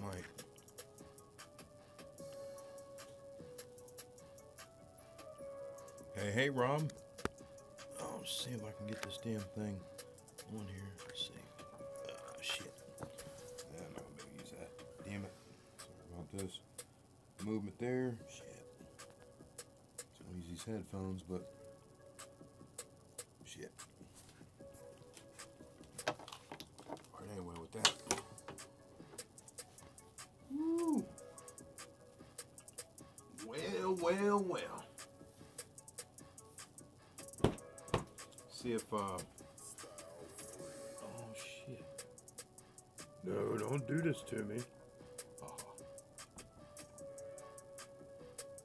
might. Hey, Rob. I'll see if I can get this damn thing on here. Let's see. Shit. Yeah, I'm not gonna be able to use that. Damn it. Sorry about this. Movement there. Shit. So I'm gonna use these headphones, but shit. Alright, anyway, with that. Woo. Well. See if, oh shit. No, don't do this to me. Oh.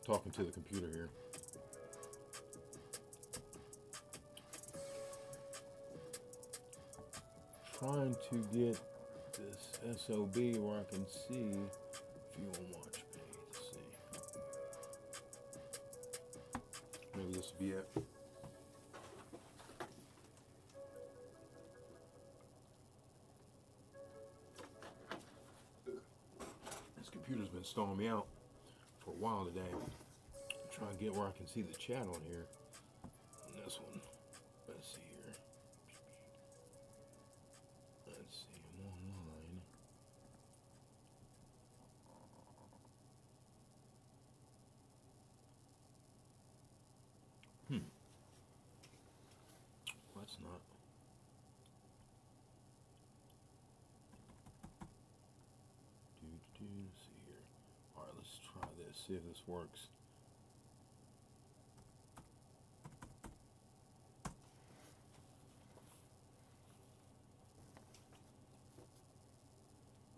Talking to the computer here. Trying to get this SOB where I can see if you will watch me. Let's see. Maybe this will be it. Computer's been stalling me out for a while today. I'm trying to get where I can see the chat on here. On this one. Let's see here. Let's see, I'm online. That's not. Let's see here. Alright, let's try this, see if this works.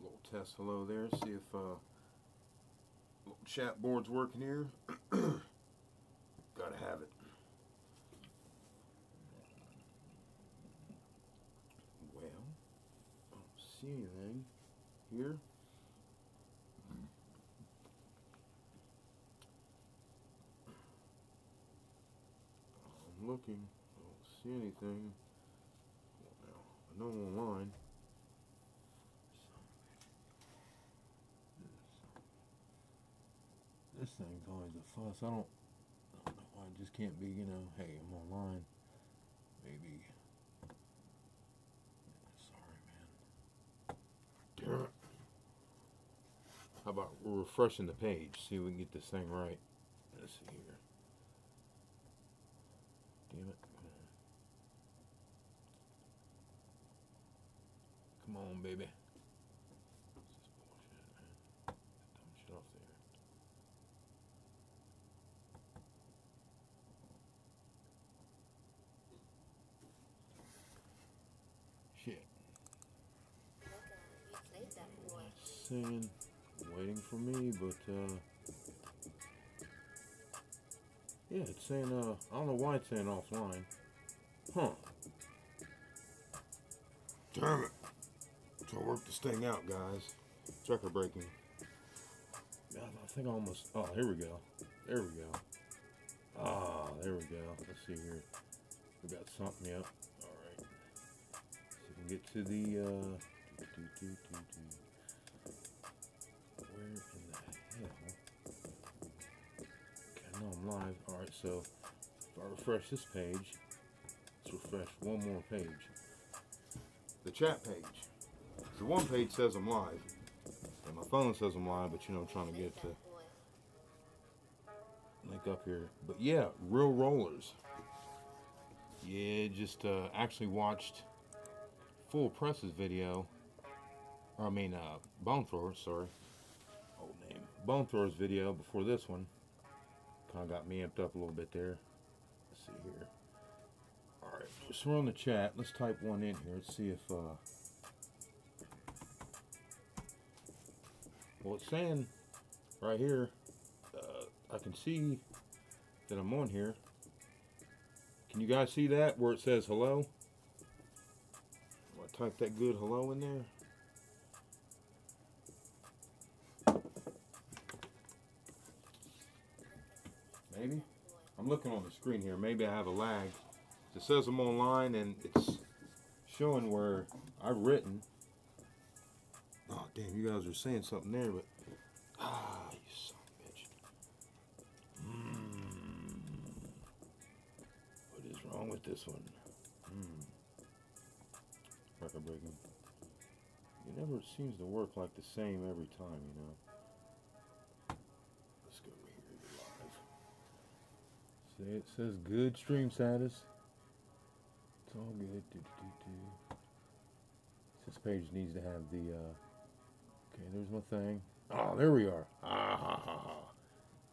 Little test hello there, see if little chat board's working here. Gotta have it. Well, I don't see anything here. Looking, I don't see anything. Well, I know I'm online. This thing's always a fuss. I don't know why it just can't be, you know, hey, I'm online. Maybe. Yeah, sorry, man. Damn it. How about refreshing the page? See if we can get this thing right. Let's see here. Damn it. Come on, baby. This is bullshit, man. Dumb shit off there. Shit. It's saying, waiting for me, but, yeah, it's saying, I don't know why it's saying offline. Huh. Damn it. So I work this thing out, guys. It's record breaking. God, I think I almost, oh, here we go. There we go. Ah, there we go. Let's see here. We got something, yep. Alright. So we can get to the, where in the hell? No, I'm live. Alright, so if I refresh this page, let's refresh one more page. The chat page. The one page says I'm live. And my phone says I'm live, but you know, I'm trying to get it to link up here. But yeah, Real Rollers. Yeah, just actually watched Full Press's video. Or I mean, Bone Thrower, sorry. Old name. Bone Thrower's video before this one. Kind of got me amped up a little bit there. Let's see here. Alright, so we're on the chat. Let's type one in here. Let's see if, well, it's saying right here, I can see that I'm on here. Can you guys see that where it says hello? I type that good hello in there. Maybe? I'm looking on the screen here. Maybe I have a lag. It says I'm online and it's showing where I've written. Oh, damn, you guys are saying something there, but you son of a bitch. What is wrong with this one? Record breaking. It never seems to work like the same every time, you know. Let's go over here live. It says good stream status. It's all good. This page needs to have the okay, there's my thing. Oh, there we are.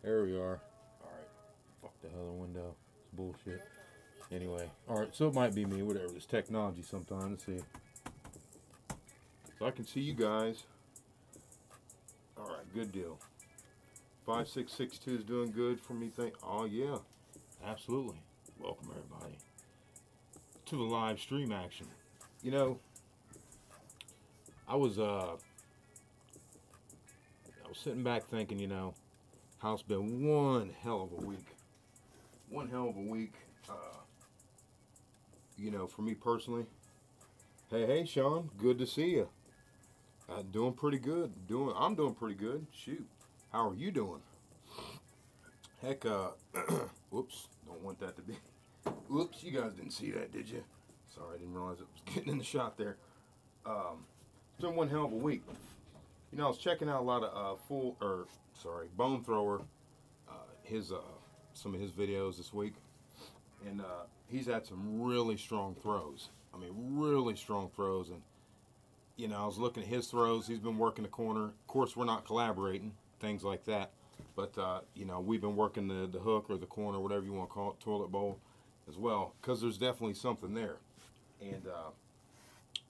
There we are. Alright. Fuck the other window. It's bullshit. Anyway. Alright, so it might be me, whatever. This technology sometimes. Let's see. So I can see you guys. Alright, good deal. 5662 is doing good for me. Oh yeah. Absolutely. Welcome everybody to the live stream action. You know, I was sitting back thinking, you know, how it's been one hell of a week. One hell of a week. You know, for me personally. Hey, Sean, good to see you. Doing pretty good. I'm doing pretty good. Shoot. How are you doing? Heck, whoops, don't want that to be. Whoops, you guys didn't see that, did you? Sorry, I didn't realize it was getting in the shot there. It's been one hell of a week. You know, I was checking out a lot of Bone Thrower, some of his videos this week, and he's had some really strong throws. I mean, really strong throws, and you know, I was looking at his throws. He's been working the corner. Of course, we're not collaborating, things like that. But, you know, we've been working the hook or the corner, whatever you want to call it, toilet bowl as well. Because there's definitely something there. And,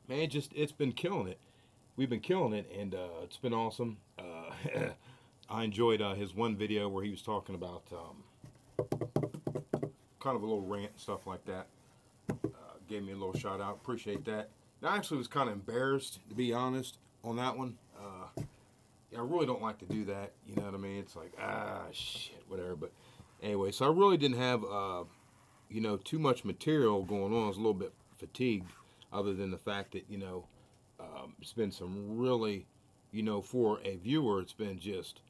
man, it's been killing it. We've been killing it, and it's been awesome. I enjoyed his one video where he was talking about kind of a little rant and stuff like that. Gave me a little shout out. Appreciate that. I actually was kind of embarrassed, to be honest, on that one. I really don't like to do that, you know what I mean? It's like, shit, whatever. But anyway, so I really didn't have, you know, too much material going on. I was a little bit fatigued, other than the fact that, you know, it's been some really, you know, for a viewer, it's been just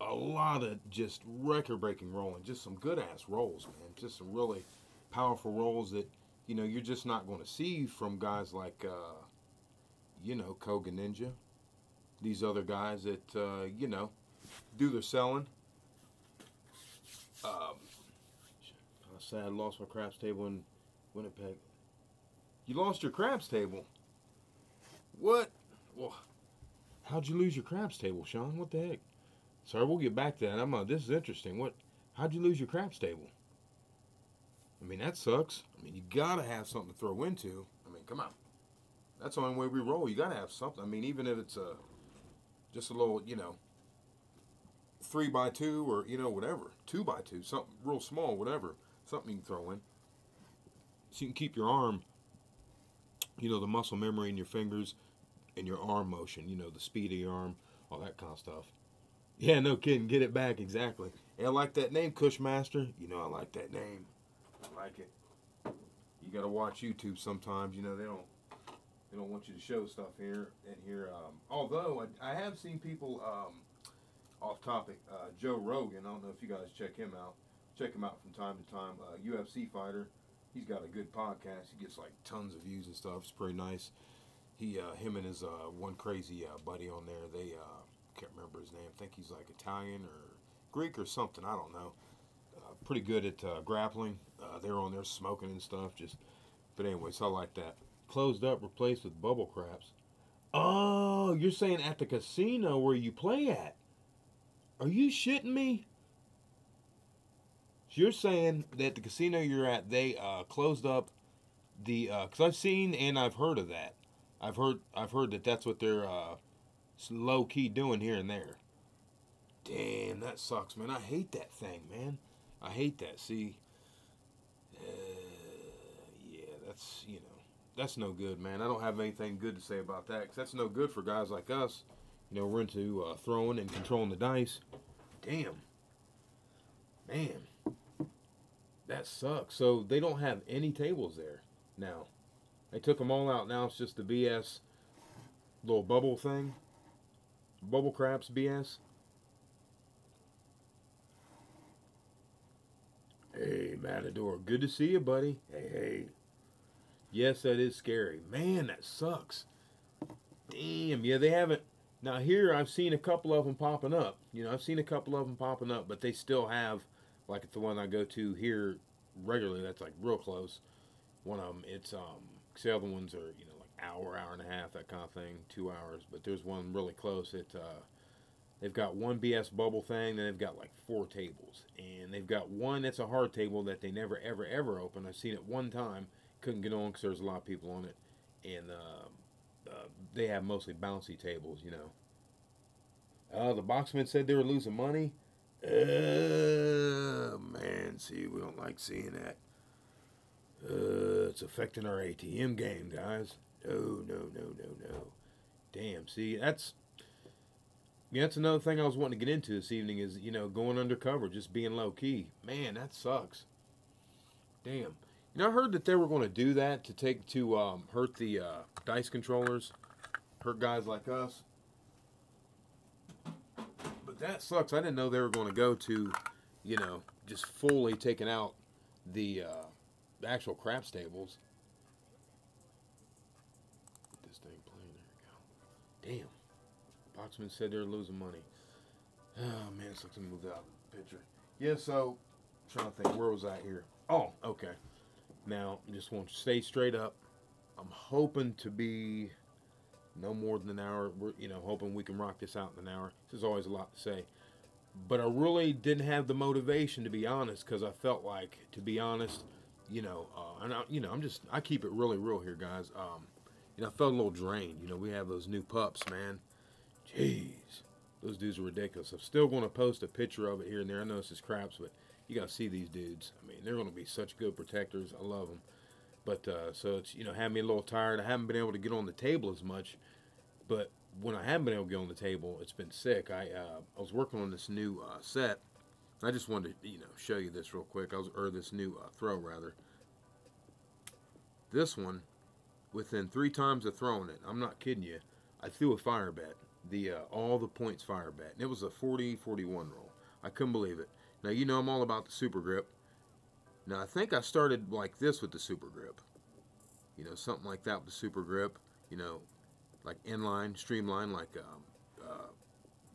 a lot of just record-breaking rolling. Just some good-ass rolls, man. Just some really powerful rolls that, you know, you're just not going to see from guys like, you know, Koga Ninja. These other guys that, you know, do their selling. Sad, I lost my craps table in Winnipeg. You lost your craps table? What? Well, how'd you lose your craps table, Sean? What the heck? Sorry, we'll get back to that. This is interesting. How'd you lose your craps table? I mean, that sucks. I mean, you gotta have something to throw into. I mean, come on. That's the only way we roll. You gotta have something. I mean, even if it's just a little, you know, 3x2 or, you know, whatever, 2x2, something real small, whatever, something you can throw in. So you can keep your arm, you know, the muscle memory in your fingers and your arm motion, you know, the speed of your arm, all that kind of stuff. Yeah, no kidding. Get it back, exactly. And I like that name, Cushmaster. You know, I like that name. I like it. You got to watch YouTube sometimes. You know, they don't want you to show stuff here and here. Although I have seen people off topic. Joe Rogan. I don't know if you guys check him out. Check him out from time to time. UFC fighter. He's got a good podcast. He gets like tons of views and stuff. It's pretty nice. Him and his one crazy buddy on there. They can't remember his name. I think he's like Italian or Greek or something. I don't know. Pretty good at grappling. They're on there smoking and stuff. But anyway, so I like that. Closed up, replaced with bubble craps. Oh, you're saying at the casino where you play at? Are you shitting me? So you're saying that the casino you're at, they closed up the because I've seen and I've heard of that. I've heard that that's what they're low key doing here and there. Damn, that sucks, man. I hate that thing, man. I hate that. See, yeah, that's, you know, that's no good, man. I don't have anything good to say about that, because that's no good for guys like us. You know, we're into throwing and controlling the dice. Damn. Man. That sucks. So they don't have any tables there now. They took them all out. Now it's just the BS little bubble thing. bubble craps BS. Hey, Matador, good to see you, buddy. Hey, hey. Yes, that is scary. Man, that sucks. Damn, yeah, they haven't. Now, here, I've seen a couple of them popping up. You know, I've seen a couple of them popping up, but they still have, like the one I go to here regularly, that's like real close. One of them, cause the other ones are, you know, like hour and a half, that kind of thing, 2 hours. But there's one really close. They've got one BS bubble thing, then they've got like 4 tables. And they've got one that's a hard table that they never, ever, ever open. I've seen it one time, couldn't get on because there's a lot of people on it. And they have mostly bouncy tables, you know. The boxman said they were losing money. Man, see, we don't like seeing that. It's affecting our ATM game, guys. No. Damn, see, that's another thing I was wanting to get into this evening is, you know, going undercover, just being low key. Man, that sucks. Damn. You know, I heard that they were going to do that to hurt the dice controllers, hurt guys like us. But that sucks. I didn't know they were going to go to, you know, just fully taking out the actual craps tables. Get this thing playing. There we go. Damn. Boxman said they're losing money. Oh, man, it looks like I moved out of the picture. Yeah, so, I'm trying to think, where was I here? Oh, okay. Now, just want to stay straight up. I'm hoping to be no more than an hour. We're, you know, hoping we can rock this out in an hour. There's always a lot to say. But I really didn't have the motivation, to be honest, because I felt like, to be honest, you know, I keep it really real here, guys. You know, I felt a little drained. You know, we have those new pups, man. Jeez. Those dudes are ridiculous. I'm still going to post a picture of it here and there. I know this is craps, but you got to see these dudes. I mean, they're going to be such good protectors. I love them. But, so it's, you know, had me a little tired. I haven't been able to get on the table as much. But when I haven't been able to get on the table, it's been sick. I was working on this new set. I just wanted to, you know, show you this real quick. Or this new throw, rather. This one, within 3 times of throwing it, I'm not kidding you, I threw a fire bet. The all the points fire bet. And it was a 40-41 roll. I couldn't believe it. Now, you know I'm all about the super grip. Now, I think I started like this with the super grip. You know, something like that with the super grip. You know, like inline, streamline, like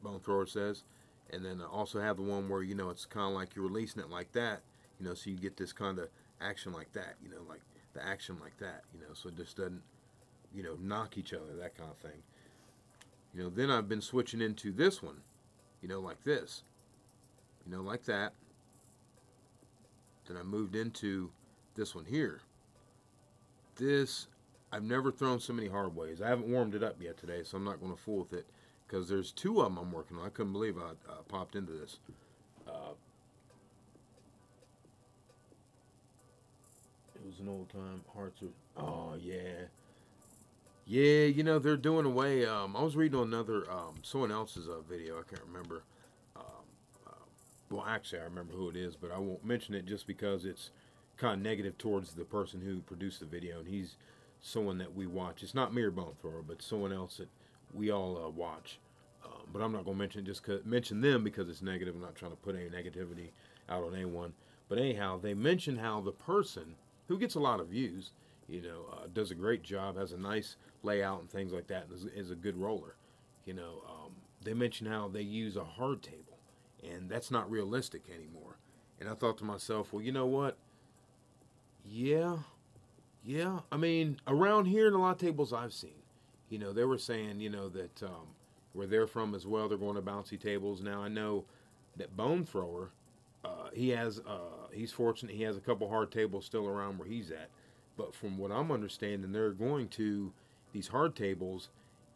Bone Thrower says. And then I also have the one where, you know, it's kind of like you're releasing it like that. You know, so you get this kind of action like that. You know, like the action like that. You know, so it just doesn't, you know, knock each other, that kind of thing. You know, then I've been switching into this one. You know, like this. You know, like that. Then I moved into this one here. This, I've never thrown so many hard ways. I haven't warmed it up yet today, so I'm not going to fool with it. Because there's 2 of them I'm working on. I couldn't believe I popped into this. It was an old time. Hearts are... Oh, yeah. Yeah, you know, they're doing away... I was reading on another... someone else's video. I can't remember. Well, actually, I remember who it is, but I won't mention it just because it's kind of negative towards the person who produced the video, and he's someone that we watch. It's not me or Bone Thrower, but someone else that we all watch. But I'm not going to mention it just mention them because it's negative. I'm not trying to put any negativity out on anyone. But anyhow, they mention how the person who gets a lot of views, you know, does a great job, has a nice layout and things like that, and is a good roller. You know, they mention how they use a hard table. And that's not realistic anymore. And I thought to myself, well, you know what? Yeah. I mean, around here in a lot of tables I've seen, you know, they were saying, you know, that where they're from as well, they're going to bouncy tables. Now, I know that Bone Thrower, he's fortunate. He has a couple hard tables still around where he's at. But from what I'm understanding, they're going to these hard tables,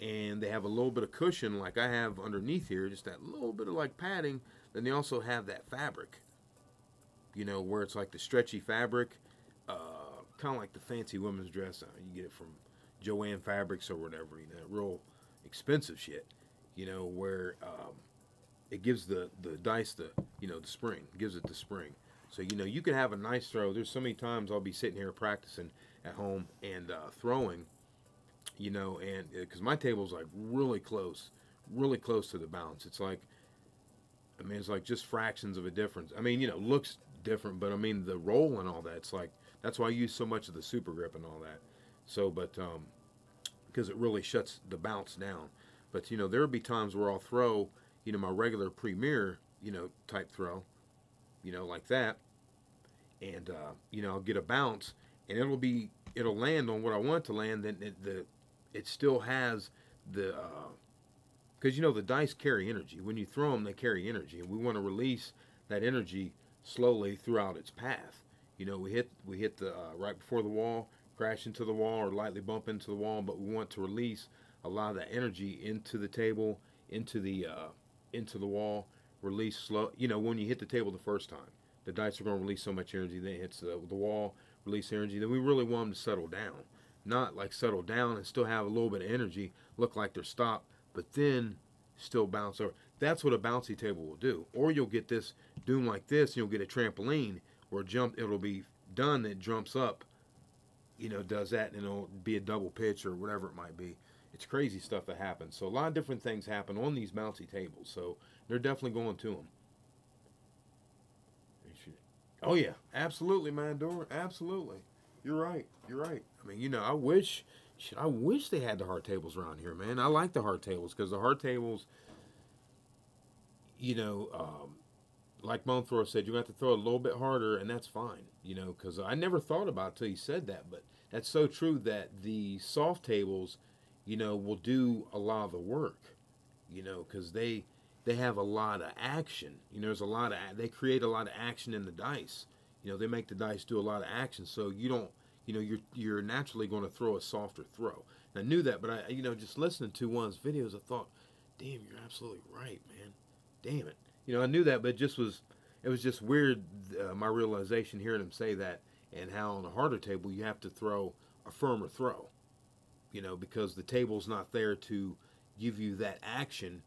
and they have a little bit of cushion like I have underneath here, just that little bit of like padding. Then they also have that fabric, you know, where it's like the stretchy fabric, kind of like the fancy women's dress. You get it from Joanne Fabrics or whatever, you know, real expensive shit, you know, where it gives the dice the, you know, the spring, gives it the spring. So, you know, you can have a nice throw. There's so many times I'll be sitting here practicing at home and throwing, you know, and because my table's like really close really close to the bounce. It's like, I mean, it's like just fractions of a difference. I mean, you know, looks different, but I mean the roll and all that. It's like that's why I use so much of the super grip and all that. So, but because it really shuts the bounce down. But you know, there'll be times where I'll throw, you know, my regular premier, you know, type throw, you know, like that, and you know, I'll get a bounce, and it'll land on what I want it to land. Then it still has the because you know the dice carry energy. When you throw them, they carry energy, and we want to release that energy slowly throughout its path. You know, we hit the right before the wall, crash into the wall, or lightly bump into the wall, but we want to release a lot of that energy into the table, into the wall. Release slow. You know, when you hit the table the first time, the dice are going to release so much energy. Then it hits the wall, release energy. Then we really want them to settle down, not like settle down and still have a little bit of energy, look like they're stopped, but then still bounce over. That's what a bouncy table will do. Or you'll get this doing like this, and you'll get a trampoline or a jump. It'll be done. It jumps up, you know, does that, and it'll be a double pitch or whatever it might be. It's crazy stuff that happens. So a lot of different things happen on these bouncy tables. So they're definitely going to them. Oh yeah, absolutely, man, Dora. Absolutely, you're right. You're right. I mean, you know, I wish they had the hard tables around here, man. I like the hard tables because the hard tables, you know, like Bone Thrower said, you have to throw it a little bit harder, and that's fine, you know, because I never thought about it till you said that, but that's so true that the soft tables, you know, will do a lot of the work, you know, because they have a lot of action. You know, there's a lot of they create a lot of action in the dice. You know, they make the dice do a lot of action, so you don't, you know, you're naturally going to throw a softer throw. And I knew that, but I, you know, just listening to one of his videos, I thought, damn, you're absolutely right, man. Damn it. You know, I knew that, but it was just weird, my realization hearing him say that, and how on a harder table you have to throw a firmer throw, you know, because the table's not there to give you that action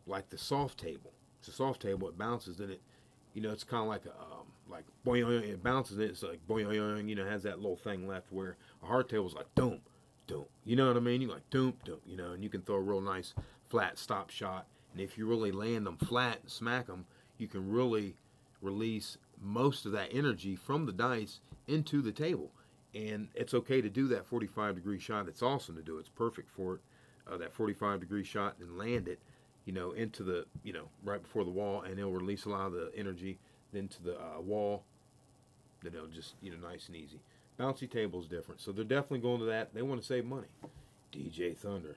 like the soft table. It's a soft table, it bounces, then it, you know, it's kind of like like boing, it bounces, and it's like boing, you know, has that little thing left, where a hard table's like doom, doom, you know what I mean? You like doom, doom, you know, and you can throw a real nice flat stop shot, and if you really land them flat and smack them, you can really release most of that energy from the dice into the table. And it's okay to do that 45-degree shot. It's awesome to do. It's perfect for it. That 45-degree shot, and land it, you know, into the, you know, right before the wall, and it'll release a lot of the energy into the wall. Then it'll just, you know, nice and easy. Bouncy table's different, so they're definitely going to that. They want to save money. DJ Thunder.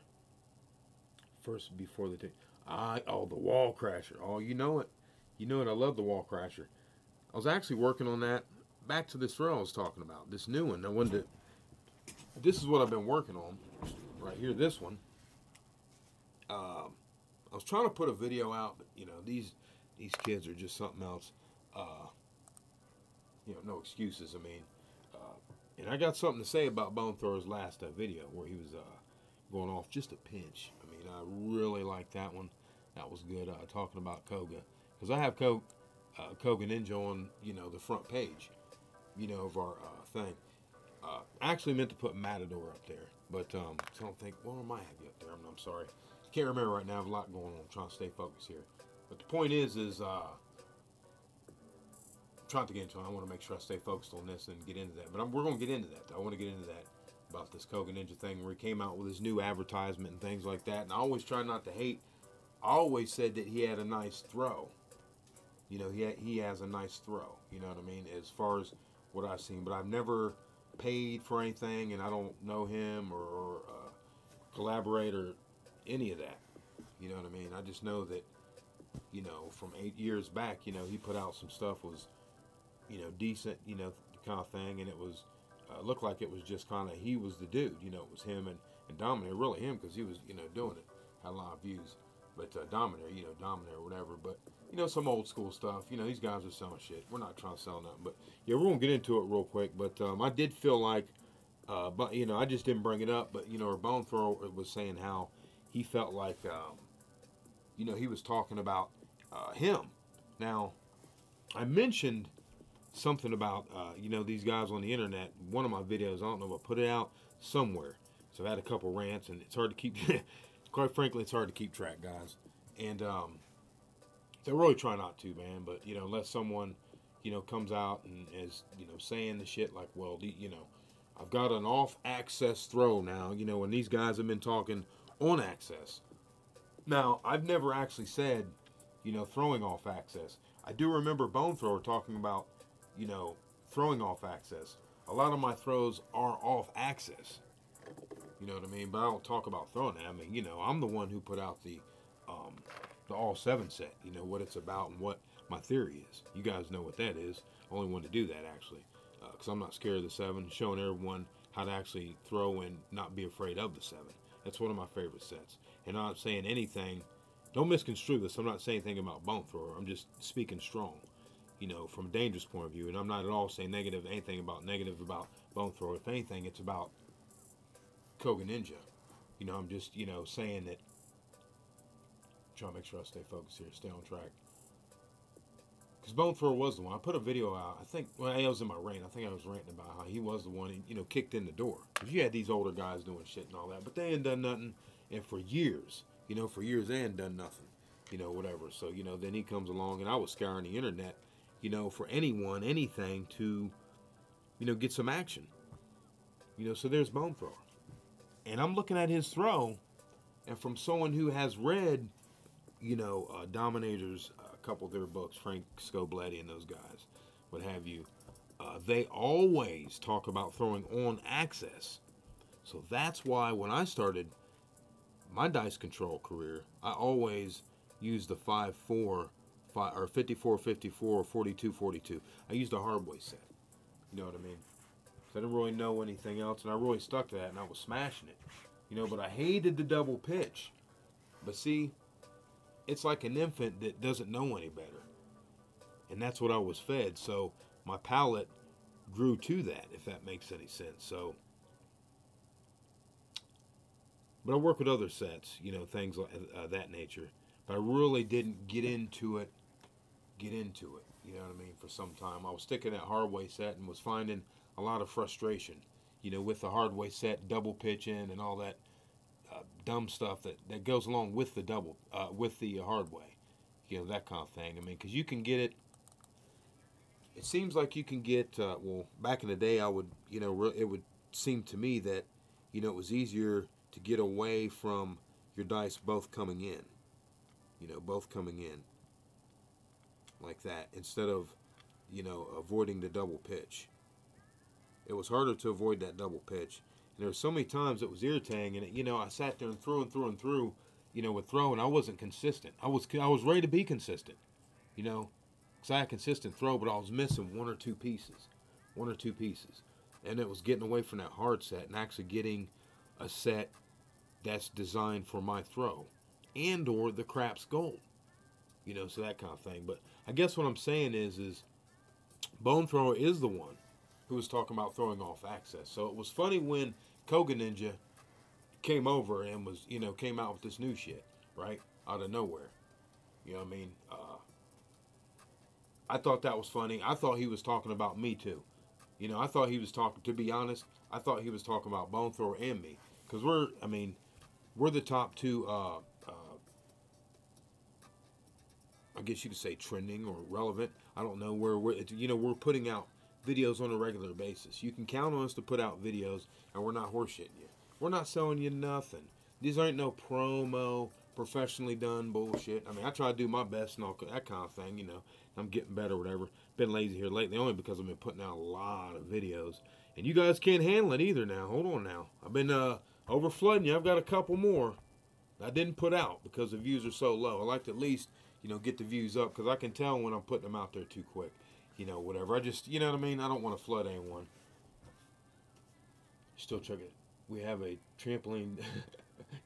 First before the the wall crasher. Oh, you know it. You know it. I love the wall crasher. I was actually working on that. Back to this throw I was talking about. This new one. I wanted to. This is what I've been working on. Right here, this one. I was trying to put a video out, but you know, these kids are just something else. You know, no excuses. I mean, and I got something to say about Bone Thrower's last video where he was going off just a pinch. I mean, I really liked that one. That was good. Talking about Koga, because I have Koga Ninja on, you know, the front page, you know, of our thing. I actually meant to put Matador up there, but I don't think. Well, I might have you up there. I'm sorry. Can't remember right now. I have a lot going on. I'm trying to stay focused here. But the point is trying to get into it. I want to make sure I stay focused on this and get into that. But we're going to get into that. I want to get into that about this Koga Ninja thing where he came out with his new advertisement and things like that. And I always try not to hate. I always said that he had a nice throw. You know, he has a nice throw. You know what I mean? As far as what I've seen. But I've never paid for anything, and I don't know him or collaborate or any of that. You know what I mean? I just know that, you know, from 8 years back, you know, he put out some stuff was, you know, decent, you know, kind of thing, and it was looked like it was just kind of, he was the dude, you know, it was him and Dominator, really him, because he was, you know, doing it, had a lot of views, but Dominator, you know, Dominator or whatever, but, you know, some old school stuff, you know, these guys are selling shit, we're not trying to sell nothing, but, yeah, we're going to get into it real quick, but I did feel like, but, you know, I just didn't bring it up, but, you know, our Bone Thrower was saying how he felt like, you know, he was talking about him. Now, I mentioned something about, you know, these guys on the internet. One of my videos, I don't know if I put it out somewhere. So I've had a couple rants, and it's hard to keep Quite frankly, it's hard to keep track, guys. And they really try not to, man. But, you know, unless someone, you know, comes out and is, you know, saying the shit like, well, you know, I've got an off-access throw now, you know, and these guys have been talking on access. Now, I've never actually said, you know, throwing off access. I do remember Bone Thrower talking about, you know, throwing off access. A lot of my throws are off access. You know what I mean? But I don't talk about throwing it. I mean, you know, I'm the one who put out the all 7 set. You know what it's about and what my theory is. You guys know what that is. Only one to do that actually, because I'm not scared of the 7. Showing everyone how to actually throw and not be afraid of the 7. That's one of my favorite sets. And I'm not saying anything. Don't misconstrue this. I'm not saying anything about Bone Thrower. I'm just speaking strong, you know, from a dangerous point of view. And I'm not at all saying anything about negative about Bone Thrower. If anything, it's about Koga Ninja. You know, I'm just, you know, saying that. Trying to make sure I stay focused here, stay on track. Because Bone Thrower was the one. I put a video out, I think, well, I was in my rant. I think I was ranting about how he was the one who, you know, kicked in the door. Because you had these older guys doing shit and all that, but they ain't done nothing. And for years, you know, they ain't done nothing, you know, whatever. So, you know, then he comes along, and I was scouring the internet, you know, for anyone, anything to, you know, get some action. You know, so there's Bone Thrower. And I'm looking at his throw, and from someone who has read, you know, Dominators, a couple of their books, Frank Scobletti and those guys, what have you, they always talk about throwing on access. So that's why when I started my dice control career, I always used the 5-4, or 54-54, or 42-42. I used a hardway set. You know what I mean? I didn't really know anything else, and I really stuck to that, and I was smashing it. You know, but I hated the double pitch. But see, it's like an infant that doesn't know any better. And that's what I was fed. So my palate grew to that, if that makes any sense. So, but I work with other sets, you know, things like that nature. But I really didn't get into it. You know what I mean? For some time, I was sticking at hardway set and was finding a lot of frustration, you know, with the hardway set, double pitching, and all that dumb stuff that goes along with the hardway, you know, that kind of thing. I mean, because you can get it. It seems like you can get. Well, back in the day, I would, you know, it would seem to me that, you know, it was easier to get away from your dice both coming in. You know, both coming in. Like that, instead of, you know, avoiding the double pitch. It was harder to avoid that double pitch. And there were so many times it was irritating, and it, you know, I sat there and threw, you know, with throwing. I wasn't consistent. I was ready to be consistent, you know, because I had consistent throw, but I was missing one or two pieces, and it was getting away from that hard set and actually getting a set that's designed for my throw, and or the craps goal, you know, so that kind of thing. But I guess what I'm saying is Bone Thrower is the one who was talking about throwing off access. So it was funny when Koga Ninja came over and was, you know, came out with this new shit, right? Out of nowhere. You know what I mean? I thought that was funny. I thought he was talking about me too. You know, I thought he was talking, to be honest, I thought he was talking about Bone Thrower and me. Because we're the top two, I guess you could say trending or relevant. I don't know where we're putting out videos on a regular basis. You can count on us to put out videos, and we're not horseshitting you. We're not selling you nothing. These aren't no promo, professionally done bullshit. I mean, I try to do my best and all that kind of thing, you know. I'm getting better or whatever. Been lazy here lately, only because I've been putting out a lot of videos. And you guys can't handle it either now. Hold on now. I've been over flooding you. I've got a couple more I didn't put out because the views are so low. I like to at least, you know, get the views up because I can tell when I'm putting them out there too quick. You know, whatever. I just, you know what I mean? I don't want to flood anyone. Still checking. We have a trampoline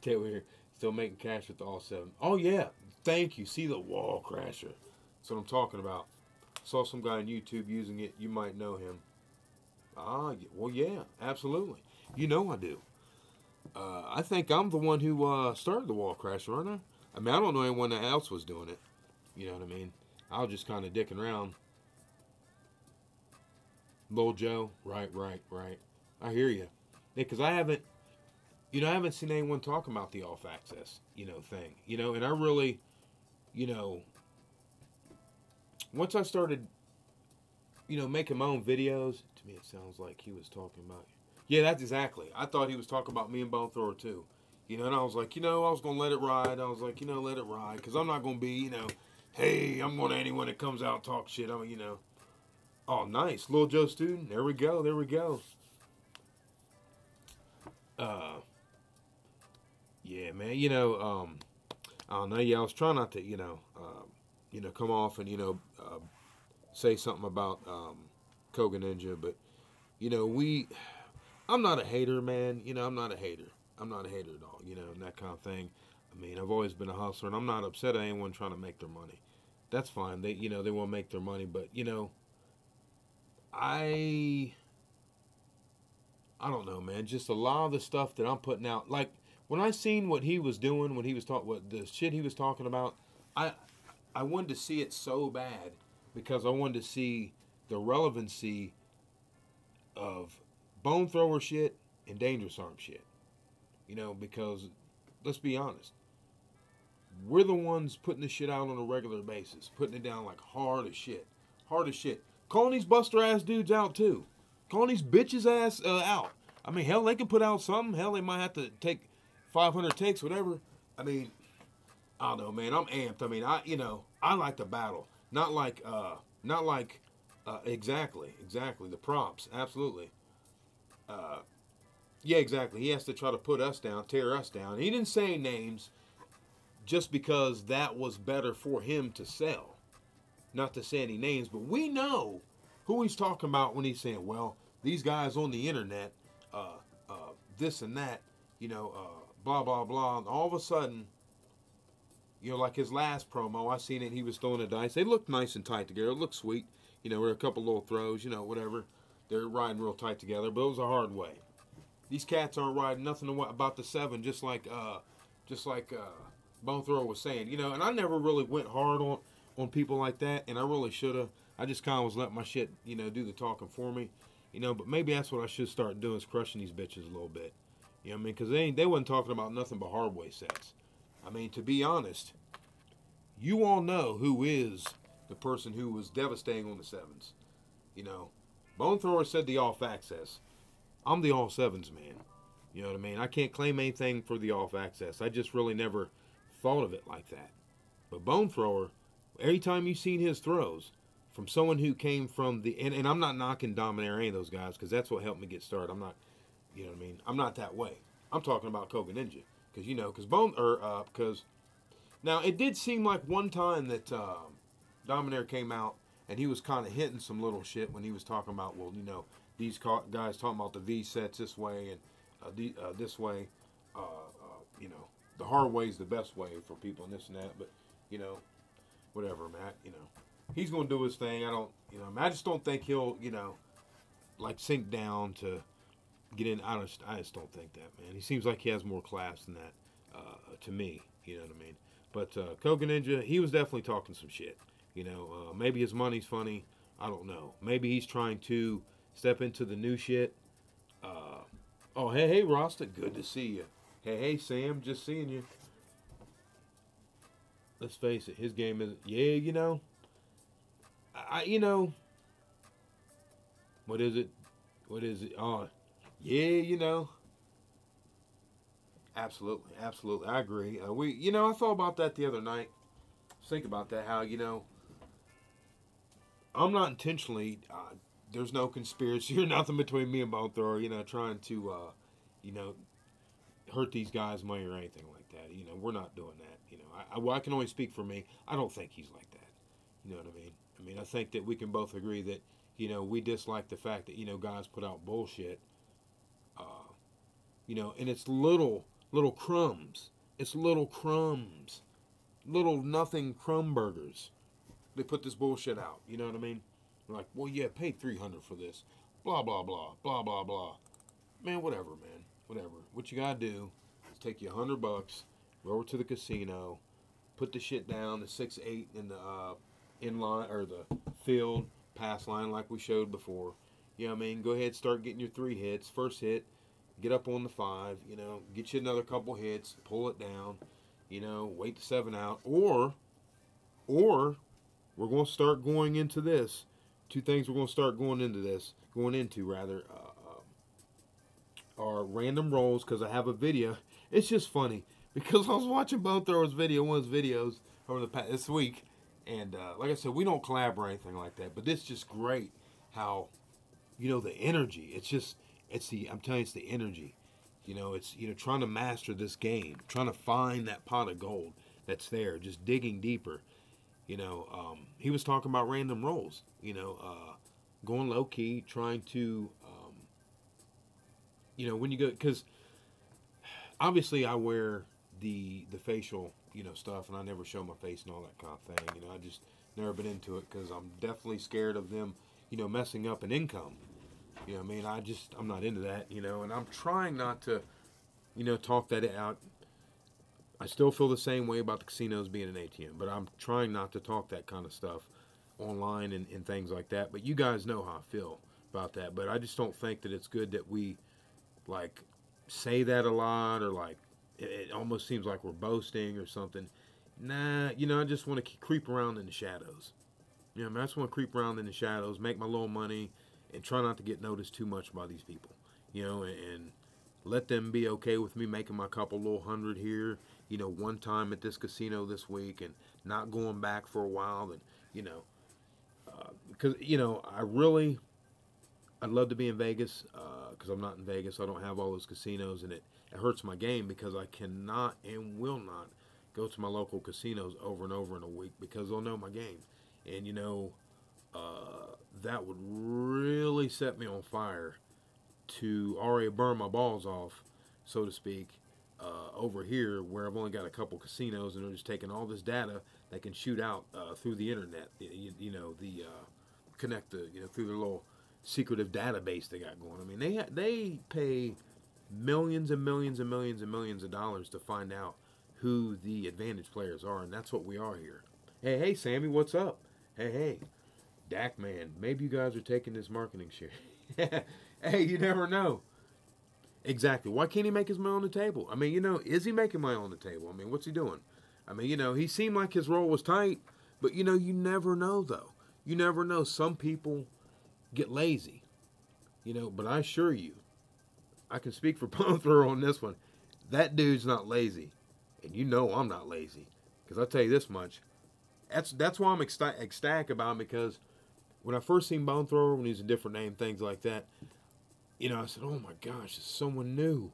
tail here. Still making cash with the all 7. Oh, yeah. Thank you. See the wall crasher. That's what I'm talking about. Saw some guy on YouTube using it. You might know him. Ah, well, yeah. Absolutely. You know I do. I think I'm the one who started the wall crasher, aren't I? I mean, I don't know anyone else was doing it. You know what I mean? I was just kind of dicking around. Lil Joe, right. I hear you. Yeah, because I haven't. you know, I haven't seen anyone talk about the off access, you know, thing. You know, and I really, you know, once I started, you know, making my own videos, to me it sounds like he was talking about. Yeah, that's exactly. I thought he was talking about me and Bone Thrower too. You know, and I was like, you know, I was gonna let it ride. I was like, you know, let it ride, because I'm not gonna be, you know, hey, I'm going to anyone that comes out and talk shit. I'm, you know, oh, nice, Lil Joe student. There we go. There we go. Uh, yeah, man. I don't know. Yeah, I was trying not to, you know, come off and say something about Koga Ninja, but you know, I'm not a hater, man. You know, I'm not a hater. I'm not a hater at all. You know, and that kind of thing. I mean, I've always been a hustler, and I'm not upset at anyone trying to make their money. That's fine. They, you know, they want to make their money, but you know, I, I don't know, man. Just a lot of the stuff that I'm putting out, like when I seen what he was doing, when he was talking, what the shit he was talking about, I, I wanted to see it so bad because I wanted to see the relevancy of bone thrower shit and dangerous arm shit. You know, because let's be honest, we're the ones putting this shit out on a regular basis, putting it down like hard as shit, hard as shit. Calling these buster ass dudes out too, calling these bitches ass out. I mean, hell, they can put out something. Hell, they might have to take 500 takes, whatever. I mean, I don't know, man. I'm amped. I mean, I like the battle, not like, exactly the prompts, absolutely. Uh, yeah, exactly. He has to try to put us down, tear us down. He didn't say names just because that was better for him to sell. Not to say any names, but we know who he's talking about when he's saying, well, these guys on the internet, uh, this and that, blah, blah, blah. And all of a sudden, you know, like his last promo, I seen it, he was throwing the dice. They looked nice and tight together. It looked sweet. You know, with a couple little throws, you know, whatever. They're riding real tight together, but it was a hard way. These cats aren't riding nothing about the seven, just like Bone Thrower was saying, you know. And I never really went hard on people like that, and I really should have. I just kind of was letting my shit, you know, do the talking for me, you know. But maybe that's what I should start doing, is crushing these bitches a little bit, you know what I mean? Because they wasn't talking about nothing but hard way sets. I mean, to be honest, you all know who is the person who was devastating on the sevens, you know. Bone Thrower said the off access. I'm the all sevens man. You know what I mean? I can't claim anything for the off access. I just really never thought of it like that. But Bone Thrower, every time you've seen his throws from someone who came from the, and I'm not knocking Dominaire or any of those guys, because that's what helped me get started. I'm not, you know what I mean? I'm not that way. I'm talking about Koga Ninja, because you know, because now it did seem like one time that Dominaire came out and he was kind of hitting some little shit when he was talking about, well, you know, these guys talking about the V sets this way and this way, you know, the hard way is the best way for people and this and that. But you know, whatever, Matt. You know, he's gonna do his thing. I just don't think he'll, you know, like sink down to get in. I just don't think that, man. He seems like he has more class than that to me. You know what I mean? But Koga Ninja, he was definitely talking some shit. You know, maybe his money's funny. I don't know. Maybe he's trying to step into the new shit. Oh, hey, Rasta, good to see you. Hey, Sam, just seeing you. Let's face it, his game is, yeah, you know, you know, what is it? Oh, yeah, you know, absolutely, I agree. You know, I thought about that the other night. Think about that, how, you know, I'm not intentionally, there's no conspiracy or nothing between me and Bone Thrower, you know, trying to, you know, hurt these guys' money or anything like that. You know, we're not doing that. You know, I can only speak for me. I don't think he's like that. You know what I mean? I mean, I think that we can both agree that, you know, we dislike the fact that, you know, guys put out bullshit, you know, and it's little crumbs. It's little crumbs. Little nothing crumb burgers. They put this bullshit out. You know what I mean? They're like, well, yeah, paid $300 for this. Blah, blah, blah. Blah, blah, blah. Man, whatever, man. Whatever. What you gotta do is take you $100, go over to the casino, put the shit down, the 6-8 in the inline or the field pass line like we showed before. You know what I mean? Go ahead, start getting your 3 hits. First hit, get up on the 5, you know, get you another couple hits, pull it down, you know, wait the 7 out, or we're going to start going into this. Two things we're going to start going into rather, are random rolls, because I have a video. It's just funny because I was watching Bone Thrower's video, one of his videos over this week, and like I said, we don't collab or anything like that, but it's just great how, you know, the energy. I'm telling you, it's the energy. You know, it's, you know, trying to master this game, trying to find that pot of gold that's there, just digging deeper. You know, he was talking about random rolls, you know, going low key, trying to, you know, when you go, because obviously I wear the facial, you know, stuff, and I never show my face and all that kind of thing. You know, I just never been into it because I'm definitely scared of them, you know, messing up an income. You know what I mean? I'm not into that, you know, and I'm trying not to, you know, talk that out. I still feel the same way about the casinos being an ATM, but I'm trying not to talk that kind of stuff online and things like that. But you guys know how I feel about that. But I just don't think that it's good that we, like, say that a lot, or like it almost seems like we're boasting or something. Nah, you know, I just want to creep around in the shadows. You know, I mean, I just want to creep around in the shadows, make my little money, and try not to get noticed too much by these people. You know, and let them be okay with me making my couple little $100 here, you know, one time at this casino this week, and not going back for a while. And, you know, because, you know, I'd love to be in Vegas, because I'm not in Vegas. I don't have all those casinos, and it hurts my game because I cannot and will not go to my local casinos over and over in a week because they'll know my game. And, you know, that would really set me on fire to already burn my balls off, so to speak, over here where I've only got a couple casinos, and they're just taking all this data they can shoot out through the internet, you know, connect the, you know, through their little secretive database they got going. I mean, they pay millions and millions and millions and millions of dollars to find out who the advantage players are, and that's what we are here. Hey, Sammy, what's up? Hey, Dak man, maybe you guys are taking this marketing share. Hey, you never know. Exactly. Why can't he make his money on the table? I mean, you know, is he making money on the table? I mean, what's he doing? I mean, you know, he seemed like his role was tight, but, you know, you never know, though. You never know. Some people get lazy, you know, but I assure you, I can speak for Bone Thrower on this one. That dude's not lazy, and you know I'm not lazy, because I'll tell you this much. That's why I'm ecstatic about him, because when I first seen Bone Thrower, when he's a different name, things like that, you know, I said, oh my gosh, it's someone new.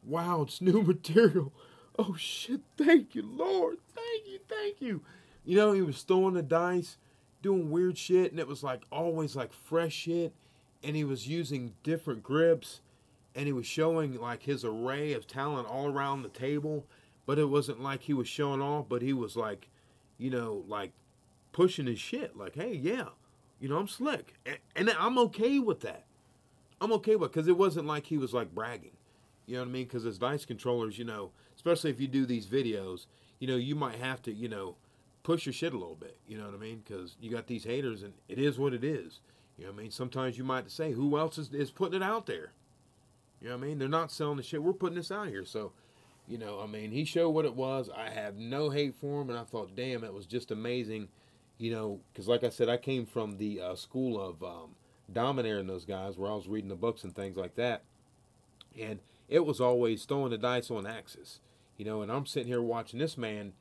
Wow, it's new material. Oh shit, thank you, Lord. Thank you. You know, he was throwing the dice, doing weird shit, and it was like always like fresh shit, and he was using different grips, and he was showing like his array of talent all around the table, but it wasn't like he was showing off, but he was like, you know, like pushing his shit, like, hey, yeah, you know, I'm slick, and I'm okay with that. I'm okay with it, because it wasn't like he was like bragging, you know what I mean? Because as dice controllers, you know, especially if you do these videos, you know, you might have to, you know, push your shit a little bit, you know what I mean? Because you got these haters, and it is what it is. You know what I mean? Sometimes you might say, who else is putting it out there? You know what I mean? They're not selling the shit. We're putting this out here. So, you know, I mean, he showed what it was. I have no hate for him, and I thought, damn, it was just amazing, you know, because like I said, I came from the school of Dominaire and those guys, where I was reading the books and things like that, and it was always throwing the dice on axis, you know, and I'm sitting here watching this man,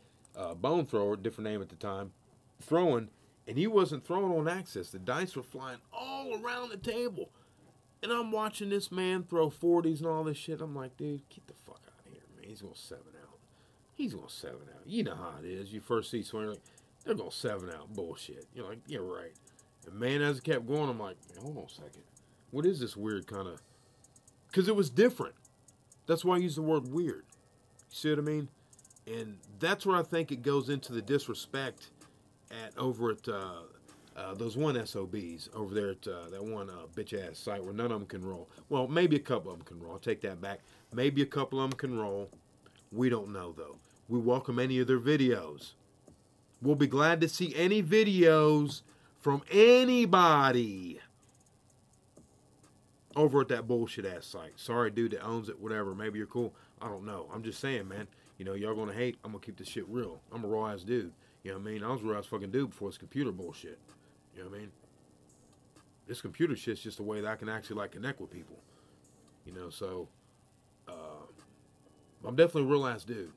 Bone Thrower, different name at the time, throwing, and he wasn't throwing on axis. The dice were flying all around the table, and I'm watching this man throw 40s and all this shit. I'm like, dude, get the fuck out of here, man. He's going to 7 out. He's going to 7 out. You know how it is. You first see someone, like, they're going to 7 out. Bullshit. You're like, yeah, right. And man, as it kept going, I'm like, hold on a second. What is this weird kind of... Because it was different. That's why I use the word weird. You see what I mean? And that's where I think it goes into the disrespect over at those one SOBs over there at that one bitch-ass site where none of them can roll. Well, maybe a couple of them can roll. I'll take that back. Maybe a couple of them can roll. We don't know, though. We welcome any of their videos. We'll be glad to see any videos from anybody. over at that bullshit ass site. Sorry, dude that owns it, whatever. Maybe you're cool. I don't know. I'm just saying, man. You know, y'all gonna hate. I'm gonna keep this shit real. I'm a raw ass dude. You know what I mean? I was a raw ass fucking dude before this computer bullshit. You know what I mean? This computer shit's just a way that I can actually like connect with people. You know, so I'm definitely a real ass dude.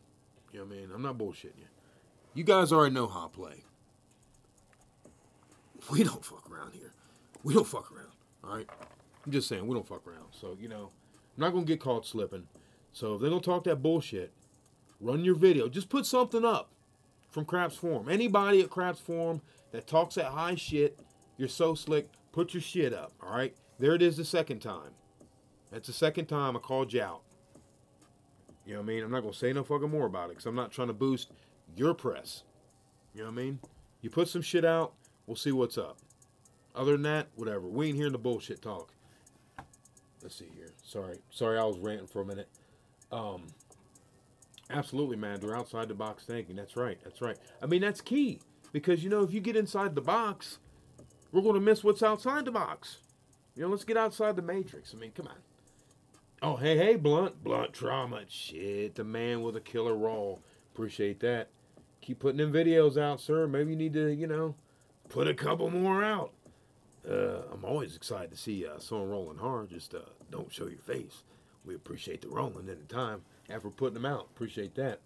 You know what I mean? I'm not bullshitting you. You guys already know how I play. We don't fuck around here. We don't fuck around. Alright? I'm just saying, we don't fuck around. So, you know, I'm not gonna get caught slipping. So if they're gonna talk that bullshit, run your video. Just put something up from Craps Forum. Anybody at Craps Forum that talks that high shit, you're so slick, put your shit up. Alright? There it is the second time. That's the second time I called you out. You know what I mean? I'm not going to say no fucking more about it because I'm not trying to boost your press. You know what I mean? You put some shit out, we'll see what's up. Other than that, whatever. We ain't hearing the bullshit talk. Let's see here. Sorry I was ranting for a minute. Absolutely, man. They're outside the box thinking. That's right. That's right. I mean, that's key. Because, you know, if you get inside the box, we're going to miss what's outside the box. You know, let's get outside the matrix. I mean, come on. Oh, hey, Blunt Trauma. Shit, the man with a killer roll. Appreciate that. Keep putting them videos out, sir. Maybe you need to, you know, put a couple more out. I'm always excited to see someone rolling hard. Just don't show your face. We appreciate the rolling at the time after putting them out. Appreciate that.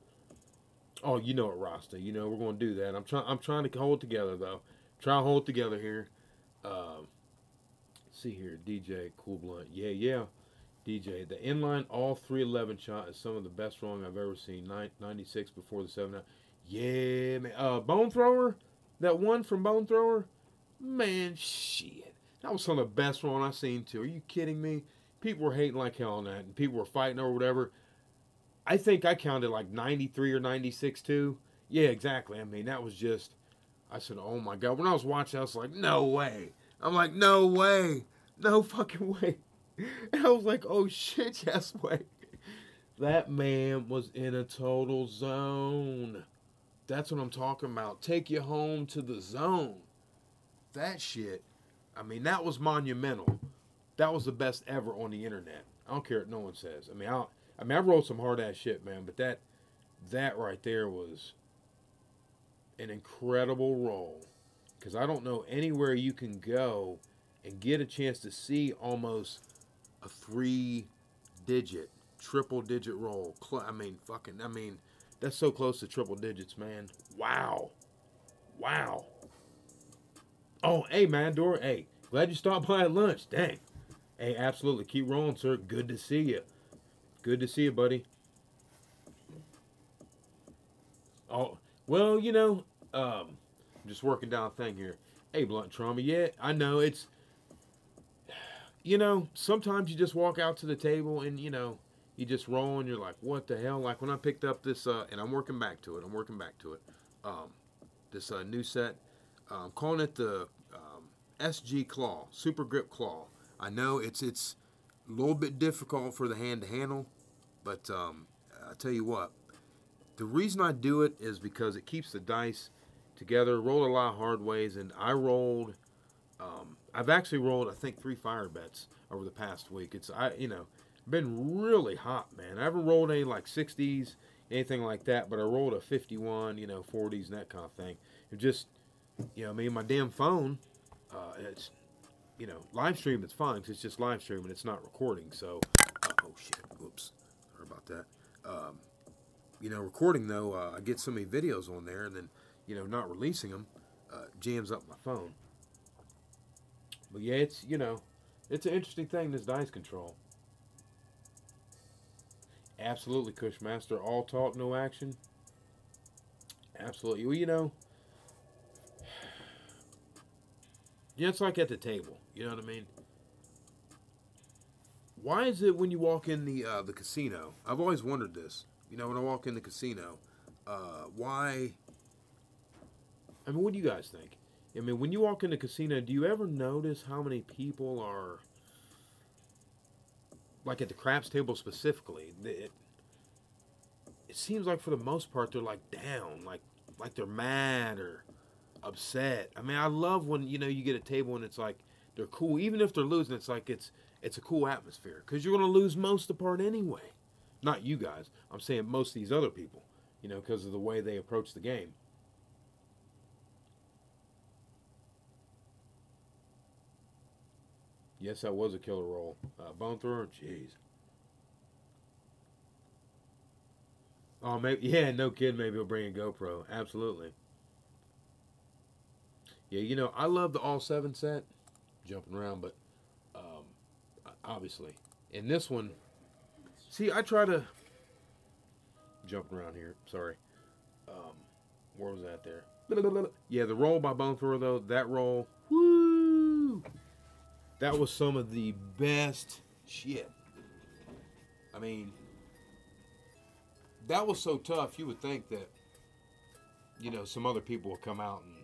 Oh, you know it, Rasta. You know we're going to do that. I'm trying to hold it together, though. Try to hold it together here. Let's see here. DJ Cool Blunt. Yeah. DJ, the inline all 311 shot is some of the best rolling I've ever seen. 96 before the 7. Yeah, man. Bone Thrower, that one from Bone Thrower, man, shit. That was some of the best rolling I've seen too. Are you kidding me? People were hating like hell on that, and people were fighting or whatever. I think I counted like 93 or 96 too. Yeah, exactly. I mean, that was just, I said, oh my God. When I was watching, I was like, no way. I'm like, no way. No fucking way. And I was like, oh shit, yes, wait. That man was in a total zone. That's what I'm talking about. Take you home to the zone. That shit, I mean, that was monumental. That was the best ever on the internet. I don't care what no one says. I wrote some hard ass shit, man, but that right there was an incredible roll. Because I don't know anywhere you can go and get a chance to see almost a 3-digit, triple-digit roll. I mean, that's so close to triple digits, man. Wow. Oh, hey, man, Dora. Hey, glad you stopped by at lunch. Dang. Hey, absolutely. Keep rolling, sir. Good to see you. Good to see you, buddy. Oh, well, you know, I'm just working down a thing here. Hey, Blunt Trauma. Yeah, I know it's... You know, sometimes you just walk out to the table and, you know, you just roll and you're like, what the hell? Like when I picked up this, and I'm working back to it. This new set. I'm calling it the SG Claw, Super Grip Claw. I know it's a little bit difficult for the hand to handle, but I tell you what, the reason I do it is because it keeps the dice together. Rolled a lot of hard ways, and I rolled... I've actually rolled, I think, 3 fire bets over the past week. Been really hot, man. I haven't rolled any like 60s, anything like that, but I rolled a 51, 40s and that kind of thing. It just, my damn phone, it's, Livestream, it's fine because it's just live streaming. It's not recording. So, oh shit, whoops, sorry about that. Recording though, I get so many videos on there and then, not releasing them, jams up my phone. But yeah, it's an interesting thing, this dice control. Absolutely, Cushmaster. All talk, no action. Absolutely. Well, it's like at the table. You know what I mean? Why is it when you walk in the casino? I've always wondered this. When I walk in the casino, why? I mean, what do you guys think? I mean, when you walk in the casino, do you ever notice how many people are, like at the craps table specifically, it seems like for the most part they're like down, like they're mad or upset. I mean, I love when, you get a table and it's like they're cool. Even if they're losing, it's like it's it's a cool atmosphere because you're going to lose most of the part anyway. Not you guys. I'm saying most of these other people, you know, because of the way they approach the game. Yes, that was a killer roll. Bone thrower, jeez. Oh, maybe, yeah, no kid, maybe he'll bring a GoPro. Absolutely. Yeah, you know, I love the all 7 set, jumping around, but obviously, in this one, see, I try to, jumping around here, sorry. Where was that there? Yeah, the roll by Bone Thrower, though, that roll, woo! That was some of the best shit. I mean, that was so tough, you would think that, you know, some other people would come out and,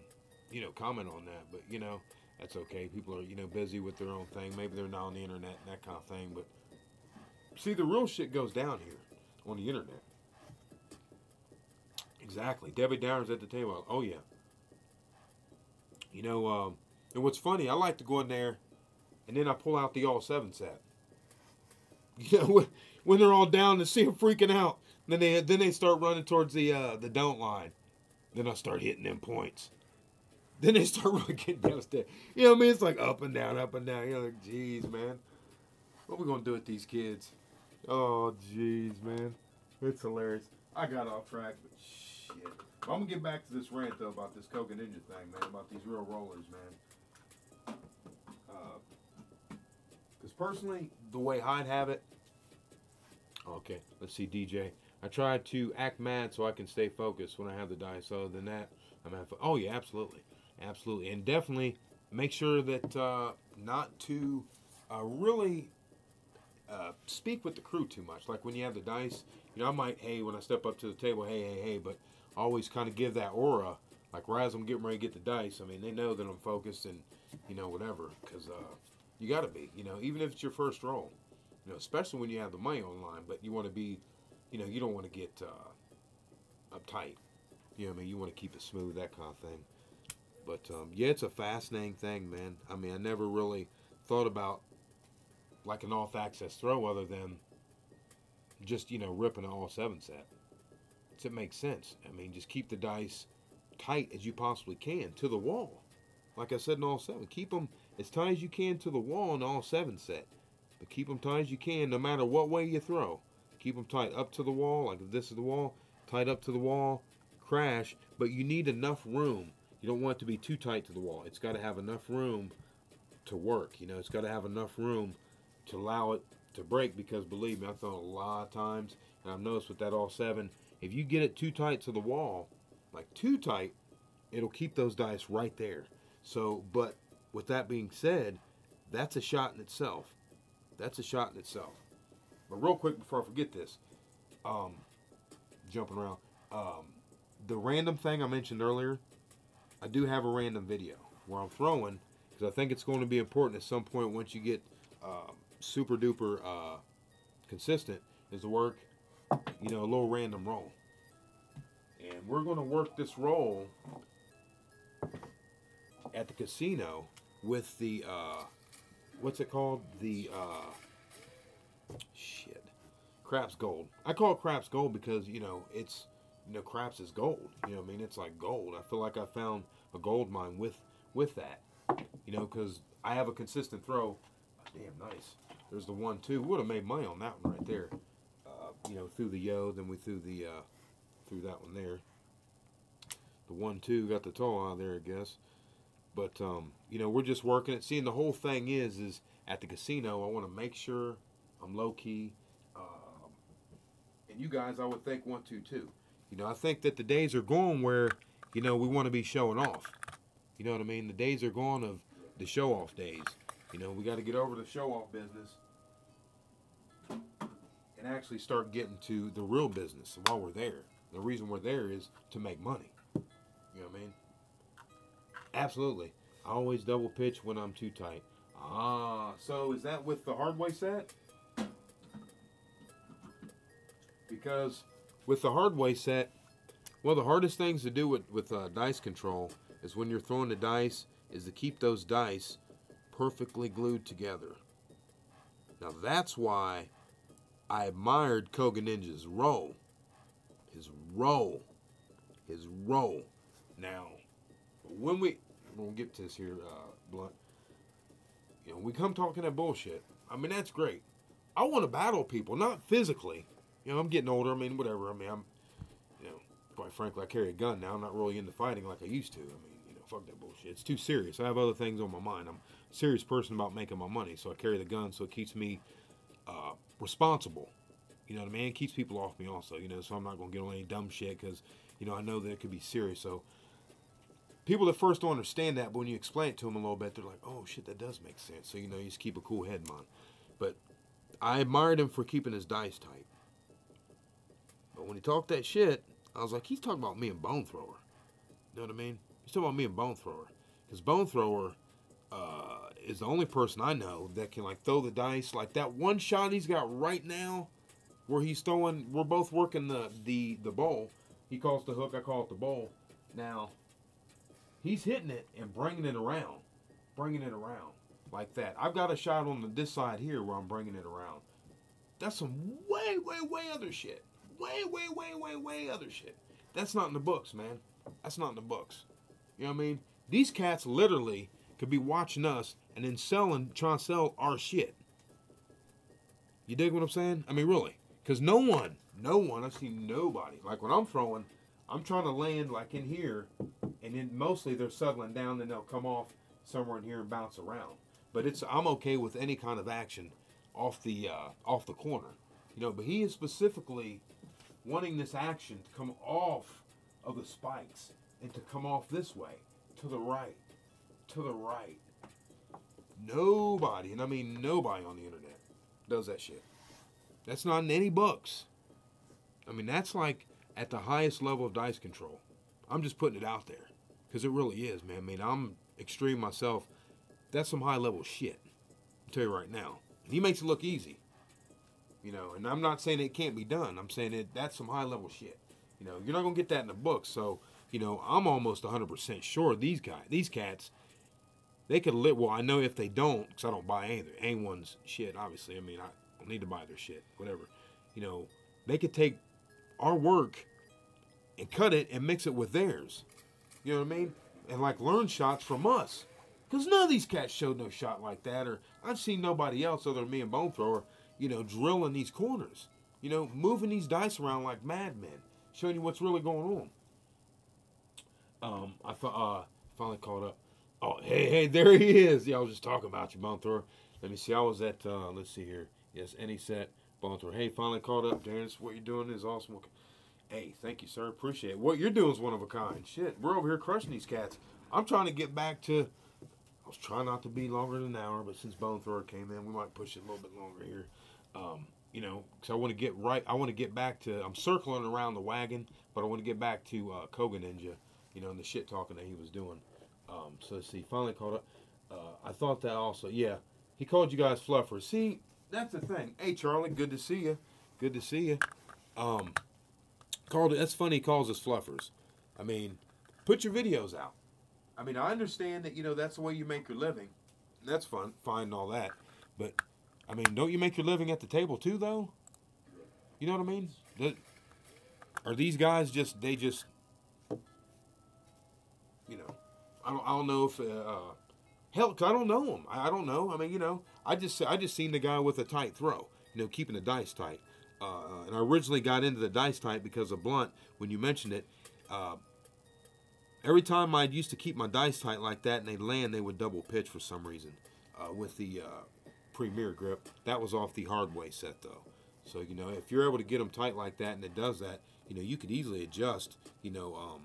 you know, comment on that. But, you know, that's okay. People are, you know, busy with their own thing. Maybe they're not on the internet and that kind of thing. But, see, the real shit goes down here on the internet. Exactly. Debbie Downers at the table. Oh, yeah. You know, and what's funny, I like to go in there and then I pull out the all 7 set. You know, when they're all down and see them freaking out. Then they start running towards the don't line. Then I start hitting them points. Then they start running getting downstairs. You know what I mean? It's like up and down, up and down. You're like, jeez, man. What we going to do with these kids? Oh, jeez, man. It's hilarious. I got off track, but shit. I'm going to get back to this rant, though, about this Coca Ninja thing, man. About these real rollers, man. Because personally, the way I'd have it. Okay, let's see, DJ. I try to act mad so I can stay focused when I have the dice. Other than that, I'm at. Oh yeah, absolutely, absolutely, and definitely make sure that not to really speak with the crew too much. Like when you have the dice, you know, I might, hey, when I step up to the table, hey, but always kind of give that aura. Like right as I'm getting ready to get the dice, I mean, they know that I'm focused and, you know, whatever, because you got to be, you know, even if it's your first roll, you know, especially when you have the money on the line, but you want to be. You know, you don't want to get uptight. You know what I mean? You want to keep it smooth, that kind of thing. But, yeah, it's a fascinating thing, man. I mean, I never really thought about, like, an off-access throw other than just, you know, ripping an all-7 set. It makes sense. I mean, just keep the dice tight as you possibly can to the wall. Like I said in all 7, keep them as tight as you can to the wall in all 7 set. But keep them tight as you can no matter what way you throw. Keep them tight up to the wall, like if this is the wall, tight up to the wall, crash, but you need enough room. You don't want it to be too tight to the wall. It's got to have enough room to work. You know, it's got to have enough room to allow it to break because, believe me, I've thrown a lot of times, and I've noticed with that all 7, if you get it too tight to the wall, like too tight, it'll keep those dice right there. So, but with that being said, that's a shot in itself. That's a shot in itself. But real quick before I forget this, jumping around, the random thing I mentioned earlier, I do have a random video where I'm throwing, because I think it's going to be important at some point once you get super duper consistent, is to work, you know, a little random roll. And we're going to work this roll at the casino with the, what's it called? The, shit. Craps Gold. I call it Craps Gold because, you know, it's, you know, craps is gold. You know what I mean? It's like gold. I feel like I found a gold mine with that. You know, because I have a consistent throw. Damn, nice. There's the 1-2. Would have made money on that one right there. You know, through the yo, then we threw the, threw that one there. The 1-2 got the toe out of there, I guess. But, you know, we're just working it. Seeing the whole thing is at the casino, I want to make sure I'm low-key. And you guys, I would think, want to, too. You know, I think that the days are gone where, you know, we want to be showing off. You know what I mean? The days are gone of the show-off days. You know, we got to get over the show-off business and actually start getting to the real business while we're there. The reason we're there is to make money. You know what I mean? Absolutely. I always double pitch when I'm too tight. So is that with the hard way set? Because with the hard way set, well, the hardest things to do with dice control is when you're throwing the dice is to keep those dice perfectly glued together. Now that's why I admired Koga Ninja's roll. His roll. His roll. Now, when we'll get to this here, Blunt. You know, we come talking that bullshit. I mean, that's great. I want to battle people, not physically. You know, I'm getting older. I mean, whatever. I mean, you know, quite frankly, I carry a gun now. I'm not really into fighting like I used to. I mean, you know, fuck that bullshit. It's too serious. I have other things on my mind. I'm a serious person about making my money, so I carry the gun so it keeps me responsible. You know what I mean? It keeps people off me also, you know, so I'm not going to get on any dumb shit because, you know, I know that it could be serious. So people at first don't understand that, but when you explain it to them a little bit, they're like, oh, shit, that does make sense. So, you know, you just keep a cool head, man. But I admired him for keeping his dice tight. But when he talked that shit, I was like, he's talking about me and Bone Thrower. You know what I mean? He's talking about me and Bone Thrower. Because Bone Thrower is the only person I know that can, like, throw the dice. Like, that one shot he's got right now where he's throwing, we're both working the bowl. He calls the hook, I call it the bowl. Now, he's hitting it and bringing it around. Bringing it around. Like that. I've got a shot on this side here where I'm bringing it around. That's some way, way, way other shit. Way, way, way, way, way other shit. That's not in the books, man. That's not in the books. You know what I mean? These cats literally could be watching us and then trying to sell our shit. You dig what I'm saying? I mean, really. Because no one, I've seen nobody. Like when I'm throwing, I'm trying to land like in here, and then mostly they're settling down, then they'll come off somewhere in here and bounce around. But I'm okay with any kind of action off the corner. You know, but he is specifically wanting this action to come off of the spikes and to come off this way, to the right, to the right. Nobody, and I mean nobody on the internet does that shit. That's not in any books. I mean, that's like at the highest level of dice control. I'm just putting it out there because it really is, man. I mean, I'm extreme myself. That's some high level shit. I'll tell you right now. And he makes it look easy. You know, and I'm not saying it can't be done. I'm saying that's some high level shit. You know, you're not going to get that in the book. So, you know, I'm almost 100% sure these cats, they could live. Well, I know if they don't, because I don't buy anyone's shit, obviously. I mean, I don't need to buy their shit, whatever. You know, they could take our work and cut it and mix it with theirs. You know what I mean? And like learn shots from us. Because none of these cats showed no shot like that. Or I've seen nobody else other than me and Bone Thrower, you know, drilling these corners. You know, moving these dice around like madmen. Showing you what's really going on. I finally caught up. Oh, hey, there he is. Yeah, I was just talking about you, Bone Thrower. Let me see. I was at, let's see here. Yes, any set. Bone Thrower. Hey, finally caught up, Darren. What you're doing is awesome. Hey, thank you, sir. Appreciate it. What you're doing is one of a kind. Shit, we're over here crushing these cats. I'm trying to get back to, I was trying not to be longer than an hour, but since Bone Thrower came in, we might push it a little bit longer here. You know, because I want to get back to, I'm circling around the wagon, but I want to get back to Koga Ninja, you know, and the shit talking that he was doing. So let's see, finally caught up. I thought that also, yeah, he called you guys fluffers. See, that's the thing. Hey, Charlie, good to see you. Good to see you. That's funny he calls us fluffers. I mean, put your videos out. I mean, I understand that, you know, that's the way you make your living. That's fine and all that. But, I mean, don't you make your living at the table too, though? You know what I mean? Are these guys just, you know, I don't know if, hell, 'cause I don't know them. I don't know. I mean, you know, I just seen the guy with a tight throw, you know, keeping the dice tight. And I originally got into the dice tight because of Blunt, when you mentioned it. Every time I used to keep my dice tight like that and they'd land, they would double pitch for some reason with the Premier grip. That was off the Hardway set, though. So, you know, if you're able to get them tight like that and it does that, you know, you could easily adjust, you know,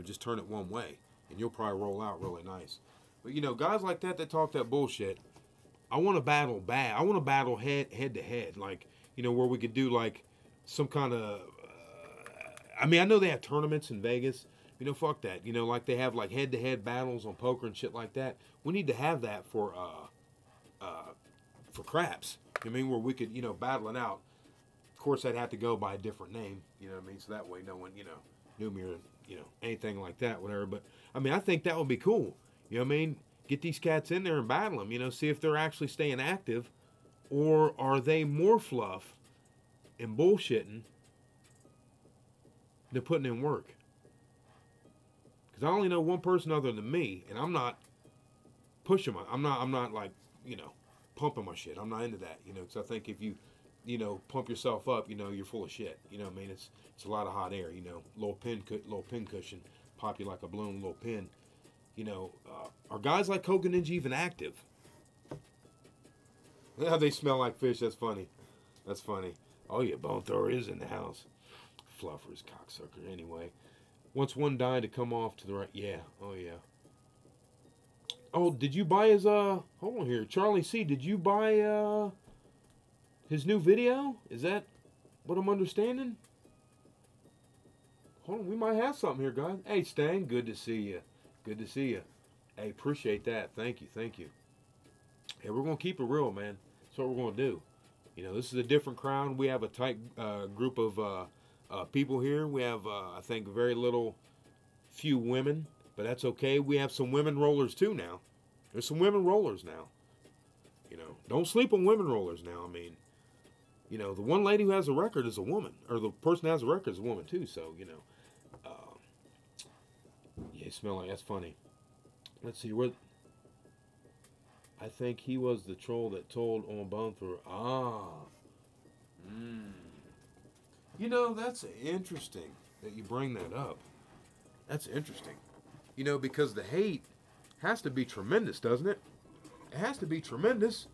just turn it one way and you'll probably roll out really nice. But, you know, guys like that talk that bullshit, I want to battle bad. I want to battle head to head, like, you know, where we could do like some kind of, I mean, I know they have tournaments in Vegas. You know, fuck that. You know, like they have like head-to-head battles on poker and shit like that. We need to have that for craps. I mean, where we could, you know, battle it out. Of course, I'd have to go by a different name. You know what I mean? So that way no one, you know, knew me or, you know, anything like that, whatever. But, I mean, I think that would be cool. You know what I mean? Get these cats in there and battle them. You know, see if they're actually staying active Or are they more fluff and bullshitting than putting in work? Because I only know one person other than me, and I'm not pushing I'm not like, pumping my shit. I'm not into that, because I think if you, pump yourself up, you're full of shit. You know what I mean? It's a lot of hot air, little pin cushion, pop you like a balloon, little pin. Are guys like Koga Ninja even active? Yeah, they smell like fish. That's funny. That's funny. Oh yeah, Bone Thrower is in the house. Fluffer's cocksucker. Anyway, once one died to come off to the right. Yeah. Oh yeah. Oh, did you buy his hold on here, Charlie C? Did you buy his new video? Is that what I'm understanding? Hold on, we might have something here, guys. Hey, Stan, good to see you. Good to see you. Hey, appreciate that. Thank you. Thank you. Hey, we're going to keep it real, man. That's what we're going to do. This is a different crowd. We have a tight group of people here. We have, I think, very few women, but that's okay. We have some women rollers, too, now. There's some women rollers now. Don't sleep on women rollers now. I mean, the one lady who has a record is a woman, or the person who has a record is a woman, too. So, yeah, smell like, that's funny. Let's see, what... I think he was the troll that told on Bone Thrower. That's interesting that you bring that up. That's interesting. Because the hate has to be tremendous, doesn't it? It has to be tremendous.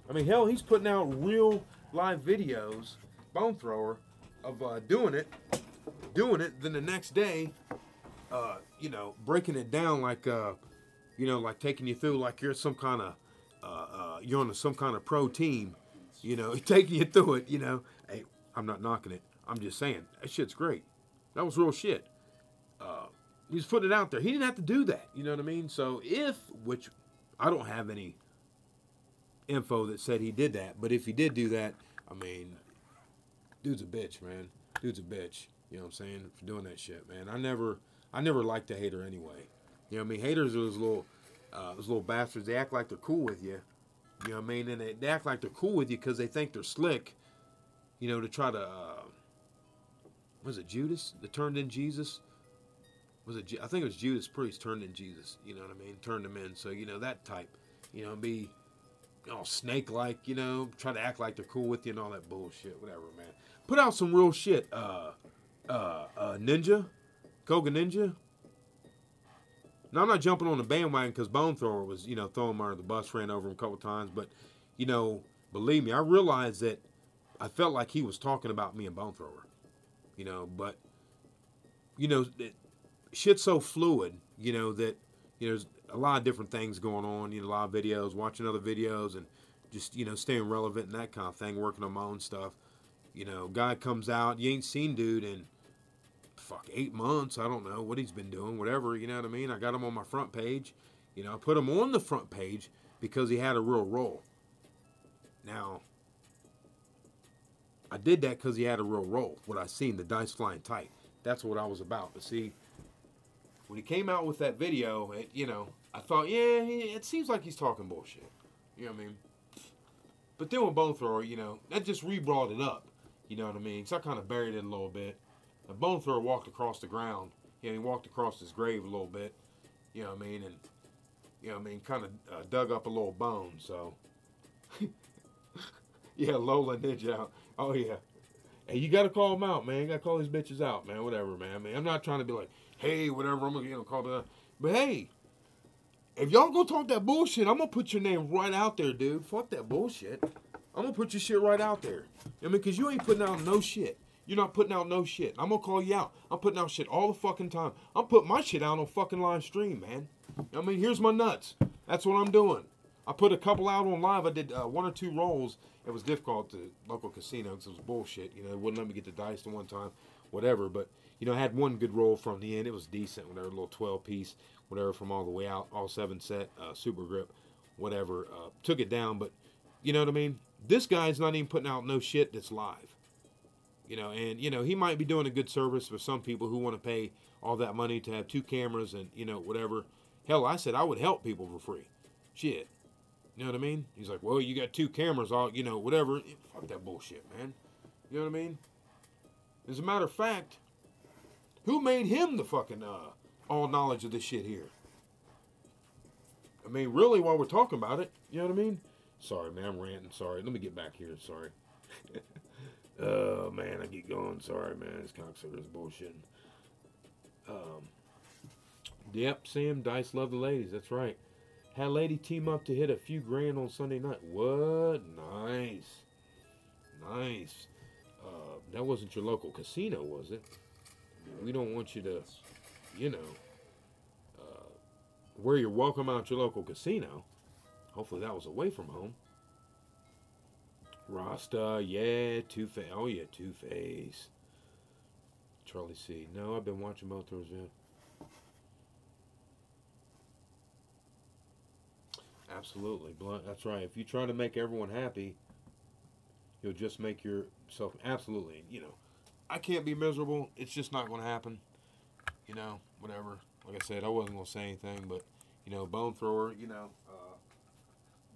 I mean, hell, he's putting out real live videos, Bone Thrower, of doing it, then the next day, breaking it down like... like taking you through like you're some kind of, you're on some kind of pro team, taking you through it, Hey, I'm not knocking it. I'm just saying, that shit's great. That was real shit. He was putting it out there. He didn't have to do that, you know what I mean? So which I don't have any info that said he did that, but if he did do that, I mean, dude's a bitch, man. Dude's a bitch, you know what I'm saying, for doing that shit, man. I never liked a hater anyway. You know what I mean? Haters are those little bastards. They act like they're cool with you. You know what I mean? And they act like they're cool with you because they think they're slick. To try to, was it Judas that turned in Jesus? I think it was Judas Priest turned in Jesus. You know what I mean? Turned him in. So, that type. Be all snake-like, try to act like they're cool with you and all that bullshit. Whatever, man. Put out some real shit. Ninja? Koga Ninja? Now, I'm not jumping on the bandwagon because Bone Thrower was, throwing him under the bus, ran over him a couple times. But, believe me, I realized that I felt like he was talking about me and Bone Thrower. But, shit's so fluid, that, there's a lot of different things going on. A lot of videos, watching other videos, and just, staying relevant and that kind of thing, working on my own stuff. Guy comes out, you ain't seen dude in 8 months. I don't know what he's been doing, whatever, you know what I mean? I got him on my front page. I put him on the front page because he had a real role. Now, I did that because he had a real role. What I seen, the dice flying tight. That's what I was about. But see, when he came out with that video, I thought, yeah, it seems like he's talking bullshit. You know what I mean? But then with Bone Thrower, that just re-brought it up. You know what I mean? So I kind of buried it a little bit. The Bone Thrower walked across the ground. He walked across his grave a little bit. You know what I mean? And, kind of dug up a little bone. So, yeah, Lola Ninja. Oh, yeah. Hey, you got to call them out, man. You got to call these bitches out, man. Whatever, man. I mean, I'm not trying to be like, hey, whatever. I'm going to call them out. But, hey, if y'all go talk that bullshit, I'm going to put your name right out there, dude. Fuck that bullshit. I'm going to put your shit right out there. I mean, because you ain't putting out no shit. You're not putting out no shit. I'm going to call you out. I'm putting out shit all the fucking time. I'm putting my shit out on fucking live stream, man. I mean, here's my nuts. That's what I'm doing. I put a couple out on live. I did 1 or 2 rolls. It was difficult to local casino because it was bullshit. It wouldn't let me get the dice the one time, whatever. But, I had one good roll from the end. It was decent, whatever, a little 12-piece, whatever, from all the way out, all 7-set, super grip, whatever. Took it down, but, you know what I mean? This guy's not even putting out no shit that's live. And, he might be doing a good service for some people who want to pay all that money to have 2 cameras and, whatever. Hell, I said I would help people for free. Shit. You know what I mean? He's like, well, you got 2 cameras, all you know, whatever. Fuck that bullshit, man. You know what I mean? As a matter of fact, who made him the fucking all knowledge of this shit here? I mean, really, while we're talking about it, you know what I mean? Sorry, man, I'm ranting. Sorry, let me get back here. Sorry. Oh man, I get going. Sorry, man, this cocksucker is bullshitting. Yep, Sam, Dice love the ladies. That's right. Had a lady team up to hit a few grand on Sunday night. What? Nice. Nice. That wasn't your local casino, was it? We don't want you to, you know, wear your welcome out your local casino. Hopefully that was away from home. Rasta, yeah, Two-Face. Oh, yeah, Two-Face. Charlie C. No, I've been watching both those, yeah. Absolutely. That's right. If you try to make everyone happy, you'll just make yourself... Absolutely. You know, I can't be miserable. It's just not going to happen. You know, whatever. Like I said, I wasn't going to say anything, but, you know, bone thrower, you know,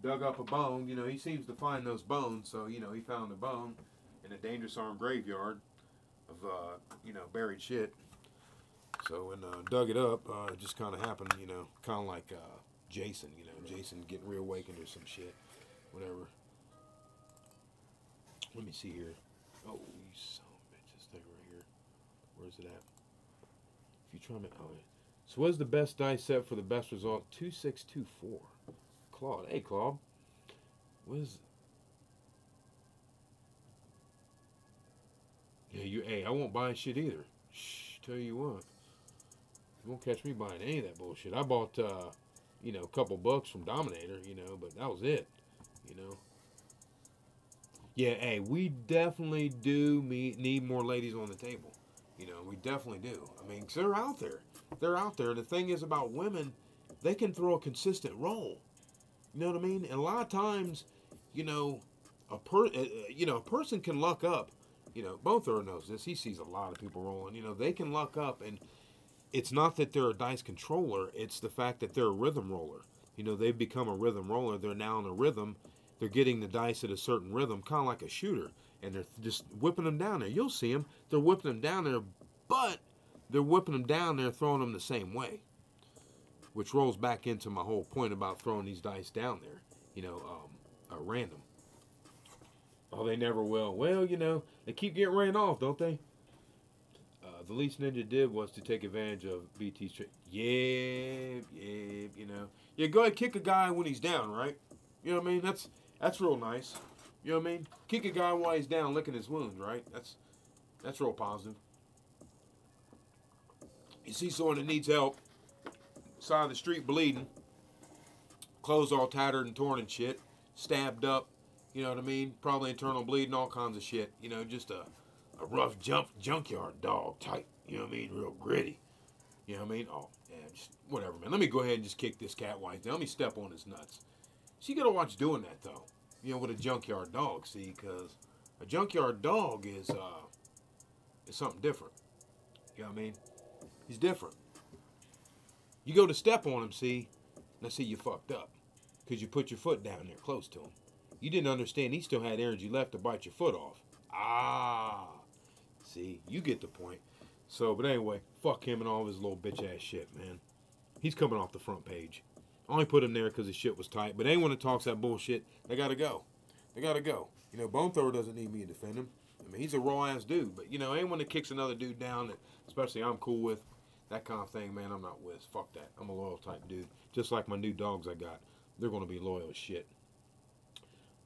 dug up a bone. You know, he seems to find those bones. So, you know, he found a bone in a dangerous armed graveyard of, you know, buried shit. So, when dug it up, it just kind of happened, you know, kind of like Jason, you know, Jason getting reawakened or some shit. Whatever. Let me see here. Oh, you son of a bitch. This thing right here. Where's it at? If you try me... Oh, yeah. So what is the best dice set for the best result? 2624. Claude. Hey, Claude. What is... Yeah, hey, I won't buy shit either. Shh, tell you what. You won't catch me buying any of that bullshit. I bought, you know, a couple bucks from Dominator, you know, but that was it, you know. Yeah, hey, we definitely do need more ladies on the table. You know, we definitely do. I mean, 'cause they're out there. They're out there. The thing is about women, they can throw a consistent roll. You know what I mean? And a lot of times, you know, a person can luck up. You know, Bothor knows this. He sees a lot of people rolling. You know, they can luck up, and it's not that they're a dice controller. It's the fact that they're a rhythm roller. You know, they've become a rhythm roller. They're now in a rhythm. They're getting the dice at a certain rhythm, kind of like a shooter, and they're just whipping them down there. You'll see them. They're whipping them down there, but they're whipping them down there, throwing them the same way, which rolls back into my whole point about throwing these dice down there, you know, random. Oh, they never will. Well, you know, they keep getting ran off, don't they? The least Ninja did was to take advantage of BT's trick. Yeah, you know. Yeah, go ahead, kick a guy when he's down, right? You know what I mean? That's real nice. You know what I mean? Kick a guy while he's down, licking his wounds, right? That's real positive. You see someone that needs help, side of the street bleeding, clothes all tattered and torn and shit, stabbed up, you know what I mean? Probably internal bleeding, all kinds of shit. You know, just a rough junkyard dog type. You know what I mean? Real gritty. You know what I mean? Oh, yeah, just whatever, man. Let me go ahead and just kick this cat while he's down. Let me step on his nuts. So you gotta watch doing that though. You know, with a junkyard dog, see, because a junkyard dog is something different. You know what I mean? He's different. You go to step on him, see, now see you fucked up. Because you put your foot down there close to him. You didn't understand he still had energy left to bite your foot off. Ah. See, you get the point. So, but anyway, fuck him and all of his little bitch ass shit, man. He's coming off the front page. I only put him there because his shit was tight. But anyone that talks that bullshit, they gotta go. They gotta go. You know, Bone Thrower doesn't need me to defend him. I mean, he's a raw ass dude. But, you know, anyone that kicks another dude down that, especially I'm cool with, that kind of thing, man, I'm not with. Fuck that. I'm a loyal type dude. Just like my new dogs I got. They're going to be loyal as shit.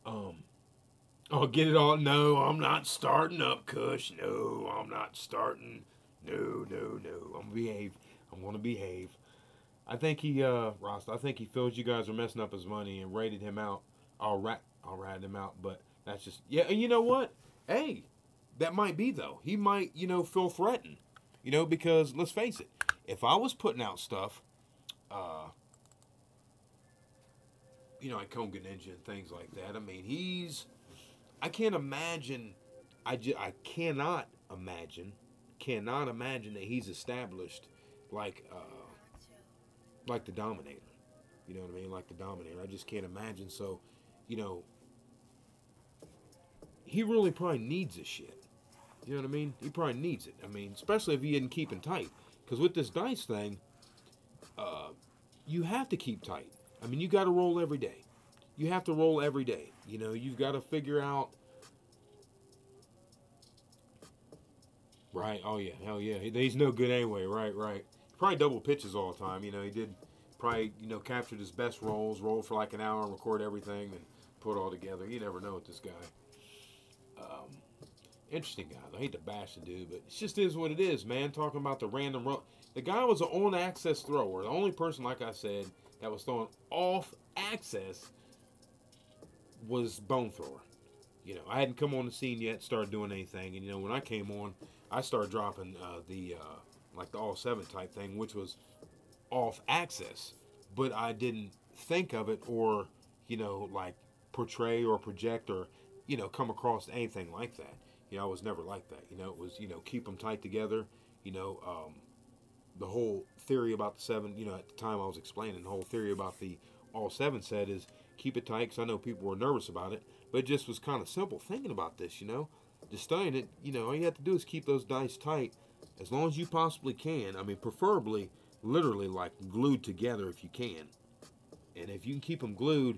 Oh, get it all? No, I'm not starting up, Kush. No, I'm not starting. No. I'm going to behave. I think he, Ross, I think he feels you guys are messing up his money and rated him out. I'll rat him out, but that's just, yeah, and you know what? Hey, that might be, though. He might, you know, feel threatened. You know, because, let's face it, if I was putting out stuff, you know, like Konga Ninja and things like that, I mean, I can't imagine, I cannot imagine that he's established like the Dominator. You know what I mean? Like the Dominator. I just can't imagine. So, you know, he really probably needs this shit. You know what I mean? He probably needs it. I mean, especially if he isn't keeping tight. Because with this dice thing, you have to keep tight. I mean, you got to roll every day. You have to roll every day. You know, you've got to figure out. Right. Oh, yeah. Hell yeah. He's no good anyway. Right, right. Probably double pitches all the time. You know, he did probably, you know, captured his best rolls, roll for like an hour and record everything and put it all together. You never know with this guy. Interesting guy. I hate to bash the dude, but it just is what it is, man. Talking about the random roll. The guy was an on-axis thrower. The only person, like I said, that was throwing off-axis was Bone Thrower. You know, I hadn't come on the scene yet, started doing anything. And, you know, when I came on, I started dropping like the all-7 type thing, which was off-axis. But I didn't think of it or, you know, like portray or project or, you know, come across anything like that. You know, I was never like that. You know, it was, you know, keep them tight together. You know, the whole theory about the 7, you know, at the time I was explaining, the whole theory about the all-7 set is keep it tight, because I know people were nervous about it, but it just was kind of simple thinking about this, you know. Just studying it, you know, all you have to do is keep those dice tight as long as you possibly can. I mean, preferably, literally, like, glued together if you can. And if you can keep them glued,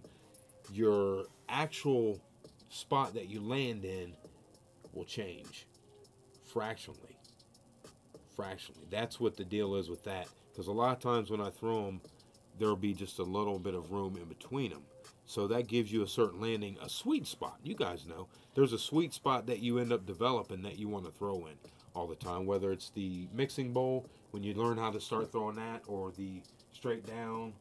your actual spot that you land in will change fractionally. That's what the deal is with that, because a lot of times when I throw them, there'll be just a little bit of room in between them, so that gives you a certain landing, a sweet spot. You guys know there's a sweet spot that you end up developing that you want to throw in all the time, whether it's the mixing bowl when you learn how to start throwing that, or the straight down,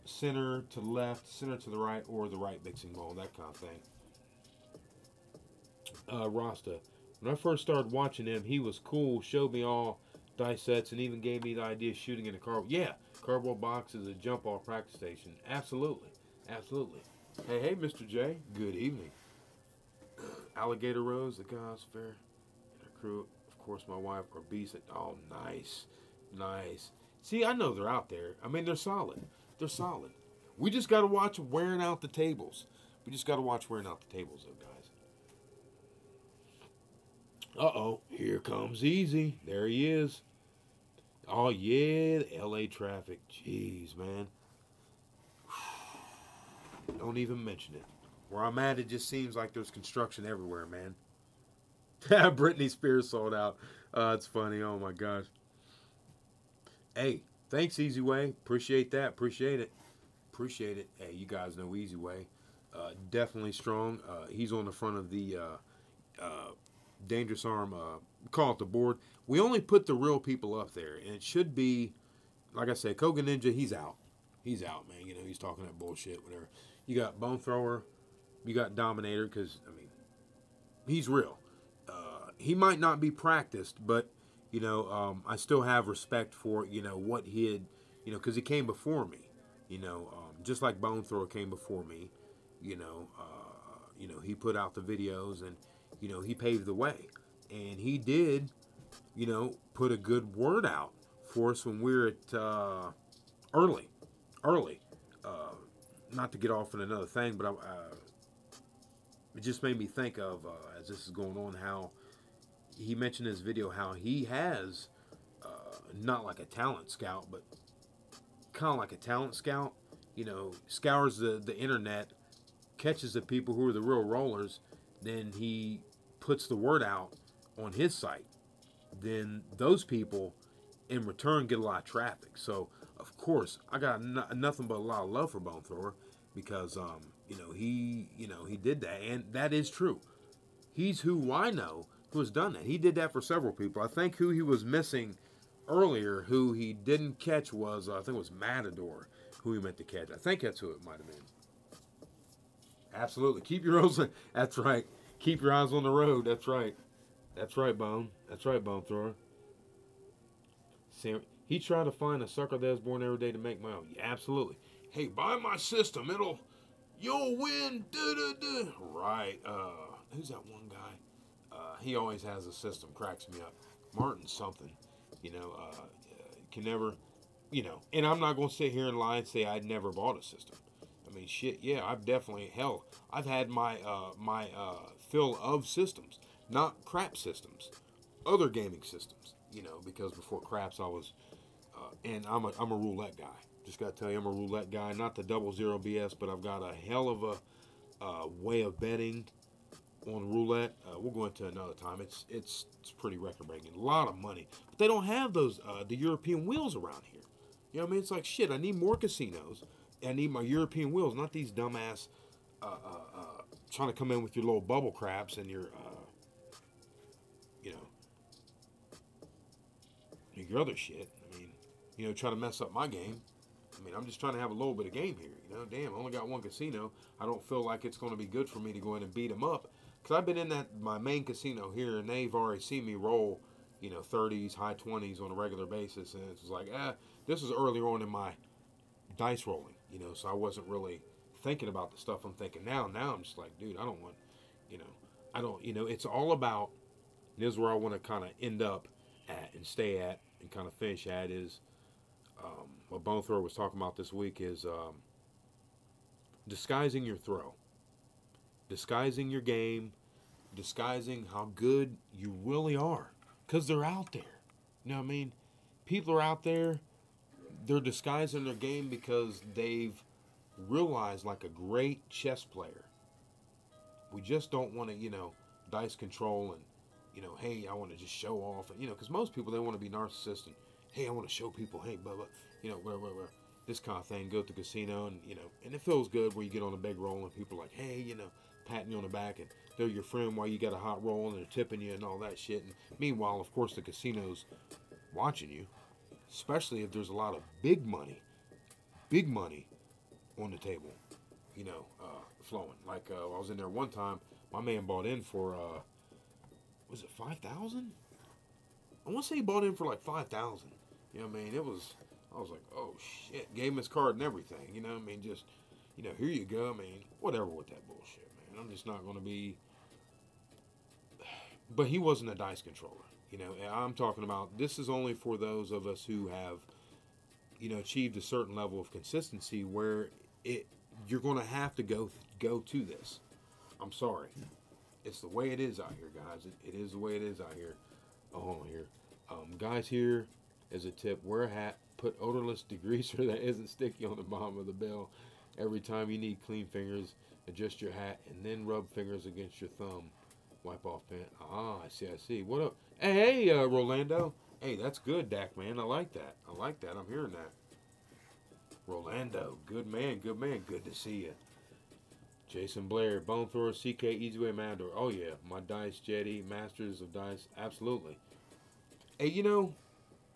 center to left, center to the right, or the right mixing bowl, that kind of thing. Rasta, when I first started watching him, he was cool, showed me all dice sets, and even gave me the idea of shooting in a cardboard. Yeah, cardboard box is a jump-off practice station. Absolutely. Absolutely. Hey, Mr. J. Good evening. Alligator Rose, the guys fair, and her crew, of course, my wife, or Beast. Oh, nice. Nice. See, I know they're out there. I mean, they're solid. They're solid. We just got to watch wearing out the tables. We just got to watch wearing out the tables, though, guys. Uh-oh, here comes Easy. There he is. Oh, yeah, the L.A. traffic. Jeez, man. Don't even mention it. Where I'm at, it just seems like there's construction everywhere, man. Britney Spears sold out. It's funny. Oh, my gosh. Hey, thanks, Easy Way. Appreciate that. Appreciate it. Appreciate it. Hey, you guys know Easy Way. Definitely strong. He's on the front of the Dangerous Arm, call it the board. We only put the real people up there, and it should be, like I said, Koga Ninja, he's out. He's out, man. You know, he's talking that bullshit, whatever. You got Bone Thrower, you got Dominator, because, I mean, he's real. He might not be practiced, but, you know, I still have respect for, you know, what he had, you know, because he came before me, you know, just like Bone Thrower came before me, you know, he put out the videos, and, you know, he paved the way. And he did, you know, put a good word out for us when we were at early. Not to get off on another thing, but it just made me think of, as this is going on, how he mentioned in his video how he has, not like a talent scout, but kind of like a talent scout, you know, scours the internet, catches the people who are the real rollers, then he puts the word out on his site. Then those people in return get a lot of traffic. So of course I got nothing but a lot of love for Bone Thrower, because you know, he did that, and that is true. He's who I know who has done that. He did that for several people. I think who he was missing earlier, who he didn't catch, was I think it was Matador, who he meant to catch. I think that's who it might have been. Absolutely. Keep your eyes. That's right. Keep your eyes on the road. That's right. That's right, Bone. That's right, Bone Thrower. Sam, he tried to find a sucker that was born every day to make my own. Yeah, absolutely. Hey, buy my system. You'll win. Da-da-da. Right. Who's that one guy? He always has a system. Cracks me up. Martin something. You know, can never. you know, and I'm not going to sit here and lie and say I'd never bought a system. I mean, shit, yeah, I've definitely, hell, I've had my fill of systems, not crap systems, other gaming systems, you know, because before craps I was, and I'm a roulette guy. Just got to tell you, I'm a roulette guy, not the 00 BS, but I've got a hell of a way of betting on roulette. We'll go into another time. It's pretty record breaking, a lot of money, but they don't have those the European wheels around here. You know what I mean? It's like shit. I need more casinos. I need my European wheels, not these dumbass trying to come in with your little bubble craps and your you know, your other shit. I mean, you know, try to mess up my game. I mean, I'm just trying to have a little bit of game here. You know, damn, I only got one casino. I don't feel like it's going to be good for me to go in and beat them up. Because I've been in my main casino here, and they've already seen me roll, you know, 30s, high 20s on a regular basis. And it's like, this is earlier on in my dice rolling, you know, so I wasn't really thinking about the stuff I'm thinking now. Now I'm just like, dude, I don't want, you know, I don't, you know, it's all about, and this is where I want to kind of end up at and stay at and kind of finish at is, what Bone Thrower was talking about this week is disguising your throw, disguising your game, disguising how good you really are, because they're out there. You know what I mean? People are out there, they're disguising their game because they've realized, like a great chess player, we just don't want to, you know, dice control and, you know, hey, I want to just show off, and, you know, because most people, they want to be narcissistic and, hey, I want to show people, hey, blah, blah, you know, where, this kind of thing. Go to the casino and, you know, and it feels good where you get on a big roll and people are like, hey, you know, patting you on the back and they're your friend while you got a hot roll and they're tipping you and all that shit. And meanwhile, of course, the casino's watching you, especially if there's a lot of big money on the table, you know, flowing. Like, I was in there one time, my man bought in for, was it 5,000? I want to say he bought in for like 5,000. You know what I mean? I was like, oh shit. Gave him his card and everything. You know what I mean? Just, you know, here you go. I mean, whatever with that bullshit, man. I'm just not going to be. But he wasn't a dice controller. You know, I'm talking about this is only for those of us who have, you know, achieved a certain level of consistency where you're going to have to go to this. I'm sorry. It's the way it is out here, guys. It is the way it is out here. Oh, hold on here. Guys, here as a tip, wear a hat, put odorless degreaser that isn't sticky on the bottom of the bell. Every time you need clean fingers, adjust your hat, and then rub fingers against your thumb. Wipe off paint. Ah, I see. What up? Hey, Rolando. Hey, that's good, Dak, man. I like that. I'm hearing that. Rolando, good man. Good to see you. Jason Blair, Bone Thrower, CK, Easyway, Mandor. Oh, yeah. My Dice Jetty, Masters of Dice. Absolutely. Hey, you know,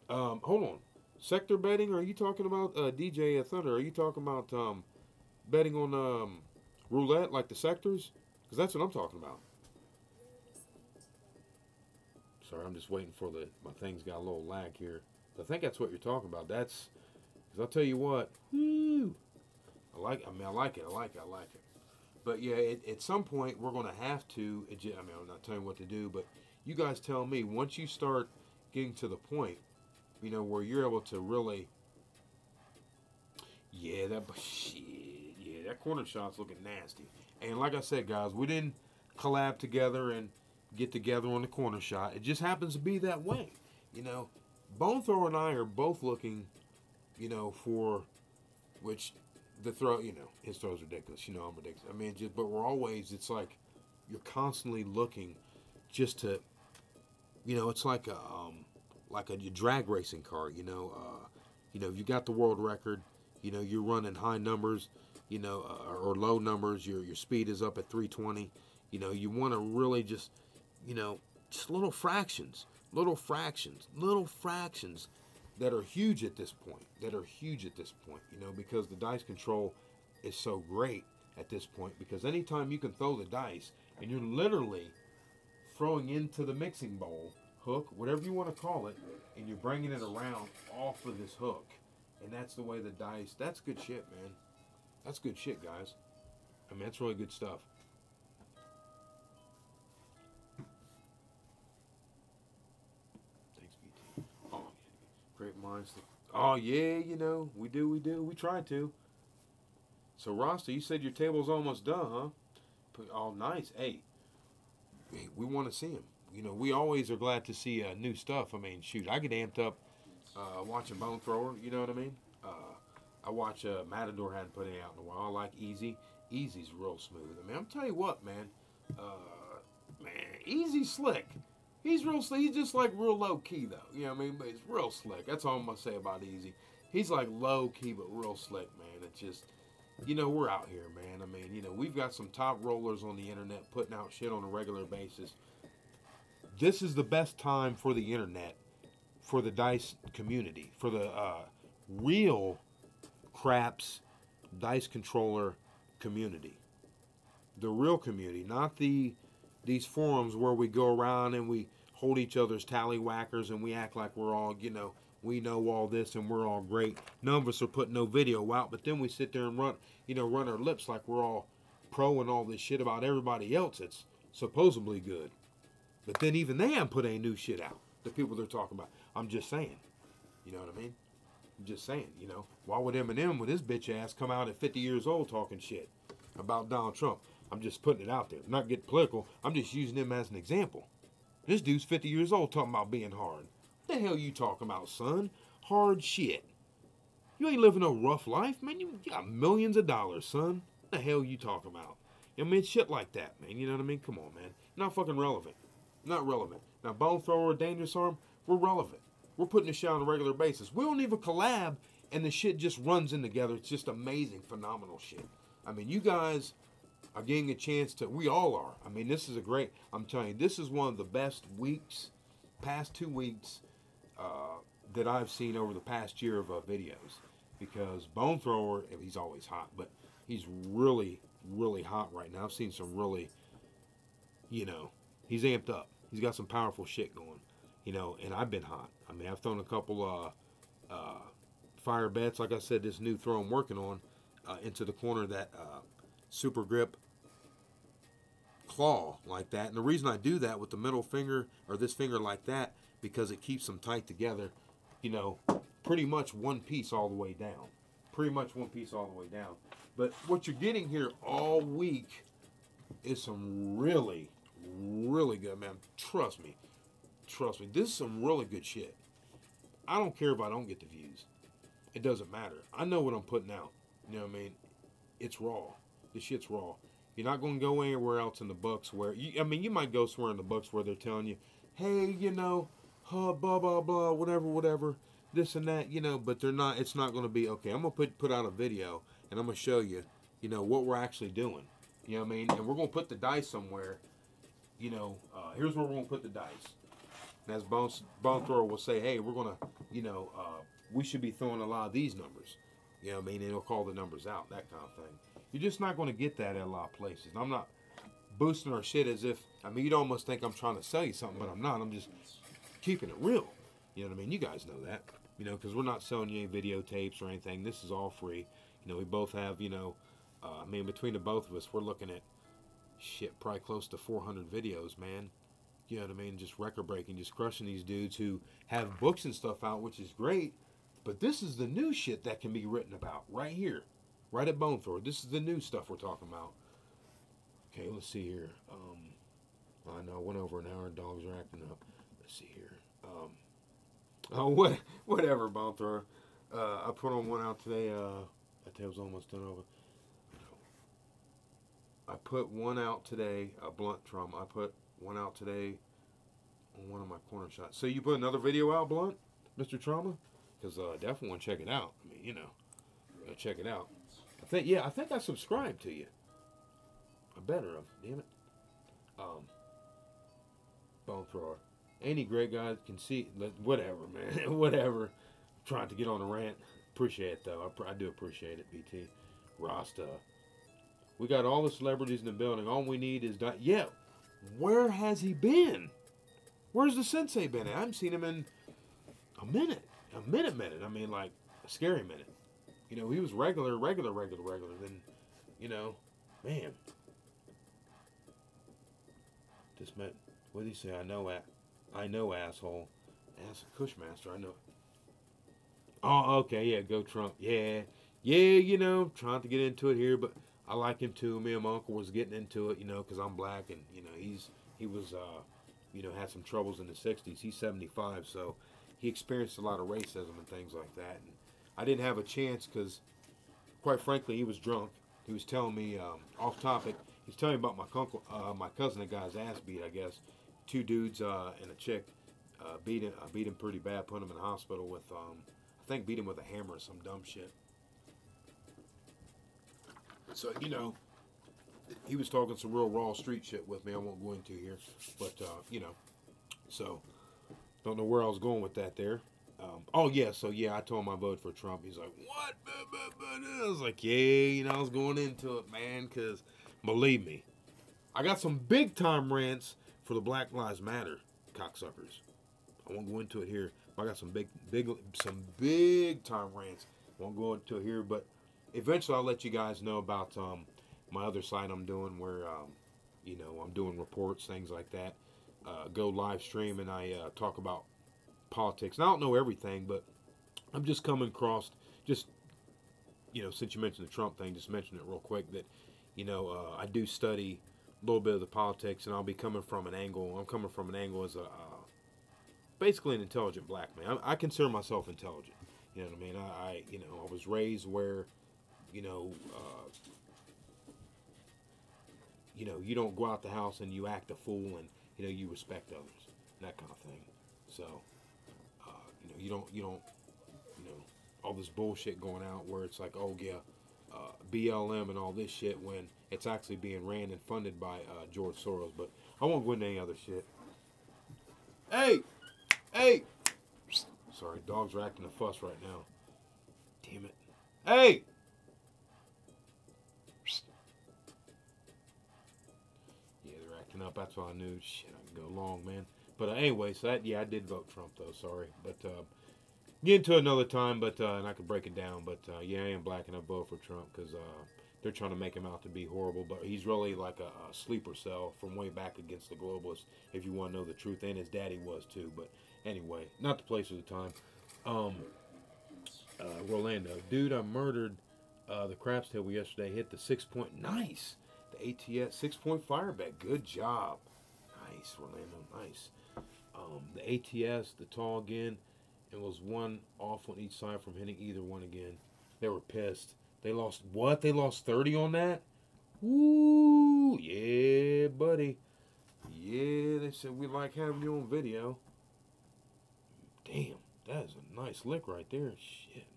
hold on. Sector betting, or are you talking about DJ Thunder? Are you talking about betting on roulette, like the sectors? Because that's what I'm talking about. Sorry, I'm just waiting for my thing's got a little lag here. I think that's what you're talking about. That's, because I'll tell you what, whoo, I like it. But yeah, at some point, we're going to have to, I mean, I'm not telling you what to do, but you guys tell me, once you start getting to the point, you know, where you're able to really, that corner shot's looking nasty. And like I said, guys, we didn't collab together and get together on the corner shot. It just happens to be that way. You know, Bone Thrower and I are both looking, you know, for, which the throw, you know, his throw's ridiculous. You know, I'm ridiculous. I mean, but we're always, it's like you're constantly looking just to, you know, it's like a drag racing car. You know, you got the world record. You know, you're running high numbers. You know, or low numbers. Your speed is up at 320. You know, you want to really just, you know, just little fractions that are huge at this point. You know, because the dice control is so great at this point. Because anytime you can throw the dice and you're literally throwing into the mixing bowl, hook, whatever you want to call it, and you're bringing it around off of this hook. And that's the way the dice, that's good shit, man. That's good shit, guys. I mean, that's really good stuff. Thanks, BT. Oh, great minds. Oh yeah, you know, we do. We try to. So Rasta, you said your table's almost done, huh? Oh, nice. Hey, we want to see him. You know, we always are glad to see new stuff. I mean, shoot, I get amped up watching Bone Thrower. You know what I mean? I watch Matador hadn't put it out in a while. I like Easy. Easy's real smooth. I mean, I'm tell you what, man. Man, Easy's slick. He's real slick. He's just like real low key though. You know what I mean? But he's real slick. That's all I'm gonna say about Easy. He's like low key but real slick, man. It's just, you know, we're out here, man. I mean, you know, we've got some top rollers on the internet putting out shit on a regular basis. This is the best time for the internet, for the dice community, for the real craps dice controller community, the real community, not these forums where we go around and we hold each other's tallywhackers and we act like we're all, you know, we know all this and we're all great. None of us are putting no video out, but then we sit there and run our lips like we're all pro and all this shit about everybody else that's supposedly good. But then even they haven't put any new shit out. The people they're talking about. I'm just saying. You know what I mean? I'm just saying, you know. Why would Eminem with his bitch ass come out at 50 years old talking shit about Donald Trump? I'm just putting it out there. I'm not getting political. I'm just using him as an example. This dude's 50 years old talking about being hard. What the hell you talking about, son? Hard shit. You ain't living no rough life, man. You got millions of dollars, son. What the hell you talking about? I mean, shit like that, man. You know what I mean? Come on, man. Not fucking relevant. Not relevant. Now, Bone Thrower, Dangerous Arm, we're relevant. We're putting this shit on a regular basis. We don't even collab, and the shit just runs in together. It's just amazing, phenomenal shit. I mean, you guys are getting a chance to, we all are. I mean, this is a great, I'm telling you, this is one of the best weeks, past 2 weeks, that I've seen over the past year of videos. Because Bone Thrower, he's always hot, but he's really, really hot right now. I've seen some really, you know, he's amped up. He's got some powerful shit going, you know, and I've been hot. I mean, I've thrown a couple fire bets, like I said, this new throw I'm working on, into the corner of that super grip claw like that. And the reason I do that with the middle finger or this finger like that, because it keeps them tight together, you know, pretty much one piece all the way down. Pretty much one piece all the way down. But what you're getting here all week is some really, really good, man. Trust me. Trust me. This is some really good shit. I don't care if I don't get the views. It doesn't matter. I know what I'm putting out. You know what I mean? It's raw. This shit's raw. You're not going to go anywhere else in the books where, you might go somewhere in the books where they're telling you, hey, you know, blah, blah, blah, whatever, this and that, you know, but they're not, it's not going to be, okay, I'm going to put out a video and I'm going to show you, you know, what we're actually doing. You know what I mean? And we're going to put the dice somewhere, you know, here's where we're going to put the dice. And as Bone Thrower will say, hey, we're going to, you know, we should be throwing a lot of these numbers. You know what I mean? And it'll call the numbers out, that kind of thing. You're just not going to get that at a lot of places. And I'm not boosting our shit as if, I mean, you'd almost think I'm trying to sell you something, but I'm not. I'm just keeping it real. You know what I mean? You guys know that. You know, because we're not selling you any videotapes or anything. This is all free. You know, we both have, you know, I mean, between the both of us, we're looking at, shit, probably close to 400 videos, man. You know what I mean? Just record breaking, just crushing these dudes who have books and stuff out, which is great. But this is the new shit that can be written about right here. Right at Bone Thrower. This is the new stuff we're talking about. Okay, let's see here. I know, I went over an hour and dogs are acting up. Let's see here. Whatever, Bone Thrower. I put on one out today. That table's almost done over. I put one out today, a blunt trauma. I put one out today on one of my corner shots. So you put another video out, Blunt, Mr. Trauma? Because definitely want to check it out. I mean, you know, check it out. I think I subscribed to you. I better have, damn it. Bone Thrower. Any great guy can see, whatever, man, whatever. Trying to get on a rant. Appreciate it, though. I do appreciate it, BT. Rasta. We got all the celebrities in the building. All we need is... Yeah, where has he been? Where's the sensei been at? I haven't seen him in a minute. A minute. I mean, like, a scary minute. You know, he was regular. Then, you know, man. Just met... What did he say? I know, asshole. Ass Cushmaster, I know. Oh, okay, yeah, go Trump. Yeah, yeah, you know, trying to get into it here, but I like him too. Me and my uncle was getting into it, you know, because I'm black, and you know, he was, you know, had some troubles in the '60s. He's 75, so he experienced a lot of racism and things like that. And I didn't have a chance because, quite frankly, he was drunk. He was telling me off topic. He's telling me about my cousin that got his ass beat. I guess two dudes and a chick beat him pretty bad, put him in the hospital with I think beat him with a hammer or some dumb shit. So you know, he was talking some real raw street shit with me. I won't go into here, but you know, so don't know where I was going with that there. Oh yeah, so yeah, I told him I voted for Trump. He's like, "What?" I was like, "Yeah, you know, I was going into it, man, because believe me, I got some big time rants for the Black Lives Matter cocksuckers. I won't go into it here. I got some big time rants. I won't go into it here, but eventually I'll let you guys know about my other site I'm doing where you know, I'm doing reports, things like that. Go live stream and I talk about politics. And I don't know everything, but I'm just coming across, just, you know, since you mentioned the Trump thing, just mention it real quick that, you know, I do study a little bit of the politics, and I'll be coming from an angle. I'm coming from an angle as a basically an intelligent black man. I consider myself intelligent. You know what I mean? You know, I was raised where, you know, you don't go out the house and you act a fool, and you know, you respect others, that kind of thing. So, you know, you don't, you know, all this bullshit going out where it's like, oh yeah, BLM and all this shit when it's actually being ran and funded by George Soros. But I won't go into any other shit. Hey, hey. Sorry, dogs are acting a fuss right now. Damn it. Hey! Yeah, they're acting up. That's all I knew. Shit, I can go long, man. But anyway, so that, yeah, I did vote Trump, though. Sorry. But get into it another time, but and I could break it down. But yeah, I am black and I vote for Trump because they're trying to make him out to be horrible. But he's really like a sleeper cell from way back against the globalists, if you want to know the truth. And his daddy was, too. But anyway, not the place or the time. Rolando, dude, I murdered the craps table yesterday. Hit the 6-point. Nice. The ATS 6-point fire bet. Good job. Nice, Rolando. Nice. The ATS, the tall again, and was one off on each side from hitting either one again. They were pissed. They lost what? They lost 30 on that? Woo! Yeah, buddy. Yeah, they said we like having you on video. Damn, that is a nice lick right there. Shit.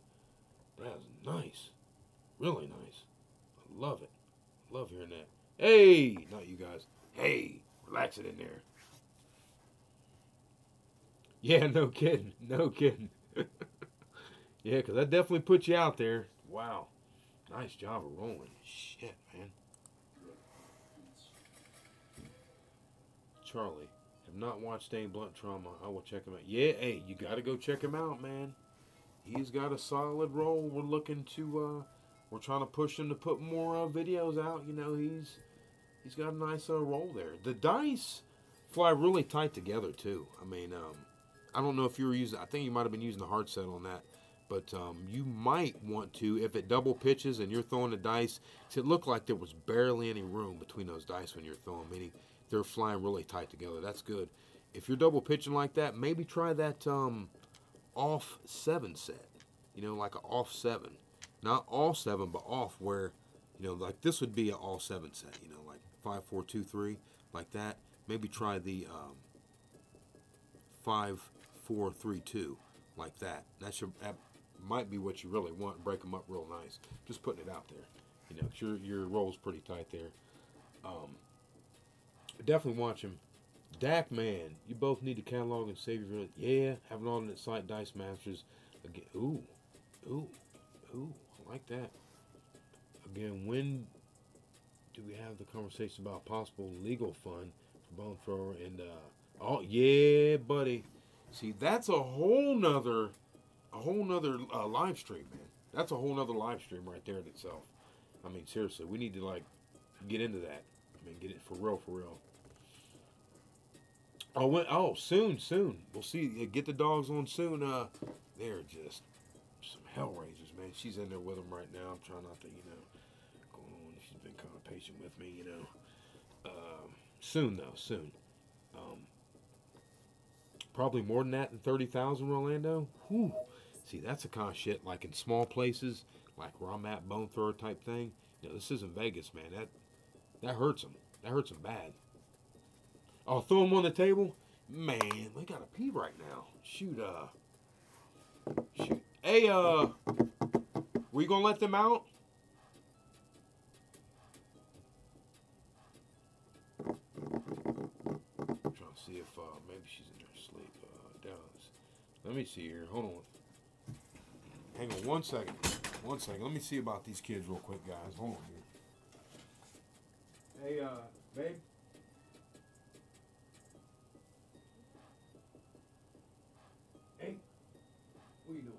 That is nice. Really nice. I love it. Love hearing that. Hey! Not you guys. Hey! Relax it in there. Yeah, no kidding. No kidding. Yeah, because that definitely put you out there. Wow. Nice job of rolling. Shit, man. Charlie. Have not watched Staying Blunt Trauma. I will check him out. Yeah, hey, you got to go check him out, man. He's got a solid role. We're looking to, we're trying to push him to put more videos out. You know, he's got a nice role there. The dice fly really tight together, too. I mean, I don't know if you were using, I think you might have been using the hard set on that. But you might want to, if it double pitches and you're throwing the dice, it looked like there was barely any room between those dice when you're throwing, meaning they're flying really tight together. That's good. If you're double pitching like that, maybe try that off 7 set. You know, like an off 7. Not all 7, but off where, you know, like this would be an all 7 set. You know, like 5, 4, 2, 3, like that. Maybe try the 5, 4, 3, 2, like that. That might be what you really want. Break them up real nice. Just putting it out there. You know, your roll's pretty tight there. Definitely watch him. Dak, man, you both need to catalog and save your. Yeah, have an alternate site, Dice Masters. Again, ooh, I like that. Again, when do we have the conversation about possible legal fund for bone thrower and oh yeah, buddy. See, that's a whole nother live stream, man. That's a whole nother live stream right there in itself. I mean, seriously, we need to like get into that. I mean, get it for real, for real. Soon. We'll see. Get the dogs on soon. They're just some Hellraisers, man. She's in there with them right now. I'm trying not to, go on. She's been kind of patient with me, Soon, though, soon. Probably more than that in 30,000, Rolando. Whew. See, that's the kind of shit, like in small places, like where I'm at, bone thrower type thing. This isn't Vegas, man. That hurts them. That hurts them bad. Oh, throw them on the table? Man, we gotta pee right now. Shoot. Hey, were you gonna let them out? I'm trying to see if maybe she's in there asleep. Let me see here. Hold on. Hang on 1 second. 1 second. Let me see about these kids real quick, guys. Hold on here. Hey, babe. Hey, what are you doing?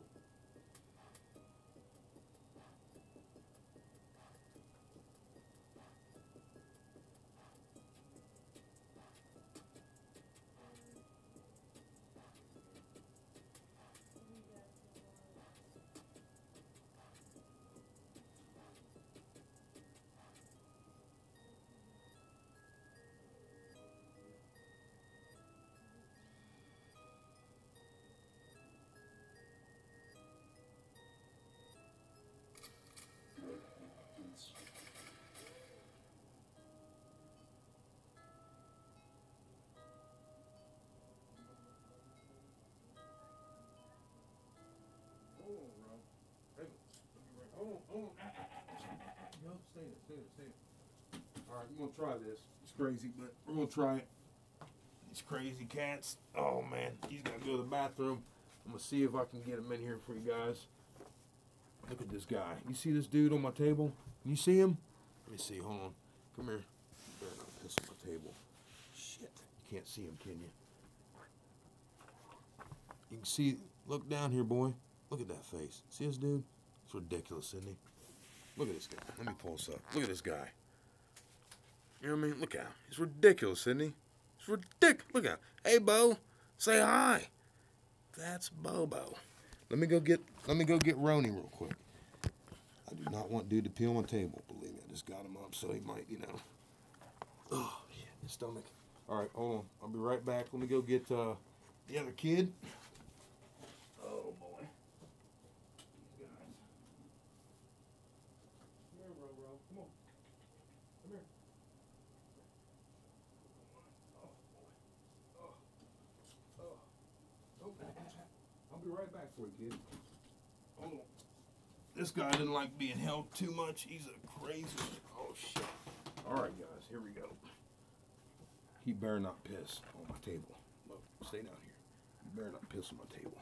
Hold on. No, stay there. Alright, we're going to try this. It's crazy, but we're going to try it. These crazy cats. Oh, man. He's got to go to the bathroom. I'm going to see if I can get him in here for you guys. Look at this guy. You see this dude on my table? Can you see him? Let me see. Hold on. Come here. You better not piss on my table. Shit. You can't see him, can you? You can see. Look down here, boy. Look at that face. See this dude? It's ridiculous, isn't he? Look at this guy. Let me pull this up. Look at this guy. You know what I mean? Look at him. He's ridiculous, isn't he? It's ridiculous. Look at him. Hey, Bo. Say hi. That's Bobo. Let me go get Roni real quick. I do not want dude to pee on my table. Believe me, I just got him up so he might, Oh, shit, his stomach. All right, hold on. I'll be right back. Let me go get the other kid. Oh, boy. These guys. Come here, bro. Come on. Come here. I'll be right back for you, kid. Hold on. This guy didn't like being held too much. He's a crazy. Oh, shit. All right, guys. Here we go. He better not piss on my table. Look, stay down here. He better not piss on my table.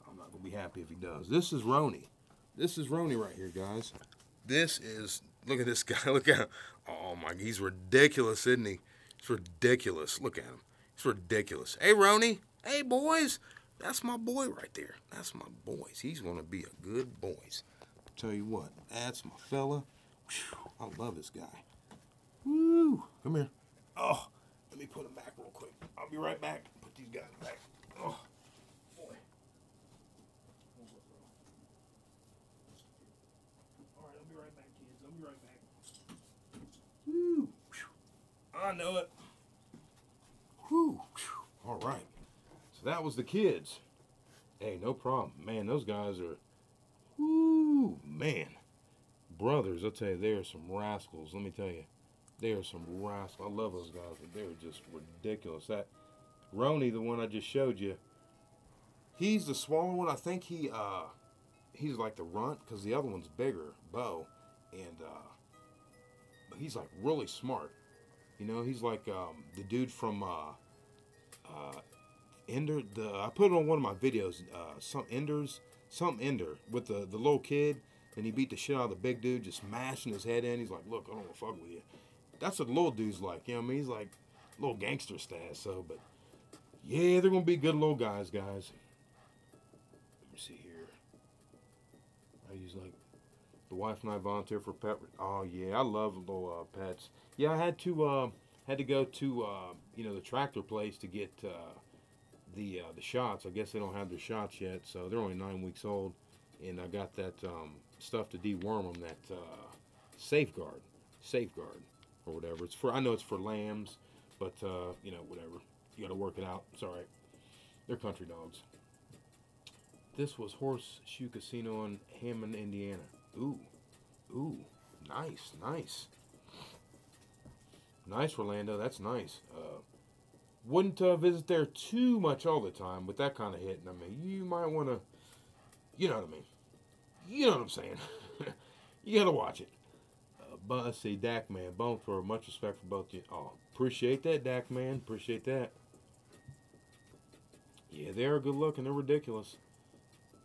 I'm not going to be happy if he does. This is Roni. This is Roni right here, guys. This is... Look at this guy. Look at him. Oh, my... He's ridiculous, isn't he? He's ridiculous. Look at him. He's ridiculous. Hey, Roni. Hey, boys. That's my boy right there. That's my boys. He's going to be a good boys. Tell you what. That's my fella. Whew, I love this guy. Woo. Come here. Oh, let me put him back real quick. I'll be right back. Put these guys back. Oh, boy. All right, I'll be right back, kids. I'll be right back. Woo. I know it. Whew. All right. So that was the kids. Hey, no problem. Man, those guys are, whoo, man. Brothers, I'll tell you, they are some rascals. Let me tell you. They are some rascals. I love those guys, but they're just ridiculous. That Roni, the one I just showed you, he's the smaller one. I think he's like the runt, because the other one's bigger, Bo. And, but he's like really smart. He's like the dude from Ender. I put it on one of my videos. Some Ender with the little kid, and he beat the shit out of the big dude, just smashing his head in. He's like, "Look, I don't want to fuck with you." That's what the little dude's like. You know what I mean? He's like little gangster status. So, but yeah, they're gonna be good little guys. Let me see here. I use like the wife and I volunteer for pet. Oh yeah, I love little pets. Yeah, I had to go to the tractor place to get the shots. I guess they don't have their shots yet, so they're only 9 weeks old. and I got that stuff to deworm them. That safeguard, or whatever. It's for, I know it's for lambs, but you know, whatever. You got to work it out. It's all right. They're country dogs. This was Horseshoe Casino in Hammond, Indiana. Ooh, ooh, nice, nice. Nice, Orlando. That's nice. Wouldn't visit there too much all the time with that kind of hitting. I mean, you might want to, you know what I mean. You know what I'm saying. You got to watch it. But let's see, Dak Man, bone thrower. Much respect for both you. Oh, appreciate that, Dak Man. Appreciate that. Yeah, they are good looking. They're ridiculous.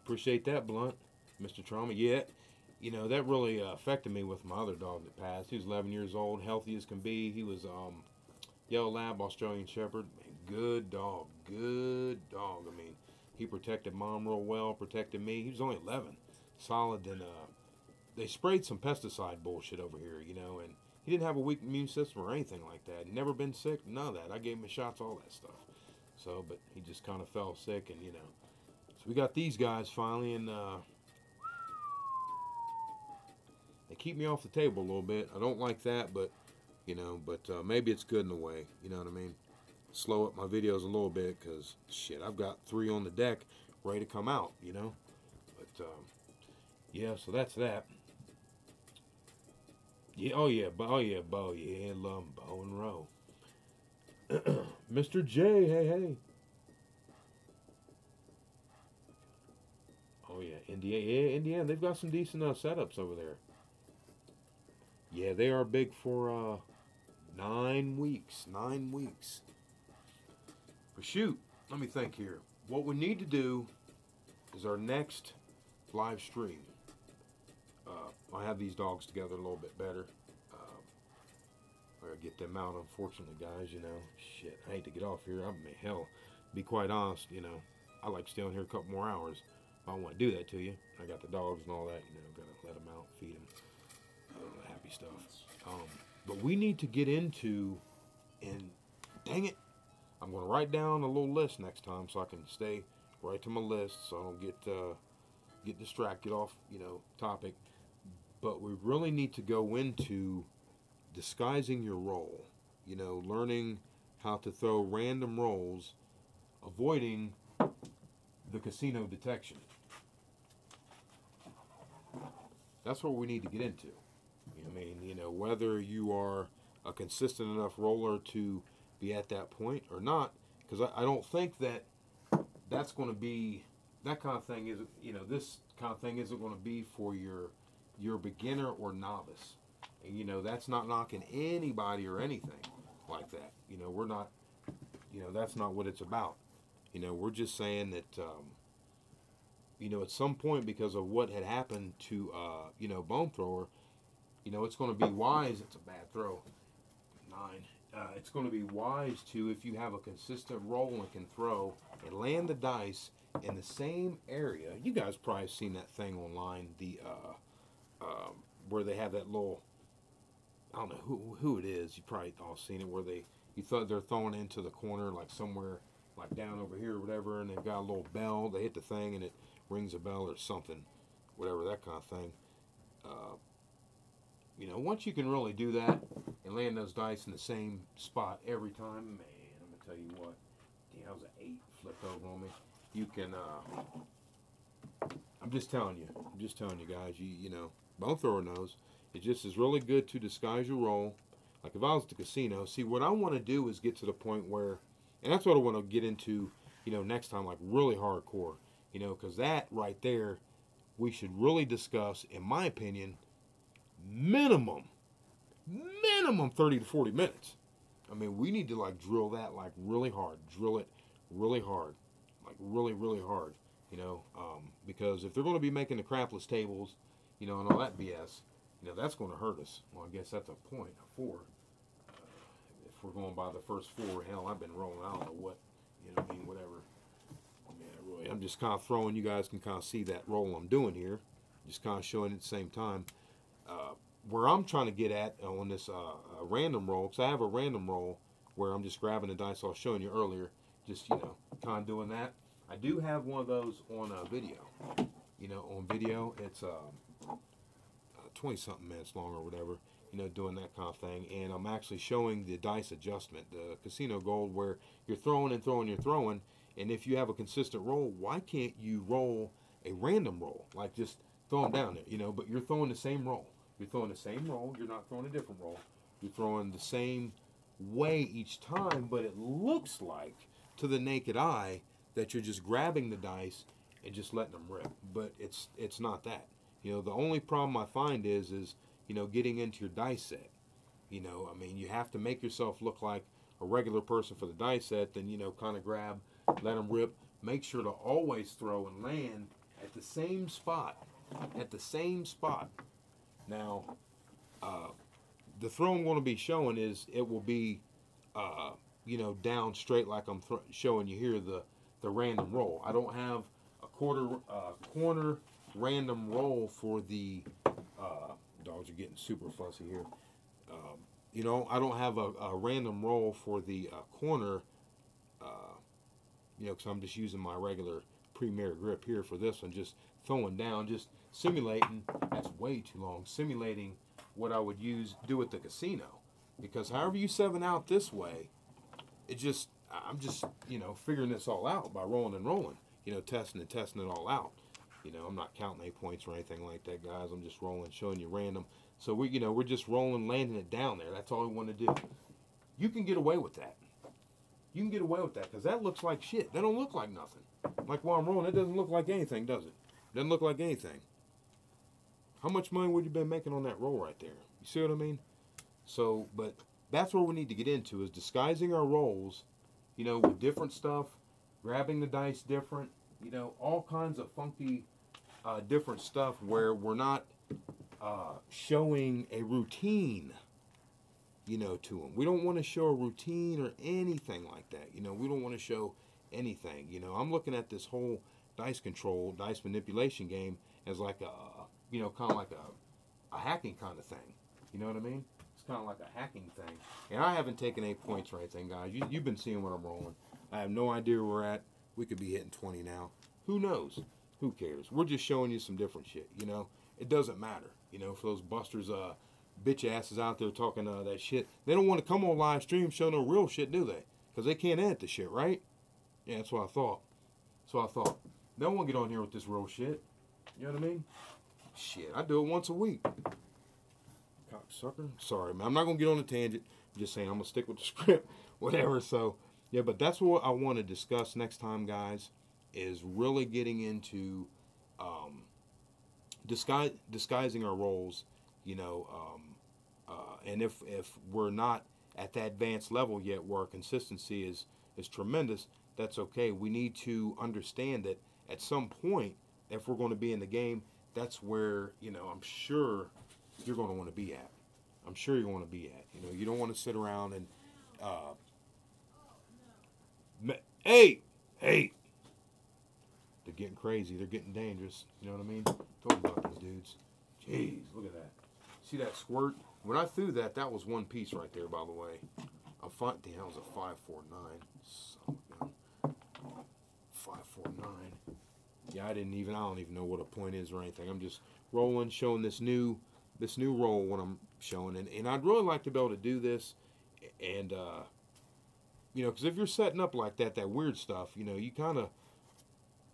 Appreciate that, Blunt. Mr. Trauma. Yeah, you know, that really affected me with my other dog that passed. He was 11 years old, healthy as can be. He was Yellow Lab, Australian Shepherd. Good dog. Good dog. I mean, he protected Mom real well, protected me. He was only 11. Solid. And they sprayed some pesticide bullshit over here, you know, and he didn't have a weak immune system or anything like that. Never been sick, none of that. I gave him shots, all that stuff. So, but he just kind of fell sick, and, you know. So we got these guys finally, and they keep me off the table a little bit. I don't like that, but, you know, maybe it's good in a way, you know what I mean? Slow up my videos a little bit, because, shit, I've got 3 on the deck ready to come out, you know? But, yeah, so that's that. Yeah, oh yeah, Bo, yeah, love Bo and Row. Mr. J, hey. Oh yeah, Indiana, they've got some decent setups over there. Yeah, they are big for 9 weeks. 9 weeks. But shoot, let me think here. What we need to do is our next live stream. I have these dogs together a little bit better. I gotta get them out, unfortunately, guys, you know. Shit, I hate to get off here. I mean, hell, to be quite honest, you know, I like staying here a couple more hours. I don't want to do that to you. I got the dogs and all that, you know, gotta let them out, feed them, the happy stuff. But we need to get into, and dang it, I'm gonna write down a little list next time so I can stay right to my list so I don't get distracted off, you know, topic. But we really need to go into disguising your role, you know, learning how to throw random rolls, avoiding the casino detection. That's what we need to get into. I mean, you know, whether you are a consistent enough roller to be at that point or not, because I don't think that that's going to be, that kind of thing is, you know, this kind of thing isn't going to be for your beginner or novice. And, you know, that's not knocking anybody or anything like that. You know, we're not, you know, that's not what it's about. You know, we're just saying that, you know, at some point, because of what had happened to, you know, Bone Thrower, you know, it's going to be wise. It's a bad throw. 9. It's going to be wise to, if you have a consistent roll and can throw and land the dice in the same area. You guys probably have seen that thing online, the where they have that little, I don't know who it is. You probably all seen it, where you thought they're throwing into the corner, like somewhere, like down over here or whatever, and they've got a little bell. They hit the thing and it rings a bell or something, whatever, that kind of thing. You know, once you can really do that and land those dice in the same spot every time, man, I'm gonna tell you what. Damn, that was an 8 flipped over on me. You can. I'm just telling you. Guys. You know, Bone Thrower knows. It just is really good to disguise your role. Like if I was at the casino, see, what I want to do is get to the point where, and that's what I want to get into, you know, next time, like really hardcore, you know, because that right there, we should really discuss, in my opinion, minimum 30 to 40 minutes. I mean, we need to like drill that like really hard, drill it really hard, like really hard, you know, because if they're going to be making the crapless tables, you know, and all that BS, you know, that's going to hurt us. Well, I guess that's a point, a 4. If we're going by the first 4, hell, I've been rolling, I don't know what, you know what I mean, whatever. Yeah, really, I'm just kind of throwing, you guys can kind of see that roll I'm doing here, just kind of showing it at the same time. Where I'm trying to get at on this random roll, because I have a random roll where I'm just grabbing the dice I was showing you earlier, just, you know, kind of doing that. I do have one of those on a video. you know, on video. It's 20 something minutes long or whatever, you know, doing that kind of thing. And I'm actually showing the dice adjustment, the casino gold, where you're throwing and throwing, you're throwing. And if you have a consistent roll, why can't you roll a random roll? Like just throw them down there, you know, but you're throwing the same roll. You're throwing the same roll. You're not throwing a different roll. You're throwing the same way each time, but it looks like to the naked eye that you're just grabbing the dice and just letting them rip. But it's not that. You know, the only problem I find is you know, getting into your dice set. You know, I mean, you have to make yourself look like a regular person for the dice set, then, you know, kind of grab, let them rip. Make sure to always throw and land at the same spot. At the same spot. Now, the throw I'm going to be showing is, it will be, you know, down straight like I'm showing you here, the random roll. I don't have a corner random roll for the, dogs are getting super fussy here. You know, I don't have a random roll for the corner, you know, because I'm just using my regular Premier grip here for this one, just throwing down, just simulating, that's way too long, simulating what I would do at the casino. Because however you 7 out this way, I'm just, you know, figuring this all out by rolling and rolling, you know, testing and testing it all out. You know, I'm not counting 8 points or anything like that, guys. I'm just rolling, showing you random. So you know, we're just rolling, landing it down there. That's all we want to do. You can get away with that. You can get away with that because that looks like shit. That don't look like nothing. Like while I'm rolling, it doesn't look like anything, does it? Doesn't look like anything. How much money would you been making on that roll right there? You see what I mean? So, but that's where we need to get into, is disguising our rolls, you know, with different stuff, grabbing the dice different, you know, all kinds of funky, different stuff where we're not showing a routine, you know, to them. We don't want to show a routine or anything like that. You know, we don't want to show anything. You know, I'm looking at this whole dice control, dice manipulation game as like a, you know, kind of like a hacking kind of thing. You know what I mean? It's kind of like a hacking thing. And I haven't taken 8 points or anything, guys. You've been seeing what I'm rolling. I have no idea where we're at. We could be hitting 20 now. Who knows? Who cares? We're just showing you some different shit, you know? It doesn't matter, you know, for those busters, bitch asses out there talking that shit. They don't want to come on live stream show no real shit, do they? Because they can't edit the shit, right? Yeah, that's what I thought. They don't want to get on here with this real shit. You know what I mean? Shit, I do it once a week. Cocksucker. Sorry, man. I'm not going to get on a tangent. I'm just saying I'm going to stick with the script. Whatever. So, yeah, but that's what I want to discuss next time, guys, is really getting into disguising our roles, you know, and if we're not at that advanced level yet where our consistency is tremendous, that's okay. We need to understand that at some point, if we're going to be in the game, that's where, you know, I'm sure you're going to want to be at. I'm sure you're going to be at. You know, you don't want to sit around and, hey, they're getting crazy. They're getting dangerous. You know what I mean? Talk about these dudes. Jeez, look at that. See that squirt? When I threw that, that was one piece right there, by the way. I'm fine. Damn, that was a 549. So, 549. Yeah, I don't even know what a point is or anything. I'm just rolling, showing this new roll when I'm showing, and I'd really like to be able to do this, and you know, because if you're setting up like that weird stuff, you know, you kind of,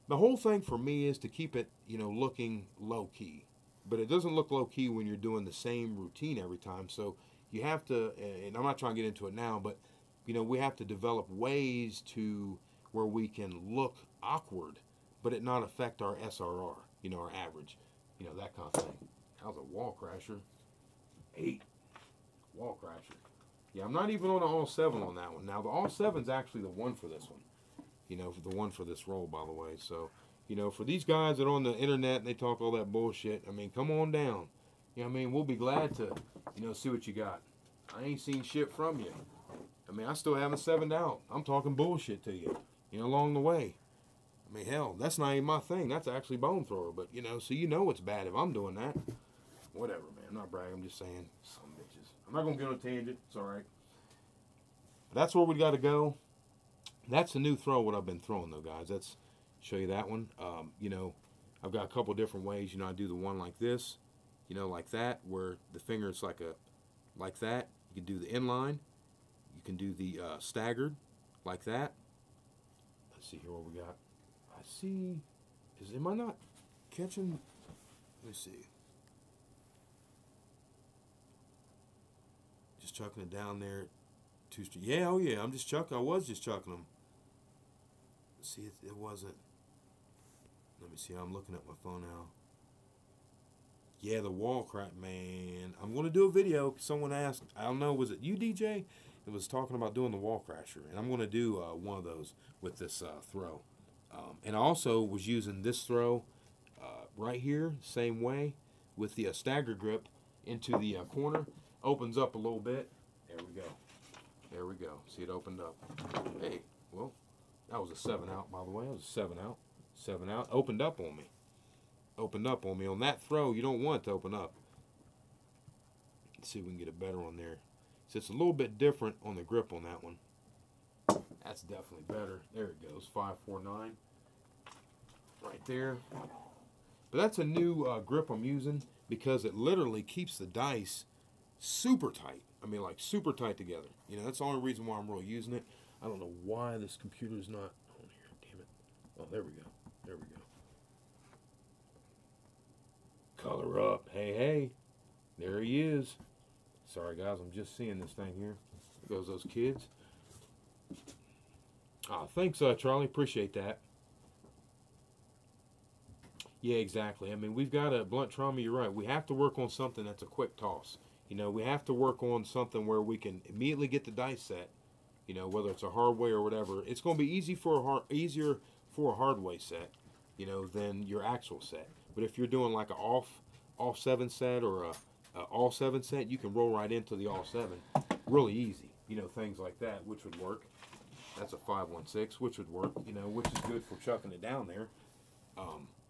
the whole thing for me is to keep it, you know, looking low key, but it doesn't look low key when you're doing the same routine every time. So you have to, and I'm not trying to get into it now, but you know, we have to develop ways to where we can look awkward, but it not affect our SRR, you know, our average, you know, that kind of thing. How's a wall crasher? 8. Wall crasher. Yeah, I'm not even on the all 7 on that one. Now, the all 7's actually the one for this one. You know, the one for this roll, by the way. So, you know, for these guys that are on the internet and they talk all that bullshit, I mean, come on down. You know what I mean? We'll be glad to, you know, see what you got. I ain't seen shit from you. I mean, I still haven't 7'd out. I'm talking bullshit to you, you know, along the way. I mean, hell, that's not even my thing. That's actually bone thrower. But, you know, so you know it's bad if I'm doing that. Whatever, man. I'm not bragging. I'm just saying. Some bitches. I'm not going to get on a tangent. It's all right. That's where we got to go. That's a new throw, what I've been throwing, though, guys. Let's show you that one. You know, I've got a couple different ways. You know, I do the one like this, you know, like that, where the finger is like that. You can do the inline. You can do the staggered, like that. Let's see here what we got. I see. Am I not catching? Let me see. Just chucking it down there. Yeah, oh yeah. I'm just chucking. I was just chucking them. See, it wasn't. Let me see. I'm looking at my phone now. Yeah, the wall crack, man. I'm going to do a video. Someone asked, I don't know, was it you, DJ? It was talking about doing the wall crasher. And I'm going to do one of those with this throw. And I also was using this throw right here, same way, with the stagger grip into the corner. Opens up a little bit. There we go. There we go. See, it opened up. Hey, well, that was a 7 out, by the way. That was a 7 out. 7 out. Opened up on me. Opened up on me. On that throw, you don't want it to open up. Let's see if we can get it better on there. So it's a little bit different on the grip on that one. That's definitely better. There it goes. 549. Right there. But that's a new grip I'm using because it literally keeps the dice super tight. I mean, like super tight together. You know, that's the only reason why I'm really using it. I don't know why this computer's not on here. Damn it. Oh, there we go. There we go. Color up. Hey, hey. There he is. Sorry, guys. I'm just seeing this thing here. There goes those kids. Oh, thanks, Charlie. Appreciate that. Yeah, exactly. I mean, we've got a blunt trauma. You're right. We have to work on something that's a quick toss. You know, we have to work on something where we can immediately get the dice set. You know, whether it's a hard way or whatever. It's going to be easier for a hard way set, you know, than your actual set. But if you're doing like an off 7 set or a all 7 set, you can roll right into the all 7 really easy. You know, things like that, which would work. That's a 516, which would work. You know, which is good for chucking it down there.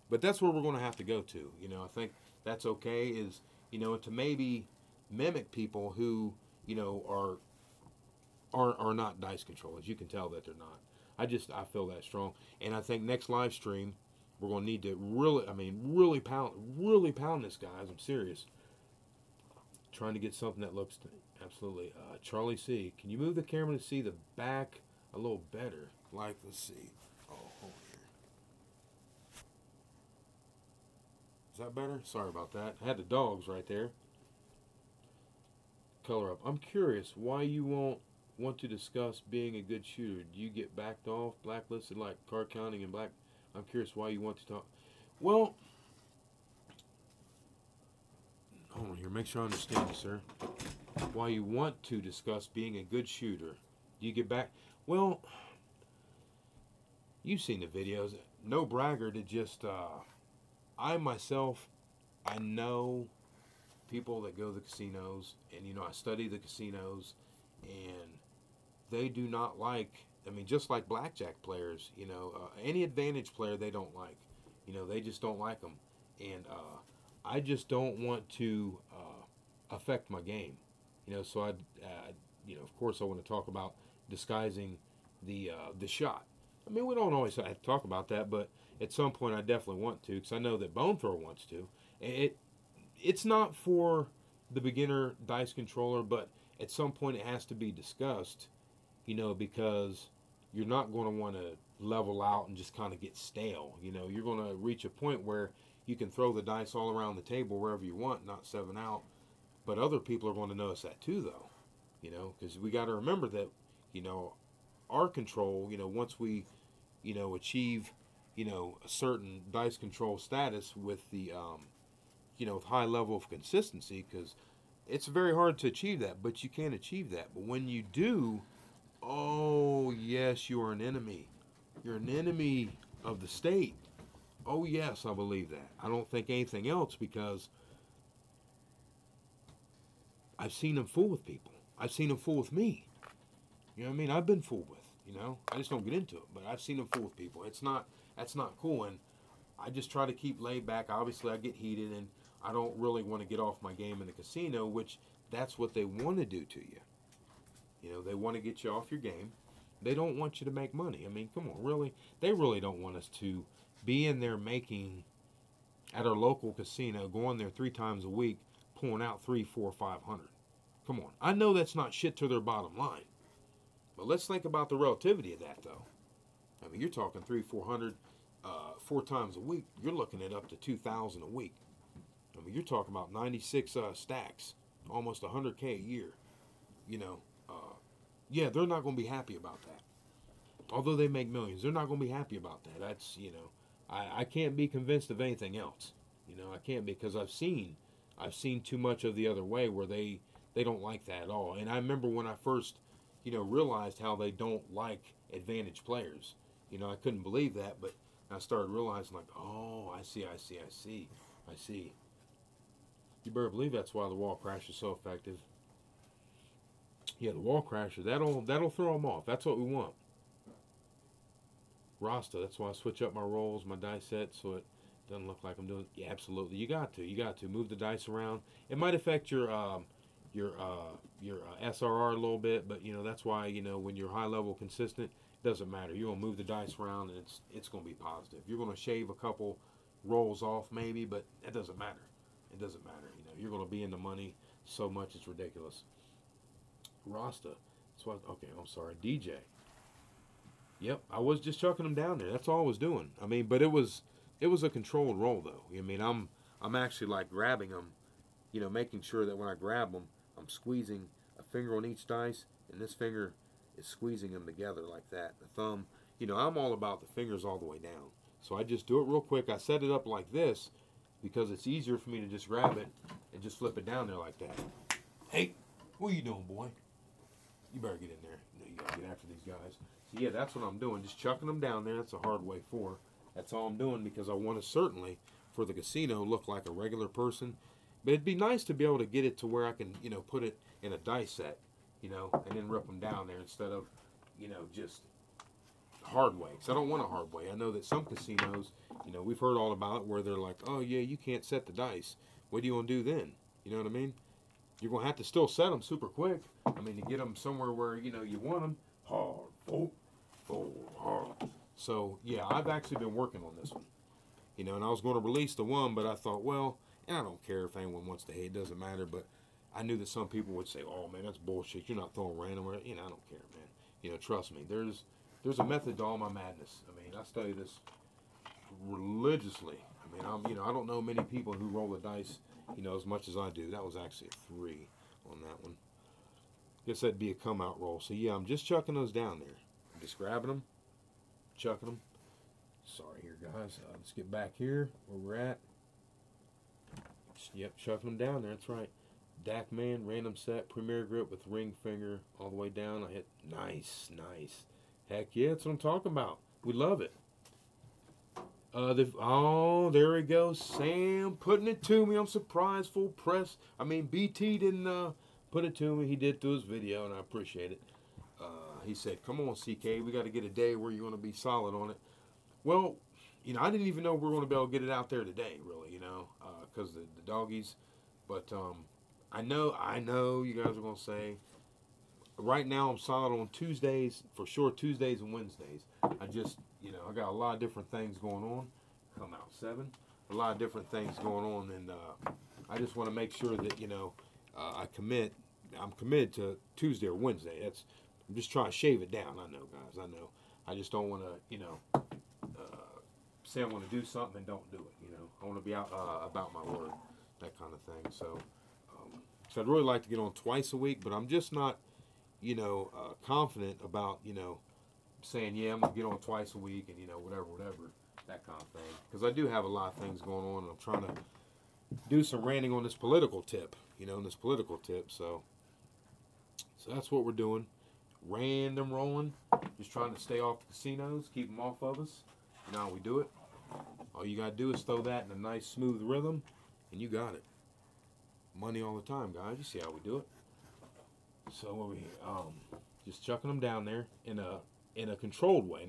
But that's where we're going to have to go to. You know, I think that's okay. Is, you know, to maybe mimic people who, you know, are not dice controllers. You can tell that they're not. I feel that strong. And I think next live stream, we're going to need to really pound this, guys. I'm serious. Trying to get something that looks absolutely. Charlie C, can you move the camera to see the back a little better? Like, let's see. Oh, hold here. Is that better? Sorry about that. I had the dogs right there. Color up. I'm curious why you won't want to discuss being a good shooter. Do you get backed off, blacklisted like card counting and black? I'm curious why you want to talk. Well, hold on here. Make sure I understand you, sir. Why you want to discuss being a good shooter. Do you get back? Well, you've seen the videos. No bragger to just, I myself, I know people that go to the casinos, and, you know, I study the casinos, and they do not like, I mean, just like blackjack players, you know, any advantage player they don't like. You know, they just don't like them. And I just don't want to affect my game. You know, so you know, of course I want to talk about disguising the shot. I mean, we don't always have to talk about that, but at some point I definitely want to, because I know that Bone Thrower wants to. It's not for the beginner dice controller, but at some point it has to be discussed, you know, because you're not going to want to level out and just kind of get stale. You know, you're going to reach a point where you can throw the dice all around the table wherever you want, not 7 out. But other people are going to notice that too, though, you know, because we got to remember that, you know, our control, you know, once we, you know, achieve, you know, a certain dice control status with the, you know, with high level of consistency, because it's very hard to achieve that, but you can achieve that. But when you do, oh, yes, you are an enemy. You're an enemy of the state. Oh, yes, I believe that. I don't think anything else, because I've seen them fool with people. I've seen them fool with me. You know what I mean? I've been fooled with, you know. I just don't get into it, but I've seen them fool with people. That's not cool, and I just try to keep laid back. Obviously, I get heated, and I don't really want to get off my game in the casino, which that's what they want to do to you. You know, they want to get you off your game. They don't want you to make money. I mean, come on, really? They really don't want us to be in there making, at our local casino, going there 3 times a week, pulling out 3, 4, 500. Come on. I know that's not shit to their bottom line. But let's think about the relativity of that, though. I mean, you're talking 3, 400, 4 times a week. You're looking at up to 2,000 a week. I mean, you're talking about 96 stacks, almost 100K a year. You know, yeah, they're not going to be happy about that. Although they make millions, they're not going to be happy about that. That's, you know, I can't be convinced of anything else. You know, I can't, because I've seen too much of the other way where they don't like that at all. And I remember when I first, you know, realized how they don't like advantage players. You know, I couldn't believe that, but I started realizing, like, oh, I see. You better believe that's why the wall crash is so effective. Yeah, the wall crasher, that'll throw them off. That's what we want. Rasta, that's why I switch up my rolls, my dice set, so it doesn't look like I'm doing. Yeah, absolutely. You got to move the dice around. It might affect your SRR a little bit, but you know that's why, you know, when you're high level consistent, it doesn't matter. You're gonna move the dice around, and it's gonna be positive. You're gonna shave a couple rolls off maybe, but it doesn't matter. It doesn't matter. You know, you're gonna be in the money so much it's ridiculous. Rasta, that's what. Okay, I'm sorry, DJ. Yep, I was just chucking them down there. That's all I was doing. I mean, but it was a controlled roll though. I mean, I'm actually like grabbing them, you know, making sure that when I grab them, I'm squeezing a finger on each dice, and this finger is squeezing them together like that. The thumb, you know, I'm all about the fingers all the way down. So I just do it real quick. I set it up like this because it's easier for me to just grab it and just flip it down there like that. Hey, what are you doing, boy? You better get in there. You gotta get after these guys. So yeah, that's what I'm doing. Just chucking them down there. That's a hard way for. That's all I'm doing because I want to certainly, for the casino, look like a regular person. But it'd be nice to be able to get it to where I can, you know, put it in a dice set, you know, and then rip them down there instead of, you know, just hard way. Because I don't want a hard way. I know that some casinos, you know, we've heard all about it where they're like, oh yeah, you can't set the dice. What do you want to do then? You know what I mean? You're going to have to still set them super quick. I mean, to get them somewhere where, you know, you want them. Hard, hard. So, yeah, I've actually been working on this one. You know, and I was going to release the one, but I thought, well, and I don't care if anyone wants to hate. It doesn't matter. But I knew that some people would say, oh, man, that's bullshit. You're not throwing random. You know, I don't care, man. You know, trust me. There's a method to all my madness. I mean, I study this religiously. I mean, you know, I don't know many people who roll the dice, you know, as much as I do. That was actually a 3 on that one. Guess that'd be a come out roll. So yeah, I'm just chucking those down there. I'm just grabbing them, chucking them. Sorry here, guys. Let's get back here where we're at. Yep, chucking them down there. That's right. DAC man, random set, premier grip with ring finger all the way down. I hit nice. Heck yeah, that's what I'm talking about. We love it. There we go. Sam putting it to me. I'm surprised. Full press. I mean, BT didn't put it to me. He did through his video, and I appreciate it. He said, come on, CK. We got to get a day where you're going to be solid on it. Well, you know, I didn't even know we were going to be able to get it out there today, really, you know, because the doggies. But I know you guys are going to say, right now I'm solid on Tuesdays, for sure, Tuesdays and Wednesdays. I just, you know, I got a lot of different things going on. Come out 7. A lot of different things going on, and I just want to make sure that, you know, I'm committed to Tuesday or Wednesday. I'm just trying to shave it down. I know, guys. I know. I just don't want to, you know, say I want to do something and don't do it. You know, I want to be out about my word, that kind of thing. So I'd really like to get on twice a week, but I'm just not, you know, confident about, you know, saying, yeah, I'm going to get on twice a week and, you know, whatever, that kind of thing. Because I do have a lot of things going on, and I'm trying to do some ranting on this political tip, you know, So that's what we're doing. Random rolling. Just trying to stay off the casinos, keep them off of us. You know how we do it. All you got to do is throw that in a nice, smooth rhythm, and you got it. Money all the time, guys. You see how we do it. So over here, just chucking them down there in a controlled way.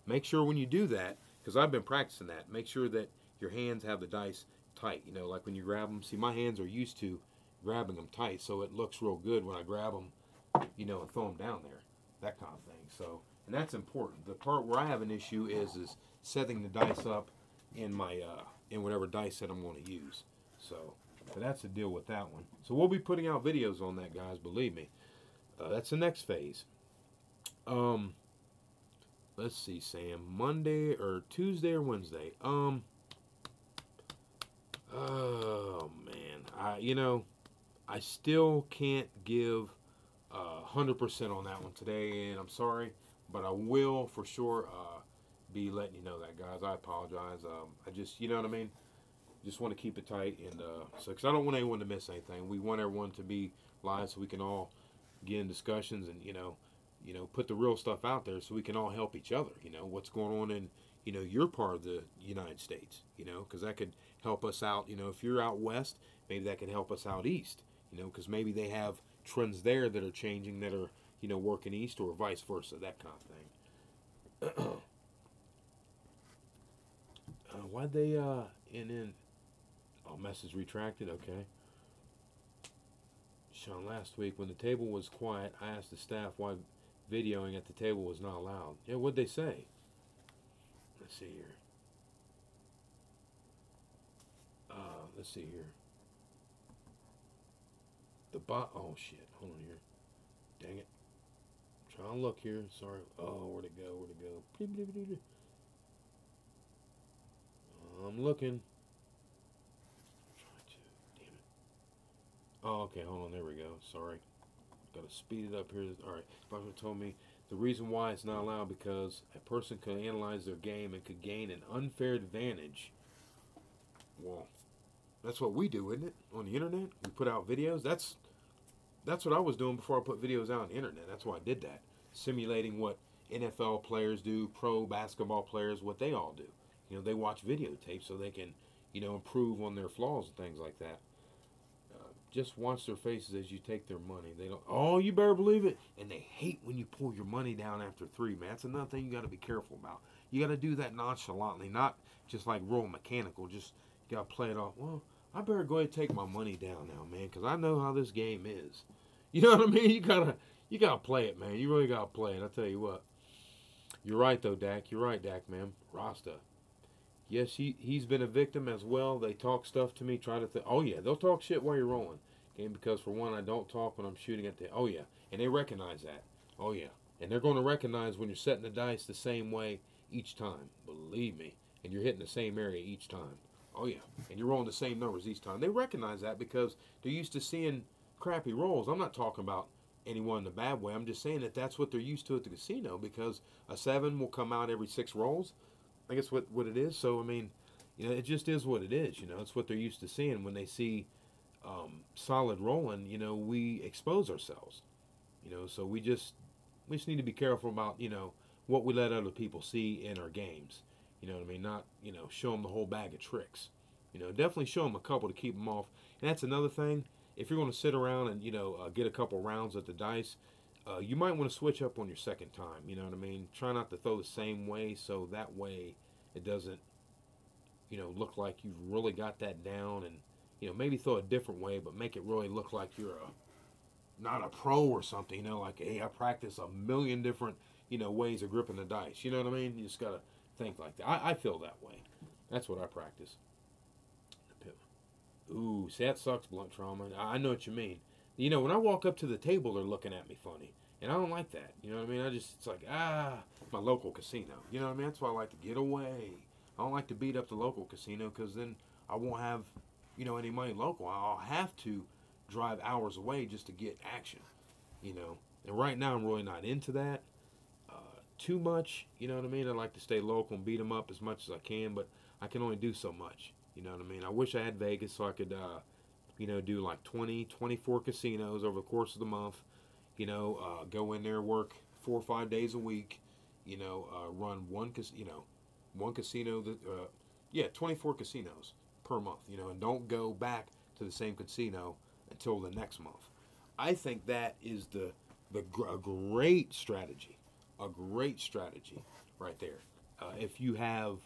Make sure when you do that, because I've been practicing that, make sure that your hands have the dice tight. You know, like when you grab them. See, my hands are used to grabbing them tight, so it looks real good when I grab them, you know, and throw them down there. That kind of thing. So, and that's important. The part where I have an issue is setting the dice up in my in whatever dice set I'm going to use. So that's the deal with that one. So we'll be putting out videos on that, guys. Believe me. That's the next phase. Let's see, Sam. Monday or Tuesday or Wednesday. Oh man, I still can't give 100% on that one today, and I'm sorry, but I will for sure be letting you know that, guys. I apologize. I just, you know what I mean. Just want to keep it tight, and so because I don't want anyone to miss anything. We want everyone to be live so we can all get in discussions and put the real stuff out there so we can all help each other. What's going on in your part of the United States. Because that could help us out. If you're out west, maybe that could help us out east. Because maybe they have trends there that are changing that are working east or vice versa. That kind of thing. Why'd they message retracted. Okay. Sean, last week when the table was quiet, I asked the staff why videoing at the table was not allowed. Yeah, what'd they say? Let's see here. Let's see here. Oh shit! Hold on here. Dang it! I'm trying to look here. Sorry. Oh, where'd it go? Where'd it go? I'm looking. Oh, okay, hold on, there we go. Sorry. Got to speed it up here. Alright, Buster told me the reason why it's not allowed because a person could analyze their game and could gain an unfair advantage. Well, that's what we do, isn't it? On the internet? We put out videos. That's what I was doing before I put videos out on the internet. That's why I did that. Simulating what NFL players do, pro basketball players, what they all do. They watch videotapes so they can, improve on their flaws and things like that. Just watch their faces as you take their money. They don't, oh, you better believe it. And they hate when you pull your money down after 3, man. That's another thing you got to be careful about. You got to do that nonchalantly, not just like roll mechanical. Just you got to play it off. Well, I better go ahead and take my money down now, man, because I know how this game is. You know what I mean? You gotta play it, man. You really gotta play it. I tell you what. You're right though, Dak. You're right, Dak, man. Rasta. Yes, he's been a victim as well. They talk stuff to me, try to think. Oh, yeah, they'll talk shit while you're rolling. Okay, because, for one, I don't talk when I'm shooting at the... Oh, yeah, and they recognize that. Oh, yeah. And they're going to recognize when you're setting the dice the same way each time. Believe me. And you're hitting the same area each time. Oh, yeah. And you're rolling the same numbers each time. They recognize that because they're used to seeing crappy rolls. I'm not talking about anyone in a bad way. I'm just saying that that's what they're used to at the casino because a 7 will come out every 6 rolls. I guess what it is. So, I mean, it just is what it is. It's what they're used to seeing. When they see solid rolling, we expose ourselves. So we just need to be careful about, what we let other people see in our games. You know what I mean? Not, show them the whole bag of tricks. Definitely show them a couple to keep them off. And that's another thing. If you're going to sit around and, get a couple rounds at the dice, you might want to switch up on your second time. You know what I mean? Try not to throw the same way so that way it doesn't, look like you've really got that down. And, maybe throw a different way, but make it really look like you're not a pro or something. Like, hey, I practice a million different, ways of gripping the dice. You know what I mean? You just got to think like that. I feel that way. That's what I practice. Ooh, see, that sucks, blunt trauma. I know what you mean. When I walk up to the table, they're looking at me funny. And I don't like that. You know what I mean? It's like, my local casino. You know what I mean? That's why I like to get away. I don't like to beat up the local casino because then I won't have, any money local. I'll have to drive hours away just to get action, And right now I'm really not into that too much. You know what I mean? I like to stay local and beat them up as much as I can, but I can only do so much. You know what I mean? I wish I had Vegas so I could, do like 20, 24 casinos over the course of the month. Go in there, work 4 or 5 days a week. Run one casino. 24 casinos per month. And don't go back to the same casino until the next month. I think that is a great strategy. A great strategy right there. If you have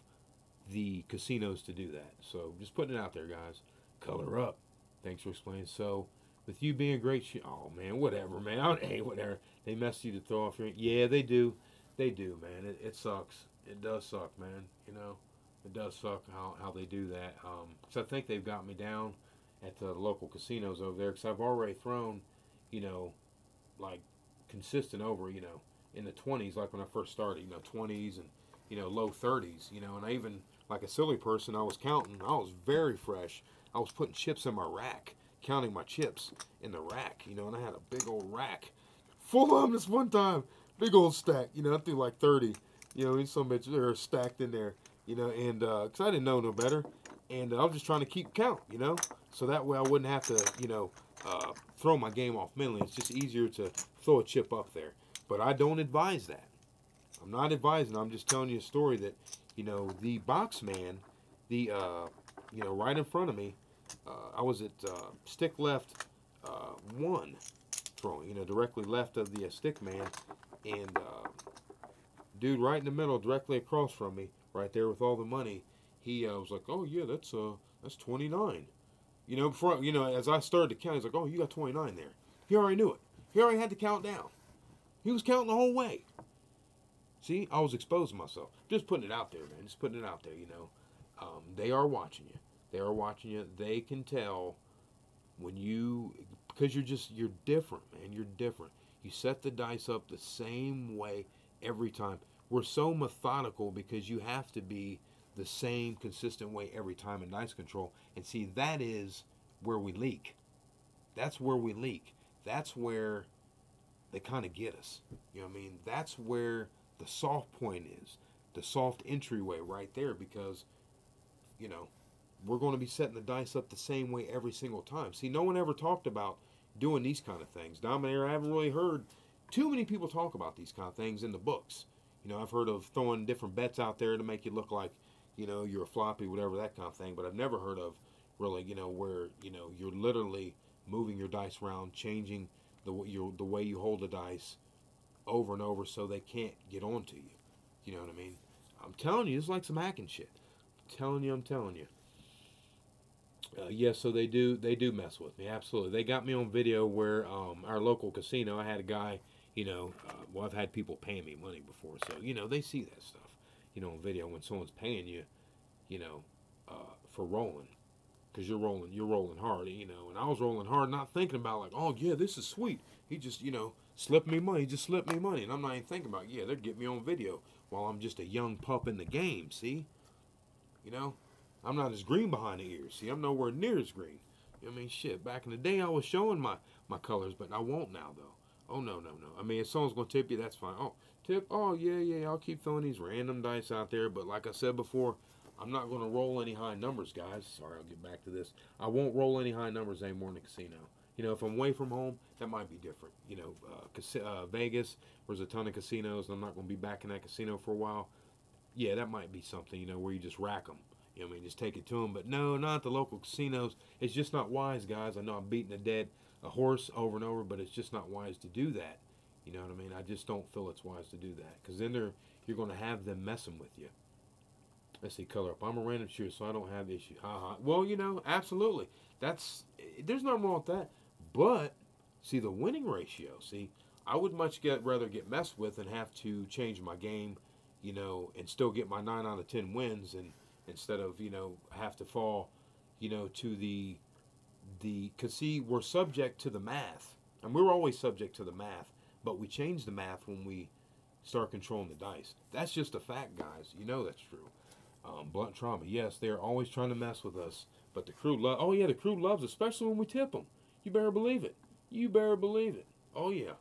the casinos to do that. So just putting it out there, guys. Color up. Thanks for explaining. So with you being great, oh man, whatever, man. Hey, whatever. They mess you to throw off your. Yeah, they do. They do, man. It sucks. It does suck, man. It does suck how they do that. Because I think they've got me down at the local casinos over there. Because I've already thrown, you know, like consistent over, you know, in the 20s, like when I first started, you know, 20s and, you know, low 30s, you know, and I even, like a silly person, I was counting. I was very fresh. I was putting chips in my rack, counting my chips in the rack, you know, and I had a big old rack full of them this one time. Big old stack, you know, I threw like 30, you know, and some bitches are stacked in there, you know, and because I didn't know no better, and I was just trying to keep count, you know, so that way I wouldn't have to, you know, throw my game off mentally. It's just easier to throw a chip up there. But I don't advise that. I'm not advising. I'm just telling you a story that, you know, the box man, the, you know, right in front of me, I was at stick left 1 throwing, you know, directly left of the stick man, and dude right in the middle, directly across from me, right there with all the money, he was like, "Oh yeah, that's 29." You know, before, you know, as I started to count, he's like, "Oh, you got 29 there." He already knew it. He already had to count down. He was counting the whole way. See, I was exposing myself. Just putting it out there, man. Just putting it out there, you know. They are watching you. They are watching you. They can tell when you, because you're different, man. You're different. You set the dice up the same way every time. We're so methodical because you have to be the same consistent way every time in dice control. And see, that is where we leak. That's where we leak. That's where they kind of get us. You know what I mean? That's where the soft point is. The soft entryway right there, because, you know, we're going to be setting the dice up the same way every single time. See, no one ever talked about doing these kind of things. Dominator, I haven't really heard too many people talk about these kind of things in the books. You know, I've heard of throwing different bets out there to make you look like, you know, you're a floppy, whatever, that kind of thing. But I've never heard of really, you know, where, you know, you're literally moving your dice around, changing the way you hold the dice over and over so they can't get onto you. You know what I mean? I'm telling you, it's like some hacking shit. I'm telling you. Yes, so they do mess with me. Absolutely. They got me on video where our local casino, I had a guy, you know, well, I've had people paying me money before, so, you know, they see that stuff, you know, on video when someone's paying you, you know, for rolling, because you're rolling hard, you know, and I was rolling hard, not thinking about like, oh yeah, this is sweet. He just, you know, slipped me money, and I'm not even thinking about, yeah, they're getting me on video while I'm just a young pup in the game. See, you know, I'm not as green behind the ears. See, I'm nowhere near as green. You know what I mean, shit. Back in the day, I was showing my colors, but I won't now though. Oh no. I mean, if someone's gonna tip you, that's fine. Oh, tip. Oh yeah. I'll keep throwing these random dice out there, but like I said before, I'm not going to roll any high numbers, guys. Sorry, I'll get back to this. I won't roll any high numbers anymore in the casino. You know, if I'm away from home, that might be different. You know, Vegas, there's a ton of casinos, and I'm not going to be back in that casino for a while. Yeah, that might be something, you know, where you just rack them. You know what I mean? Just take it to them. But no, not the local casinos. It's just not wise, guys. I know I'm beating a horse over and over, but it's just not wise to do that. You know what I mean? I just don't feel it's wise to do that. Because then you're going to have them messing with you. Let's see, color up. I'm a random shooter, so I don't have the issue. Well, you know, absolutely. There's nothing wrong with that. But, see, the winning ratio, see, I would much rather get messed with and have to change my game, you know, and still get my 9 out of 10 wins, and instead of, you know, have to fall, you know, to because see, we're subject to the math, and we're always subject to the math, but we change the math when we start controlling the dice. That's just a fact, guys. You know that's true. Blunt trauma, yes, they're always trying to mess with us, but the crew the crew loves, especially when we tip them. You better believe it. Oh yeah.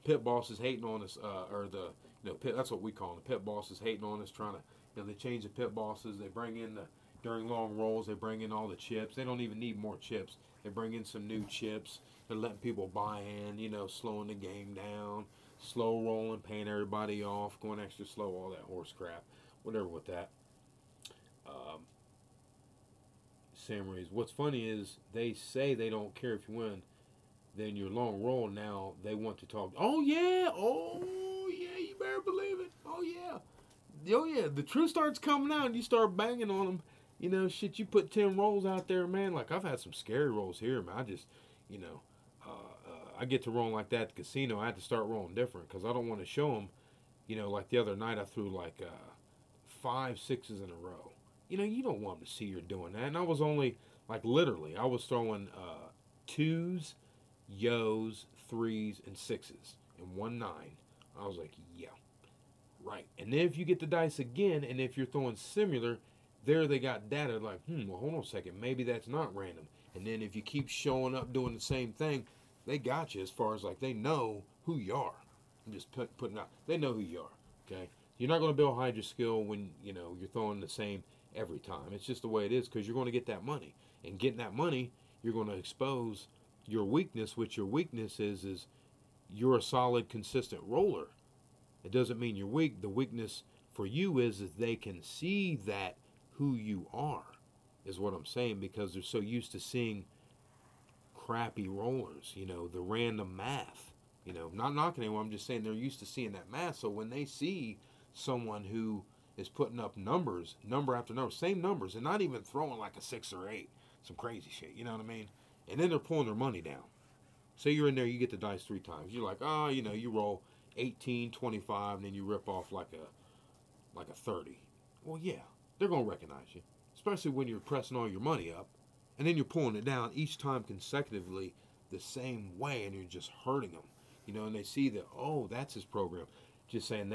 Pit boss is hating on us, or the, you know, pit, that's what we call them. The pit boss is hating on us, trying to, you know, they change the pit bosses. They bring in during long rolls, they bring in all the chips. They don't even need more chips. They bring in some new chips. They're letting people buy in, you know, slowing the game down. Slow rolling, paying everybody off, going extra slow, all that horse crap, whatever with that. Samurais. What's funny is they say they don't care if you win. Then your long roll, now they want to talk. Oh yeah, you better believe it. Oh yeah. The truth starts coming out, and you start banging on them. You know, shit. You put 10 rolls out there, man. Like I've had some scary rolls here, man. I just, you know. I get to rolling like that at the casino. I have to start rolling different because I don't want to show them, you know, like the other night I threw like 5 sixes in a row. You know, you don't want to see you're doing that. And I was only, like, literally, I was throwing twos, yos, threes, and sixes, and 1 9. I was like, yeah, right. And then if you get the dice again, and if you're throwing similar, there they got data like, well, hold on a second, maybe that's not random. And then if you keep showing up doing the same thing, they got you as far as like they know who you are. I'm just putting out. They know who you are. Okay, you're not going to be able to hide your skill when you're throwing the same every time. It's just the way it is because you're going to get that money, and getting that money, you're going to expose your weakness. Which your weakness is you're a solid, consistent roller. It doesn't mean you're weak. The weakness for you is they can see that who you are, is what I'm saying, because they're so used to seeing crappy rollers, the random math. Not knocking anyone, I'm just saying they're used to seeing that math. So when they see someone who is putting up numbers, number after number, same numbers, and not even throwing like a 6 or 8, some crazy shit, you know what I mean? And then they're pulling their money down. Say you're in there, you get the dice 3 times. You're like, you roll 18, 25, and then you rip off like a 30. Well, yeah, they're going to recognize you, especially when you're pressing all your money up, and then you're pulling it down each time consecutively the same way, and you're just hurting them. And they see that, oh, that's his program. Just saying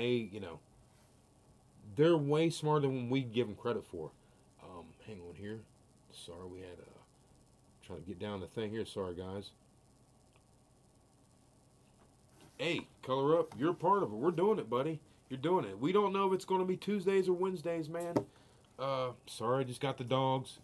they're way smarter than we give them credit for. Hang on here. Sorry, we had trying to get down the thing here. Sorry, guys. Hey, color up. You're part of it. We're doing it, buddy. You're doing it. We don't know if it's going to be Tuesdays or Wednesdays, man. Sorry, I just got the dogs.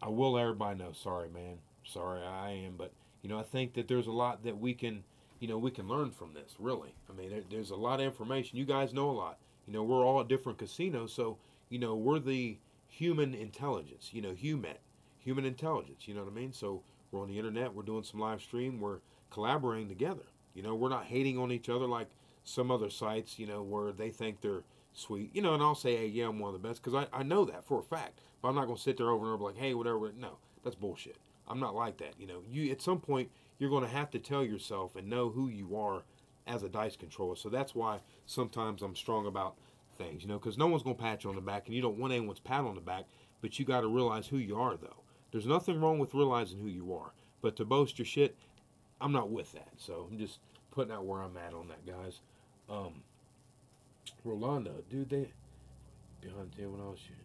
I will let everybody know. Sorry, man. Sorry, I am, but I think that there's a lot that we can learn from this, really. I mean, there's a lot of information. You guys know a lot. We're all at different casinos, so, we're the human intelligence, human intelligence, you know what I mean? So we're on the internet, we're doing some live stream, we're collaborating together. We're not hating on each other like some other sites, where they think they're sweet, and I'll say, hey, yeah, I'm one of the best, because I know that for a fact, but I'm not going to sit there over and over like, hey, whatever. No, that's bullshit. I'm not like that. You at some point you're going to have to tell yourself and know who you are as a dice controller. So that's why sometimes I'm strong about things, because no one's going to pat you on the back, and you don't want anyone's pat on the back. But you got to realize who you are, though. There's nothing wrong with realizing who you are, but to boast your shit, I'm not with that. So I'm just putting out where I'm at on that, guys. Rolando, dude, they behind the table when I was shooting.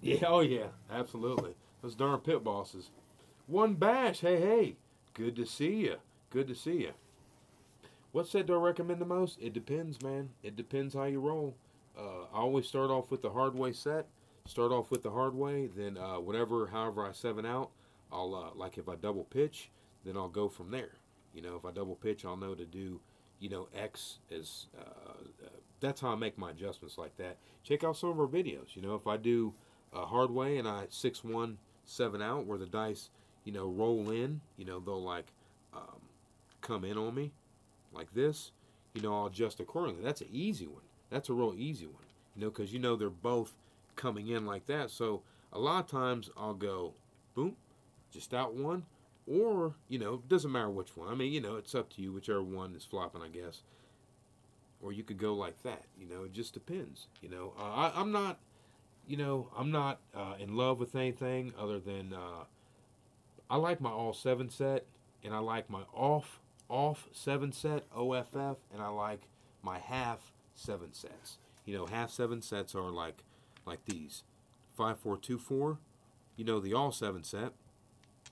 Yeah, oh yeah, absolutely. Those darn pit bosses. One bash, hey, good to see you. Good to see you. What set do I recommend the most? It depends, man. It depends how you roll. I always start off with the hard way set. Start off with the hard way, then however I 7 out, I'll like if I double pitch, then I'll go from there. If I double pitch, I'll know to do, X as that's how I make my adjustments like that. Check out some of our videos. If I do a hard way and I 6-1, 7 out, where the dice roll in, they'll like come in on me like this, I'll adjust accordingly. That's an easy one. That's a real easy one, because they're both coming in like that. So a lot of times I'll go boom, just out one, or it doesn't matter which one. I mean, it's up to you, whichever one is flopping, I guess. Or you could go like that. It just depends. I'm not in love with anything other than I like my all 7 set, and I like my off 7 set, OFF, and I like my half 7 sets. Half 7 sets are like these 5 4 2 4. The all 7 set.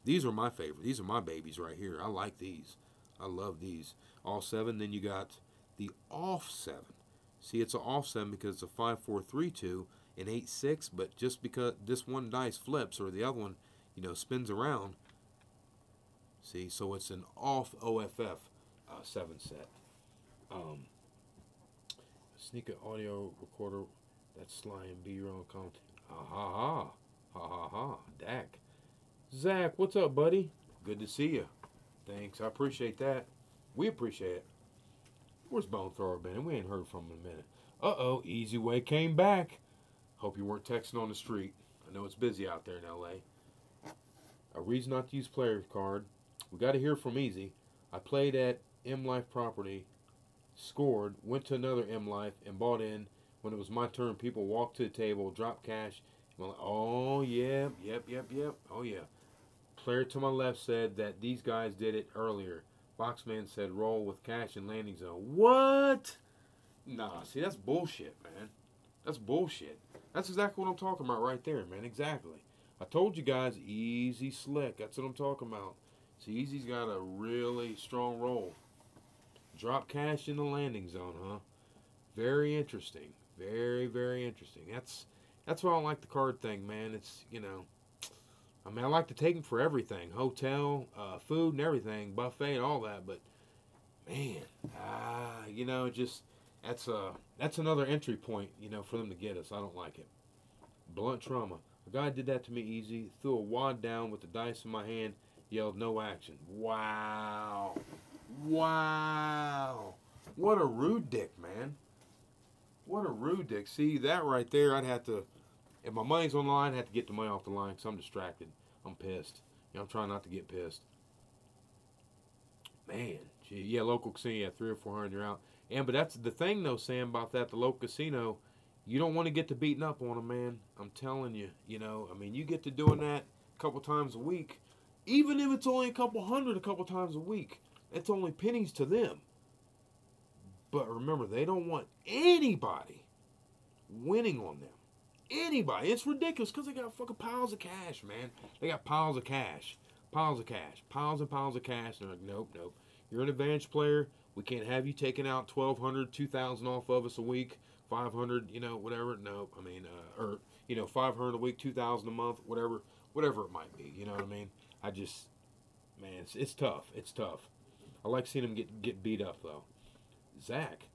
These are my favorite. These are my babies right here. I like these. I love these. All 7. Then you got the off 7. See, it's an off 7 because it's a 5 4 3 2 and 8 6. But just because this one dice flips or the other one, spins around. See, so it's an off OFF 7 set. Sneaker audio recorder. That's Sly and B your own content. Ha. Dak. Zach, what's up, buddy? Good to see you. Thanks, I appreciate that. We appreciate it. Where's Bone Thrower been? We ain't heard from him in a minute. Uh-oh, Easy Way came back. Hope you weren't texting on the street. I know it's busy out there in L.A. A reason not to use player card. We got to hear from Easy. I played at M Life property, scored, went to another M Life, and bought in when it was my turn, people walked to the table, dropped cash. And I'm like, oh, yeah, yep. Oh, yeah. Player to my left said that these guys did it earlier. Boxman said roll with cash and landing zone. What? Nah, see, that's bullshit, man. That's bullshit. That's exactly what I'm talking about right there, man. Exactly. I told you guys, easy slick. That's what I'm talking about. See, Easy's got a really strong roll. Drop cash in the landing zone, huh? Very interesting. Very, very interesting. That's why I don't like the card thing, man. It's, you know, I mean, I like to take them for everything. Hotel, food and everything, buffet and all that, but man, you know, just that's another entry point, you know, for them to get us. I don't like it. Blunt trauma. A guy did that to me easy. Threw a wad down with the dice in my hand. Yelled no action. Wow. Wow. What a rude dick, man. What a rude dick. See, that right there, I'd have to, if my money's on the line, I'd have to get the money off the line because I'm distracted. I'm pissed. You know, I'm trying not to get pissed. Man, gee, yeah, local casino, yeah, 300 or 400, you're out. And but that's the thing, though, Sam, about that. The local casino, you don't want to get to beating up on them, man. I'm telling you, you know. I mean, you get to doing that a couple times a week, even if it's only a couple hundred a couple times a week. It's only pennies to them. But remember, they don't want anybody winning on them. Anybody. It's ridiculous because they got fucking piles of cash, man. They got piles of cash. Piles of cash. Piles and piles of cash. They're like, nope. You're an advantage player. We can't have you taking out 1,200, 2,000 off of us a week. 500, you know, whatever. Nope. I mean, or, you know, 500 a week, 2,000 a month, whatever it might be. You know what I mean? I just, man, it's tough. It's tough. I like seeing them get beat up, though. Zach,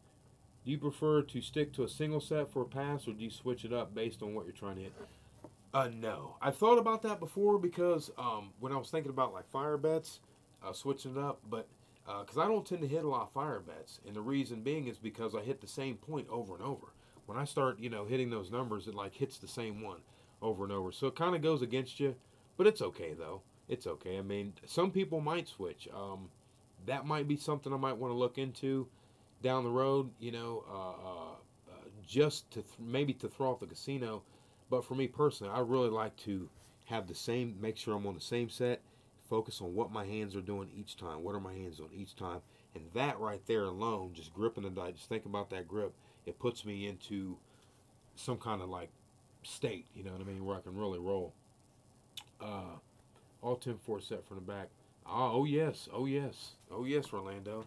do you prefer to stick to a single set for a pass, or do you switch it up based on what you're trying to hit? No. I've thought about that before because when I was thinking about like fire bets, switching it up, but because I don't tend to hit a lot of fire bets, and the reason being is because I hit the same point over and over. When I start, you know, hitting those numbers, it like hits the same one over and over. So it kind of goes against you, but it's okay though. It's okay. I mean, some people might switch. That might be something I might want to look into down the road, you know, just to maybe to throw off the casino. But for me personally, I really like to have the same, make sure I'm on the same set, focus on what my hands are doing each time. What are my hands doing each time? And that right there alone, just gripping the dice, just think about that grip, it puts me into some kind of like state, you know what I mean, where I can really roll. All 10-4 set from the back. Oh yes, Orlando.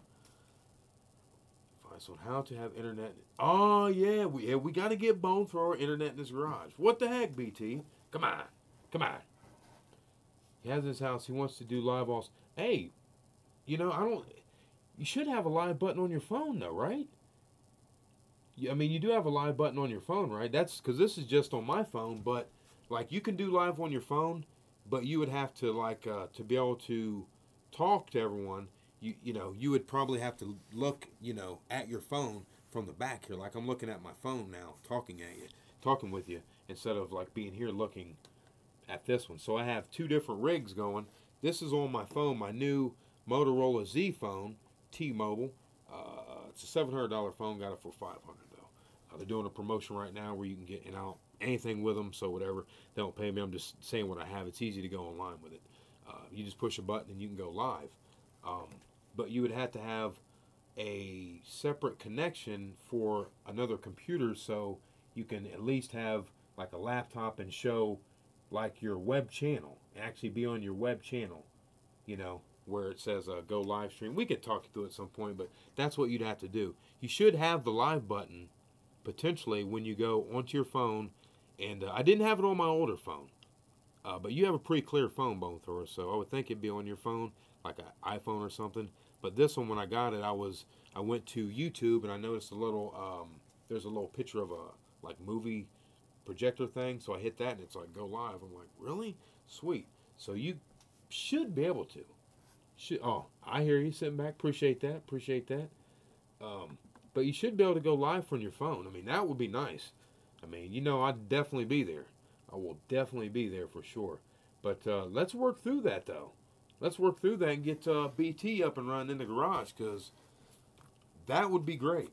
So how to have internet? Oh yeah, we got to get Bone Thrower internet in his garage. What the heck, BT? Come on. He has his house. He wants to do live also. Hey, you know, I don't. You should have a live button on your phone though, right? I mean, you do have a live button on your phone, right? That's because this is just on my phone, but like you can do live on your phone, but you would have to like to be able to talk to everyone. You know, you would probably have to look, you know, at your phone from the back here. Like I'm looking at my phone now, talking with you, instead of like being here looking at this one. So I have two different rigs going. This is on my phone, my new Motorola Z phone, T-Mobile. It's a $700 phone, got it for $500 though. They're doing a promotion right now where you can get anything with them, so whatever. They don't pay me, I'm just saying what I have. It's easy to go online with it. You just push a button and you can go live. But you would have to have a separate connection for another computer so you can at least have like a laptop and show like your web channel, actually be on your web channel, you know, where it says go live stream. We could talk through it at some point, but that's what you'd have to do. You should have the live button potentially when you go onto your phone, and I didn't have it on my older phone, but you have a pretty clear phone, Bone Thrower, so I would think it'd be on your phone, like an iPhone or something. But this one, when I got it, I went to YouTube and I noticed a little there's a little picture of a like movie projector thing, so I hit that and it's like go live. I'm like, really? Sweet. So you should be able to. Oh, I hear you sitting back. Appreciate that. But you should be able to go live from your phone. I mean, that would be nice. I mean, you know, I'd definitely be there. I will definitely be there for sure. But let's work through that though. Let's work through that and get BT up and running in the garage, because that would be great.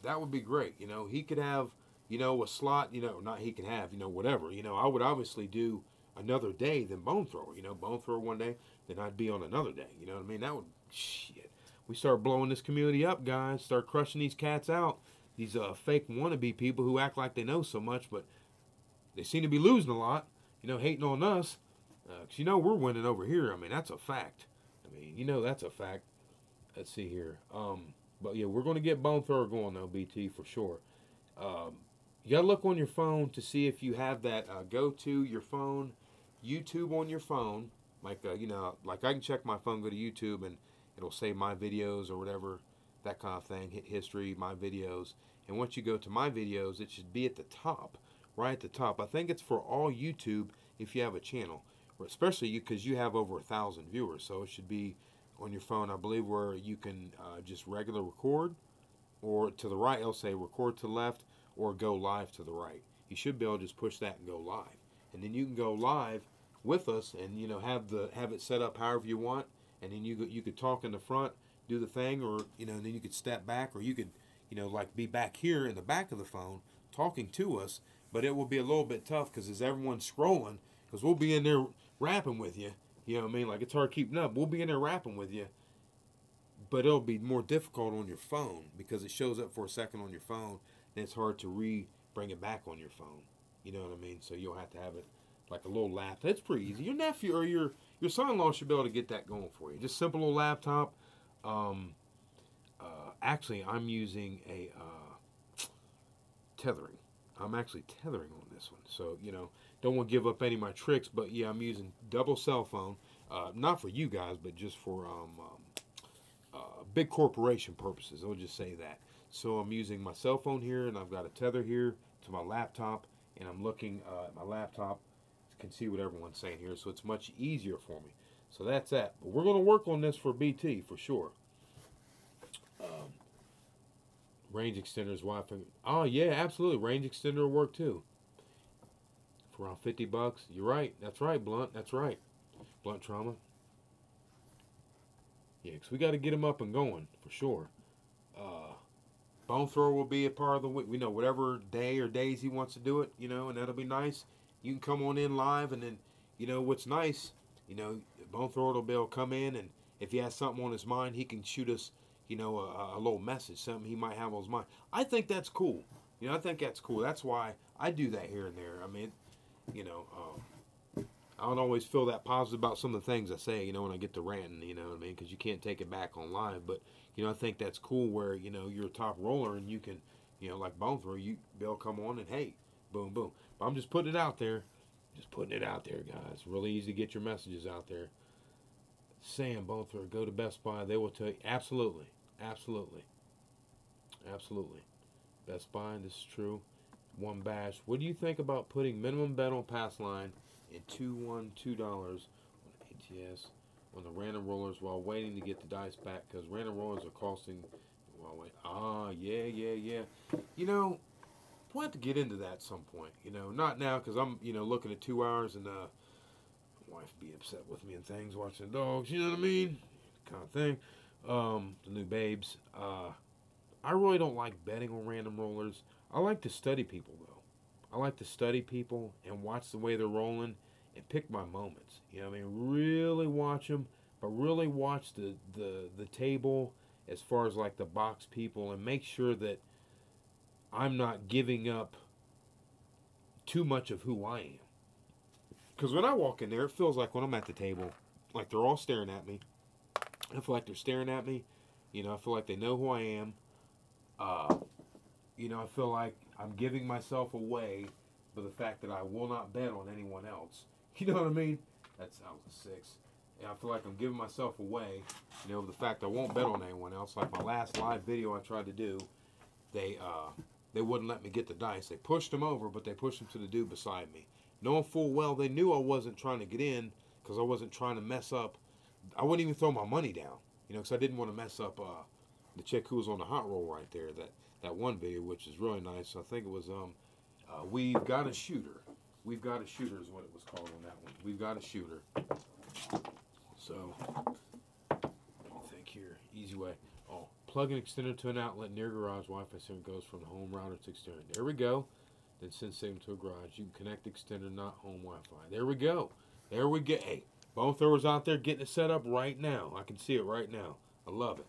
That would be great. You know, he could have, you know, a slot, you know, not he can have, you know, whatever. You know, I would obviously do another day than bone thrower. You know, bone thrower one day, then I'd be on another day. You know what I mean? That would, shit. We start blowing this community up, guys. Start crushing these cats out. These fake wannabe people who act like they know so much, but they seem to be losing a lot. You know, hating on us. 'Cause you know we're winning over here. I mean, that's a fact. I mean, you know that's a fact. Let's see here. But yeah, we're going to get bone thrower going though, BT, for sure. You got to look on your phone to see if you have that. Go to your phone, YouTube on your phone. Like, you know, like I can check my phone, go to YouTube, and it'll say my videos or whatever, that kind of thing. Hit history, my videos. And once you go to my videos, it should be at the top, right at the top. I think it's for all YouTube if you have a channel, especially you because you have over 1,000 viewers. So it should be on your phone, I believe, where you can just regular record, or to the right, it'll say record to the left, or go live to the right. You should be able to just push that and go live, and then you can go live with us, and you know have it set up however you want, and then you could talk in the front, do the thing, or you know, and then you could step back, or you could like be back here in the back of the phone talking to us, but it will be a little bit tough because as everyone's scrolling, because we'll be in there rapping with you. You know what I mean? Like, it's hard keeping up. We'll be in there rapping with you, but it'll be more difficult on your phone because it shows up for a second on your phone, and it's hard to bring it back on your phone. You know what I mean? So you'll have to have it like a little laptop. That's pretty easy. Your nephew or your son-in-law should be able to get that going for you. Just simple little laptop. Actually, I'm using a tethering. I'm actually tethering on this one. So, you know, don't want to give up any of my tricks, but yeah, I'm using double cell phone. Not for you guys, but just for big corporation purposes. I'll just say that. So I'm using my cell phone here, and I've got a tether here to my laptop, and I'm looking at my laptop. You can see what everyone's saying here, so it's much easier for me. So that's that. But we're going to work on this for BT for sure. Range extenders, Wi-Fi. Oh yeah, absolutely. Range extender will work too. For around $50. You're right. That's right, Blunt. That's right. Blunt trauma. Yeah, because we got to get him up and going for sure. Bone thrower will be a part of the week. We know whatever day or days he wants to do it, you know, and that'll be nice. You can come on in live, and then, you know, what's nice, you know, bone thrower will be able to come in, and if he has something on his mind, he can shoot us, you know, a little message, something he might have on his mind. I think that's cool. You know, I think that's cool. That's why I do that here and there. I mean, you know, I don't always feel that positive about some of the things I say, you know, when I get to ranting, you know what I mean? Because you can't take it back on live. But, you know, I think that's cool where, you know, you're a top roller and you can, you know, like bone thrower, they'll come on and, hey, boom, boom. But I'm just putting it out there. Just putting it out there, guys. Really easy to get your messages out there. Sam, bone thrower, go to Best Buy. They will tell you. Absolutely. Absolutely. Absolutely. Best Buy, this is true. One bash. What do you think about putting minimum bet on pass line and $2 on ATS on the random rollers while waiting to get the dice back? Because random rollers are costing while waiting. Ah, yeah. You know, we'll have to get into that at some point. You know, not now because I'm, you know, looking at 2 hours and wife be upset with me and things, watching the dogs, you know what I mean? Kind of thing. The new babes. I really don't like betting on random rollers. I like to study people, though. I like to study people and watch the way they're rolling and pick my moments. You know what I mean? Really watch them, but really watch the table as far as like the box people and make sure that I'm not giving up too much of who I am. Because when I walk in there, it feels like when I'm at the table, like they're all staring at me. I feel like they're staring at me. You know, I feel like they know who I am. You know, I feel like I'm giving myself away for the fact that I will not bet on anyone else. You know what I mean? That was a 6. And I feel like I'm giving myself away, you know, the fact I won't bet on anyone else. Like my last live video I tried to do, they wouldn't let me get the dice. They pushed them over, but they pushed them to the dude beside me. Knowing full well they knew I wasn't trying to get in because I wasn't trying to mess up. I wouldn't even throw my money down, you know, because I didn't want to mess up the chick who was on the hot roll right there, that one video, which is really nice. I think it was We've Got a Shooter. We've Got a Shooter is what it was called on that one. We've Got a Shooter. So, let me think here. Easy way. Oh, plug an extender to an outlet near garage. Wi-Fi signal goes from the home router to extender. There we go. then send signal to a garage. You can connect extender, not home Wi-Fi. There we go. There we go. Hey, bone throwers out there getting it set up right now. I can see it right now. I love it.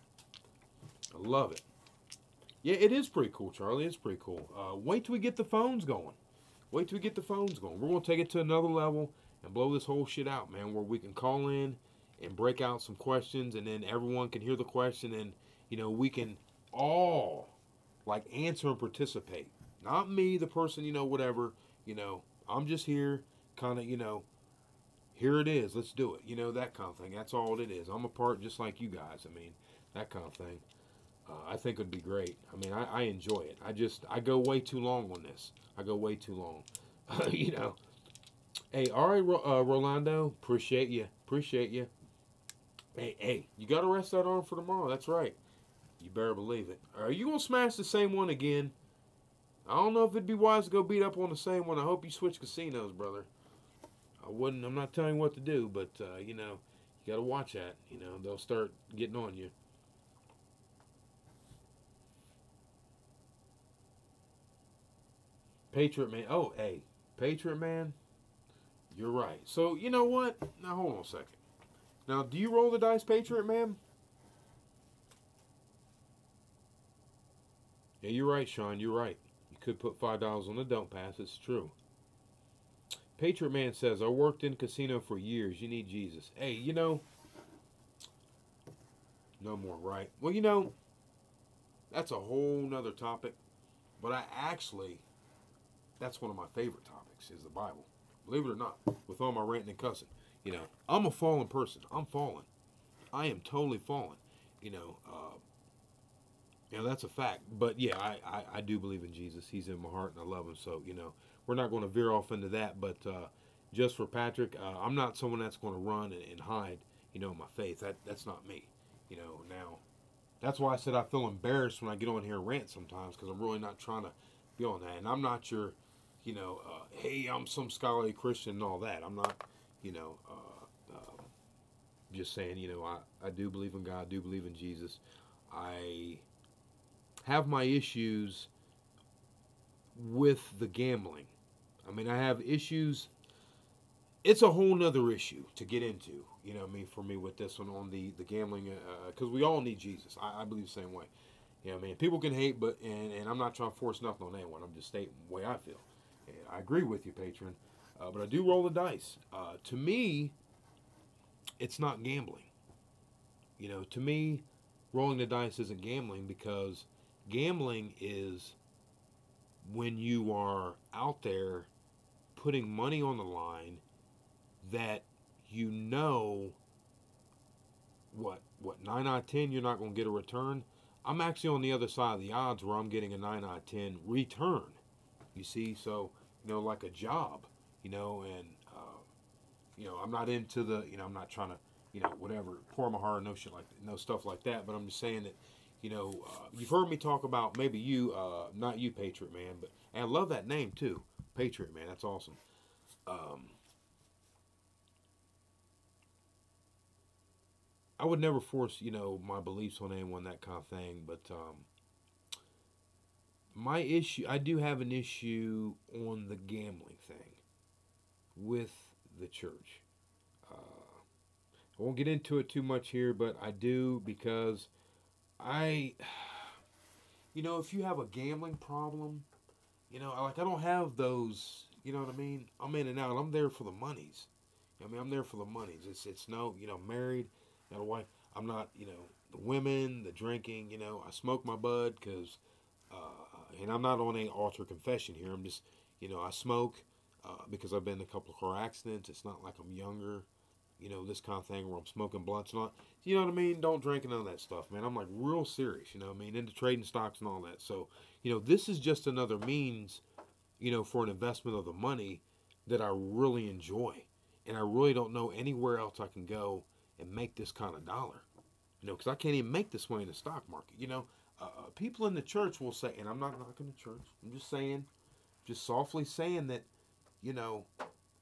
I love it. Yeah, it is pretty cool, Charlie. It's pretty cool. Wait till we get the phones going. Wait till we get the phones going. We're going to take it to another level and blow this whole shit out, man, where we can call in and break out some questions, and then everyone can hear the question, and, you know, we can all, like, answer and participate. Not me, the person, you know, whatever. You know, I'm just here, kind of, you know, here it is. Let's do it. You know, that kind of thing. That's all it is. I'm a part just like you guys. I mean, that kind of thing. I think it would be great. I mean, I enjoy it. I go way too long on this. I go way too long. You know. Hey, all right, Rolando. Appreciate you. Appreciate you. Hey, you got to rest that arm for tomorrow. That's right. You better believe it. Are you going to smash the same one again? I don't know if it'd be wise to go beat up on the same one. I hope you switch casinos, brother. I wouldn't. I'm not telling you what to do, but, you know, you got to watch that. You know, they'll start getting on you. Patriot Man. Oh, hey, Patriot Man, you're right. So, you know what? Now, hold on a second. Now, do you roll the dice, Patriot Man? Yeah, you're right, Sean. You're right. You could put $5 on the don't pass. It's true. Patriot Man says, I worked in casino for years. You need Jesus. Hey, you know, no more, right? Well, you know, that's a whole nother topic. But that's one of my favorite topics is the Bible. Believe it or not, with all my ranting and cussing. You know, I'm a fallen person. I'm fallen. I am totally fallen. You know, that's a fact. But yeah, I do believe in Jesus. He's in my heart and I love him. So, you know, we're not going to veer off into that. But just for Patrick, I'm not someone that's going to run and hide, you know, my faith. That's not me. You know, now, that's why I said I feel embarrassed when I get on here and rant sometimes because I'm really not trying to be on that. And I'm not your, you know, hey, I'm some scholarly Christian and all that. I'm not, you know, just saying, you know, I do believe in God, I do believe in Jesus. I have my issues with the gambling. I mean, I have issues. It's a whole nother issue to get into, you know what I mean, for me with this one on the gambling, because we all need Jesus. I believe the same way. You know what I mean? People can hate, but, and I'm not trying to force nothing on anyone. I'm just stating the way I feel. And I agree with you, patron. But I do roll the dice. To me, it's not gambling. You know, to me, rolling the dice isn't gambling because gambling is when you are out there putting money on the line that you know what 9 out of 10 you're not going to get a return. I'm actually on the other side of the odds where I'm getting a 9 out of 10 return. You see, so, you know, like a job, you know, and, you know, I'm not into the, you know, I'm not trying to, you know, whatever, pour my heart, no shit like that, no stuff like that, but I'm just saying that, you know, you've heard me talk about, maybe you, not you, Patriot Man, but, and I love that name too, Patriot Man, that's awesome. I would never force, you know, my beliefs on anyone, that kind of thing, but, my issue, I do have an issue on the gambling thing with the church. I won't get into it too much here, but I do because you know, if you have a gambling problem, you know, like I don't have those, you know what I mean? I'm in and out. I'm there for the monies. I mean, I'm there for the monies. It's no, you know, married, got a wife. I'm not, you know, the women, the drinking, you know, I smoke my bud because, and I'm not on any altar confession here. I'm just, you know, I smoke because I've been in a couple of car accidents. It's not like I'm younger, you know, this kind of thing where I'm smoking blunts and all. You know what I mean? Don't drink and none of that stuff, man. I'm like real serious, you know what I mean? Into trading stocks and all that. So, you know, this is just another means, you know, for an investment of the money that I really enjoy. And I really don't know anywhere else I can go and make this kind of dollar. You know, because I can't even make this money in the stock market. You know, people in the church will say, and I'm not knocking the church, I'm just saying, just softly saying that, you know,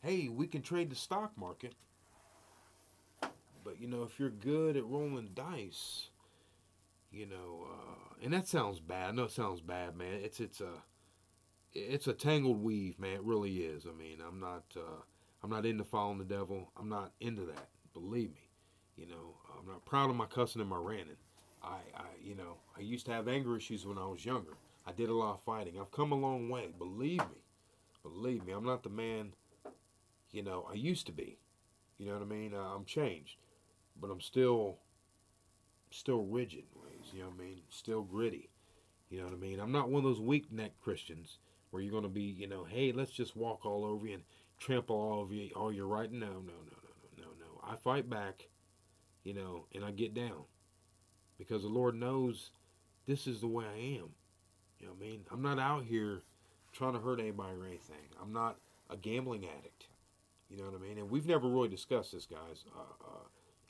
hey, we can trade the stock market. But, you know, if you're good at rolling dice, you know, and that sounds bad. I know it sounds bad, man. It's it's a tangled weave, man. It really is. I mean, I'm not into following the devil. I'm not into that. Believe me. You know, I'm not proud of my cussing and my ranting. You know, I used to have anger issues when I was younger. I did a lot of fighting. I've come a long way. Believe me. Believe me. I'm not the man, you know, I used to be. You know what I mean? I'm changed, but I'm still rigid ways. You know what I mean? Still gritty. You know what I mean? I'm not one of those weak neck Christians where you're going to be, you know, hey, let's just walk all over you and trample all over you, all your right. No, no, no, no, no, no, no. I fight back, you know, and I get down because the Lord knows this is the way I am. You know what I mean? I'm not out here trying to hurt anybody or anything. I'm not a gambling addict. You know what I mean? And we've never really discussed this, guys.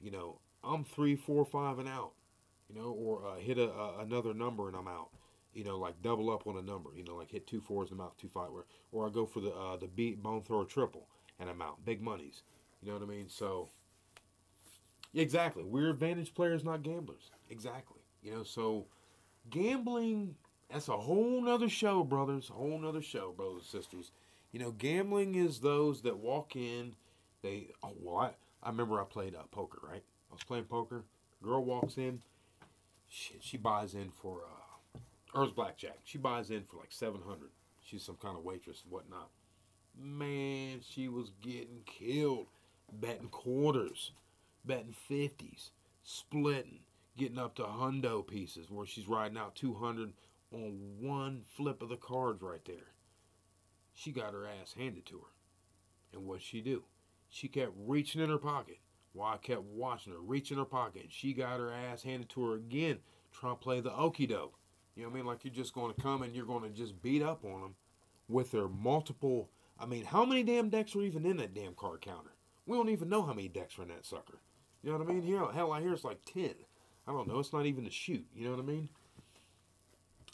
You know, I'm 3, 4, 5 and out. You know, or hit another number and I'm out. You know, like double up on a number. You know, like hit 2 4s and I'm out 2 5. Or I go for the beat bone thrower triple and I'm out. Big monies. You know what I mean? So exactly, we're advantage players, not gamblers. Exactly. You know, so gambling, that's a whole nother show, brothers. A whole nother show, brothers and sisters. You know, gambling is those that walk in. I remember I played poker, right? I was playing poker. Girl walks in. She buys in for or it's blackjack. She buys in for like 700. She's some kind of waitress and whatnot. Man, she was getting killed. Betting quarters, betting 50s, splitting, getting up to hundo pieces where she's riding out 200 on one flip of the cards right there. She got her ass handed to her. And what'd she do? She kept reaching in her pocket while I kept watching her reach in her pocket. She got her ass handed to her again, trying to play the okie doke. You know what I mean? Like you're just going to come and you're going to just beat up on them with their multiple. I mean, how many damn decks are even in that damn card counter? We don't even know how many decks are in that sucker. You know what I mean? Here, hell, I hear it's like 10. I don't know. It's not even a shoot. You know what I mean?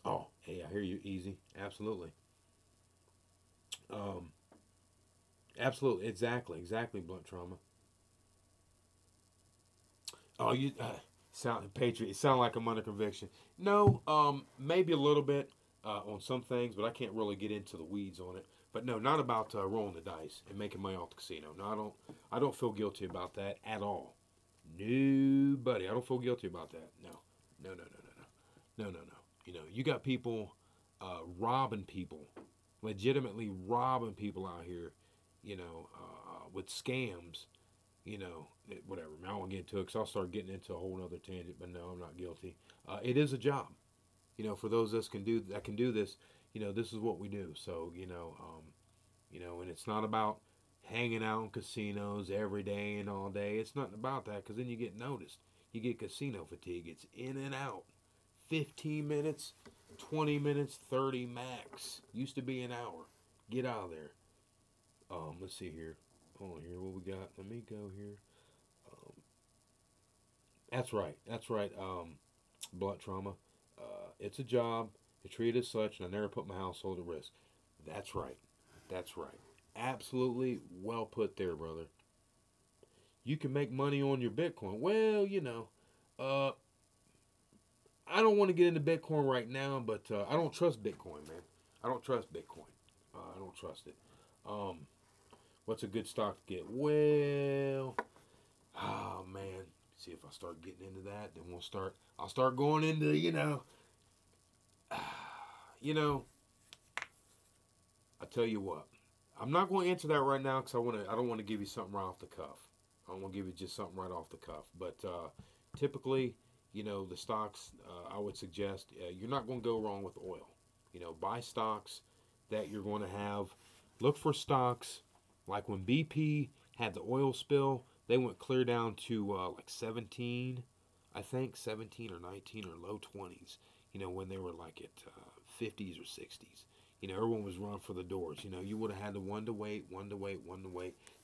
Oh, hey, I hear you. Easy. Absolutely. Um, Absolutely. Exactly. Blunt trauma. Oh, you sound patriot. Sound like I'm under conviction. No, maybe a little bit on some things, but I can't really get into the weeds on it. But no, not about rolling the dice and making money off the casino. No, I don't. I don't feel guilty about that at all. Nobody. I don't feel guilty about that. No, no, no, no, no, no, no, no, no. You know, you got people robbing people, legitimately robbing people out here. You know, with scams. You know, whatever. I don't want to get into it because I'll start getting into a whole other tangent. But no, I'm not guilty. It is a job. You know, for those that can do this, you know, this is what we do. So, you know, and it's not about hanging out in casinos every day and all day. It's not about that because then you get noticed. You get casino fatigue. It's in and out. 15 minutes, 20 minutes, 30 max. Used to be an hour. Get out of there. Let's see here. Hold on here. What we got? Let me go here. Um, that's right. That's right. Blunt trauma. It's a job. I treat it as such, and I never put my household at risk. That's right. That's right. Absolutely well put there, brother. You can make money on your Bitcoin. Well, you know, uh, I don't want to get into Bitcoin right now, but I don't trust Bitcoin, man. I don't trust Bitcoin. I don't trust it. Um, what's a good stock to get? Well, oh man. See if I start getting into that, then I'll start going into, you know, I tell you what. I'm not going to answer that right now because I don't want to give you something right off the cuff. I don't want to give you just something right off the cuff. But typically, you know, the stocks, I would suggest you're not going to go wrong with oil. You know, buy stocks that you're going to have. Look for stocks like when BP had the oil spill, they went clear down to like 17, I think 17 or 19 or low 20s. You know, when they were like at 50s or 60s. You know, everyone was running for the doors. You know, you would have had the one to wait.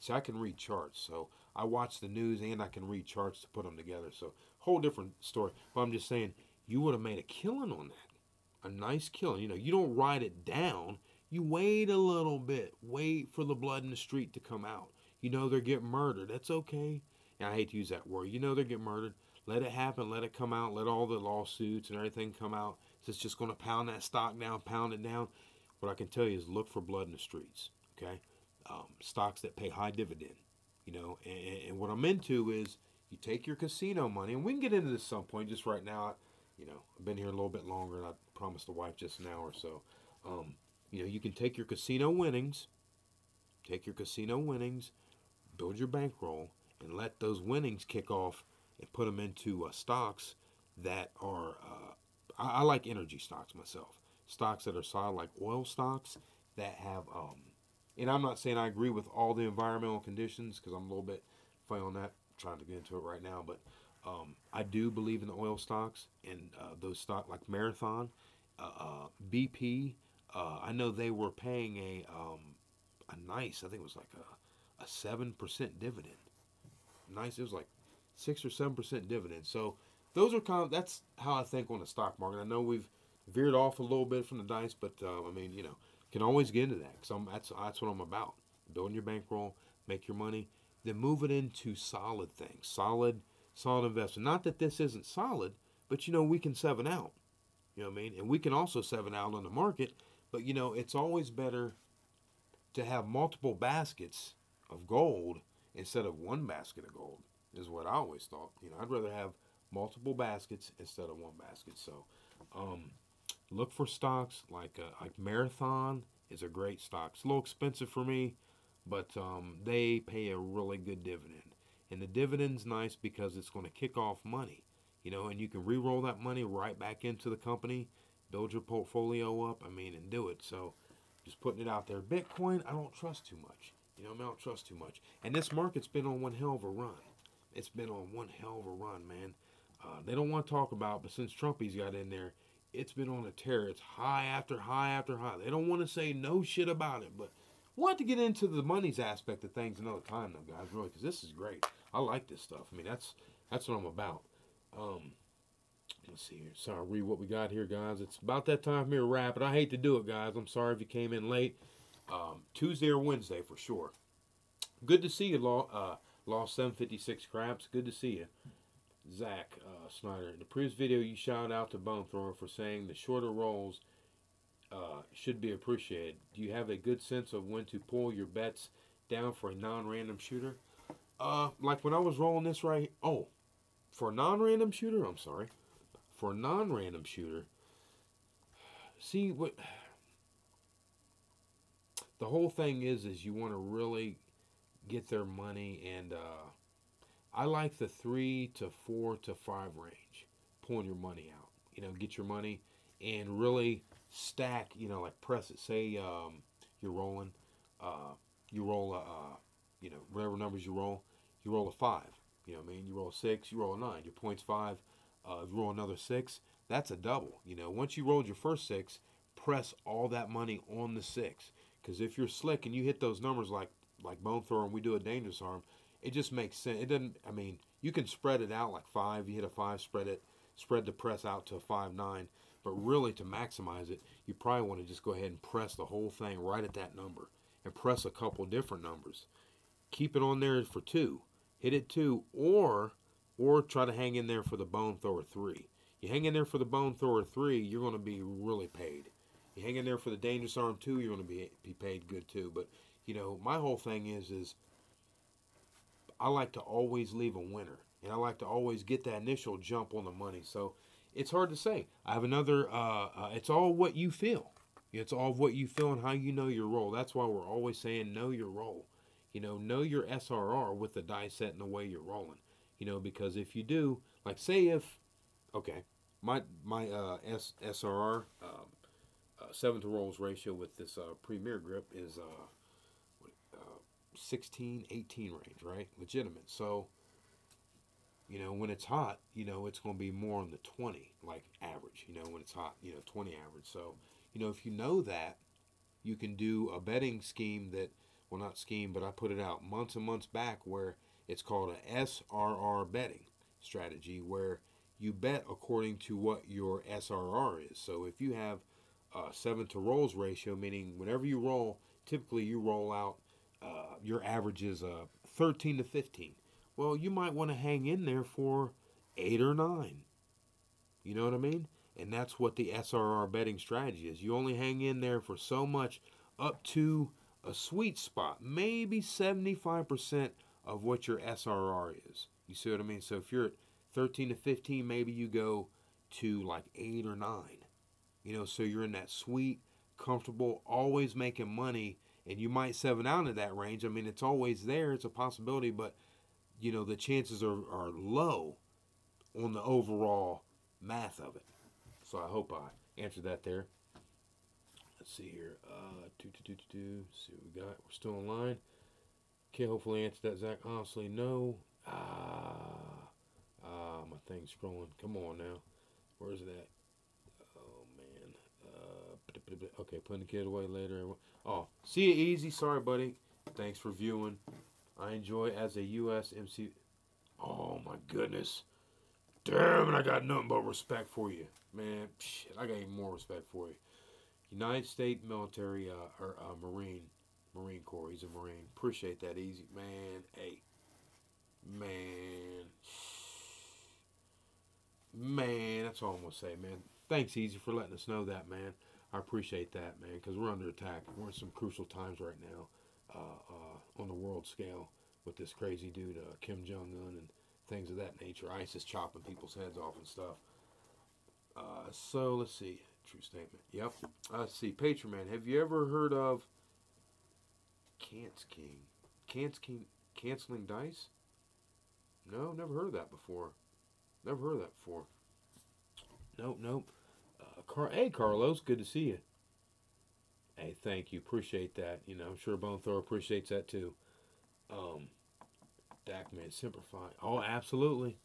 So I can read charts. So I watch the news and I can read charts to put them together. So whole different story. But I'm just saying, you would have made a killing on that. A nice killing. You know, you don't ride it down. You wait a little bit. Wait for the blood in the street to come out. You know, they're getting murdered. That's okay. And I hate to use that word. You know they're getting murdered. Let it happen. Let it come out. Let all the lawsuits and everything come out. So it's just going to pound that stock down, pound it down. what I can tell you is look for blood in the streets. Okay, stocks that pay high dividend. And what I'm into is you take your casino money, and we can get into this at some point. Just right now, I've been here a little bit longer, and I promised the wife just an hour or so. You can take your casino winnings, build your bankroll, and let those winnings kick off and put them into stocks that are. I like energy stocks myself. Stocks that are solid, like oil stocks that have. And I'm not saying I agree with all the environmental conditions because I'm a little bit funny on that. Trying to get into it right now, but I do believe in the oil stocks and those stocks like Marathon, BP. I know they were paying a nice, I think it was like a 7% dividend. Nice, it was like 6 or 7% dividend. So those are that's how I think on the stock market. I know we've veered off a little bit from the dice, but I mean, can always get into that because that's what I'm about. Building your bankroll, make your money, then move it into solid things, solid investment. Not that this isn't solid, but we can 7 out. You know what I mean? And we can also 7 out on the market, but it's always better to have multiple baskets of gold instead of one basket of gold, is what I always thought. I'd rather have multiple baskets instead of one basket. So, look for stocks like Marathon is a great stock. It's a little expensive for me, but they pay a really good dividend. And the dividend's nice because it's going to kick off money, and you can re-roll that money right back into the company, build your portfolio up, and do it. So just putting it out there. Bitcoin, I don't trust too much. I don't trust too much. And this market's been on one hell of a run. It's been on one hell of a run, man. They don't want to talk about, but since Trumpy's got in there, it's been on a tear. It's high after high after high. They don't want to say no shit about it, but want to get into the money's aspect of things another time, though, guys. Really, because this is great. I like this stuff. That's what I'm about. Let's see here. So I'll read what we got here, guys. It's about that time for me to wrap it. I hate to do it, guys. I'm sorry if you came in late. Tuesday or Wednesday for sure. Good to see you, Lost 756 Crabs. Good to see you. Zach Snyder. In the previous video, you shouted out to Bone Thrower for saying the shorter rolls should be appreciated. Do you have a good sense of when to pull your bets down for a non-random shooter? Like when I was rolling this right. Oh, for a non-random shooter. I'm sorry. For a non-random shooter. See what the whole thing is you want to really get their money, and I like the 3 to 4 to 5 range, pulling your money out. Get your money and really stack. Like press it. Say you're rolling, you roll whatever numbers you roll a 5. You roll a 6, you roll a 9. Your point's 5. You roll another 6. That's a double. Once you rolled your first 6, press all that money on the 6. Because if you're slick and you hit those numbers like Bone Thrower and we do a dangerous arm, it just makes sense. It doesn't. You can spread it out like 5. You hit a 5, spread the press out to a 5-9. But really, to maximize it, you probably want to just go ahead and press the whole thing right at that number, and press a couple different numbers. Keep it on there for 2. Hit it 2, or try to hang in there for the Bone Thrower 3. You hang in there for the Bone Thrower 3, you're going to be really paid. You hang in there for the Dangerous Arm 2, you're going to be paid good too. But my whole thing is I like to always leave a winner, and I like to always get that initial jump on the money. So it's hard to say. I have another. It's all what you feel. It's all what you feel and how you know your role. That's why we're always saying know your role. Know your SRR with the die set and the way you're rolling. Because if you do, like say if, okay, my SRR 7 to rolls ratio with this Premier grip is 16, 18 range, right? Legitimate. So, when it's hot, it's going to be more on the 20, like average, when it's hot, 20 average. So, if you know that, you can do a betting scheme that, well, not scheme, but I put it out months and months back where it's called a SRR betting strategy where you bet according to what your SRR is. So if you have a 7 to rolls ratio, meaning whenever you roll, typically you roll out, your average is 13 to 15. Well, you might want to hang in there for 8 or 9. You know what I mean? And that's what the SRR betting strategy is. You only hang in there for so much up to a sweet spot, maybe 75% of what your SRR is. You see what I mean? So if you're at 13 to 15, maybe you go to like 8 or 9. So you're in that sweet, comfortable, always making money, and you might 7 out in that range. I mean, it's always there. It's a possibility, but, the chances are low on the overall math of it. So I hope I answered that there. Let's see here. See what we got. We're still in line. Okay, hopefully answer that, Zach. Honestly, no. My thing's scrolling. Come on now. Where's it at? Oh, man. Okay, putting the kid away later. Oh, see you easy. Sorry, buddy. Thanks for viewing. I enjoy as a USMC. Oh, my goodness. Damn it, I got nothing but respect for you. Man, shit, I got even more respect for you. United States military, Marine Corps. He's a Marine. Appreciate that, easy. Man, hey. Man, that's all I'm going to say, man. Thanks, Easy, for letting us know that, man. I appreciate that, man, because we're under attack. We're in some crucial times right now on the world scale with this crazy dude, Kim Jong-un, and things of that nature. ISIS chopping people's heads off and stuff. So, let's see. True statement. Yep. Let's see. Patreon, have you ever heard of Canceling Dice? No, never heard of that before. Nope. Hey, Carlos, good to see you. Hey, thank you. Appreciate that. I'm sure Bone Thrower appreciates that too. Dak, man, simplify. Oh, absolutely.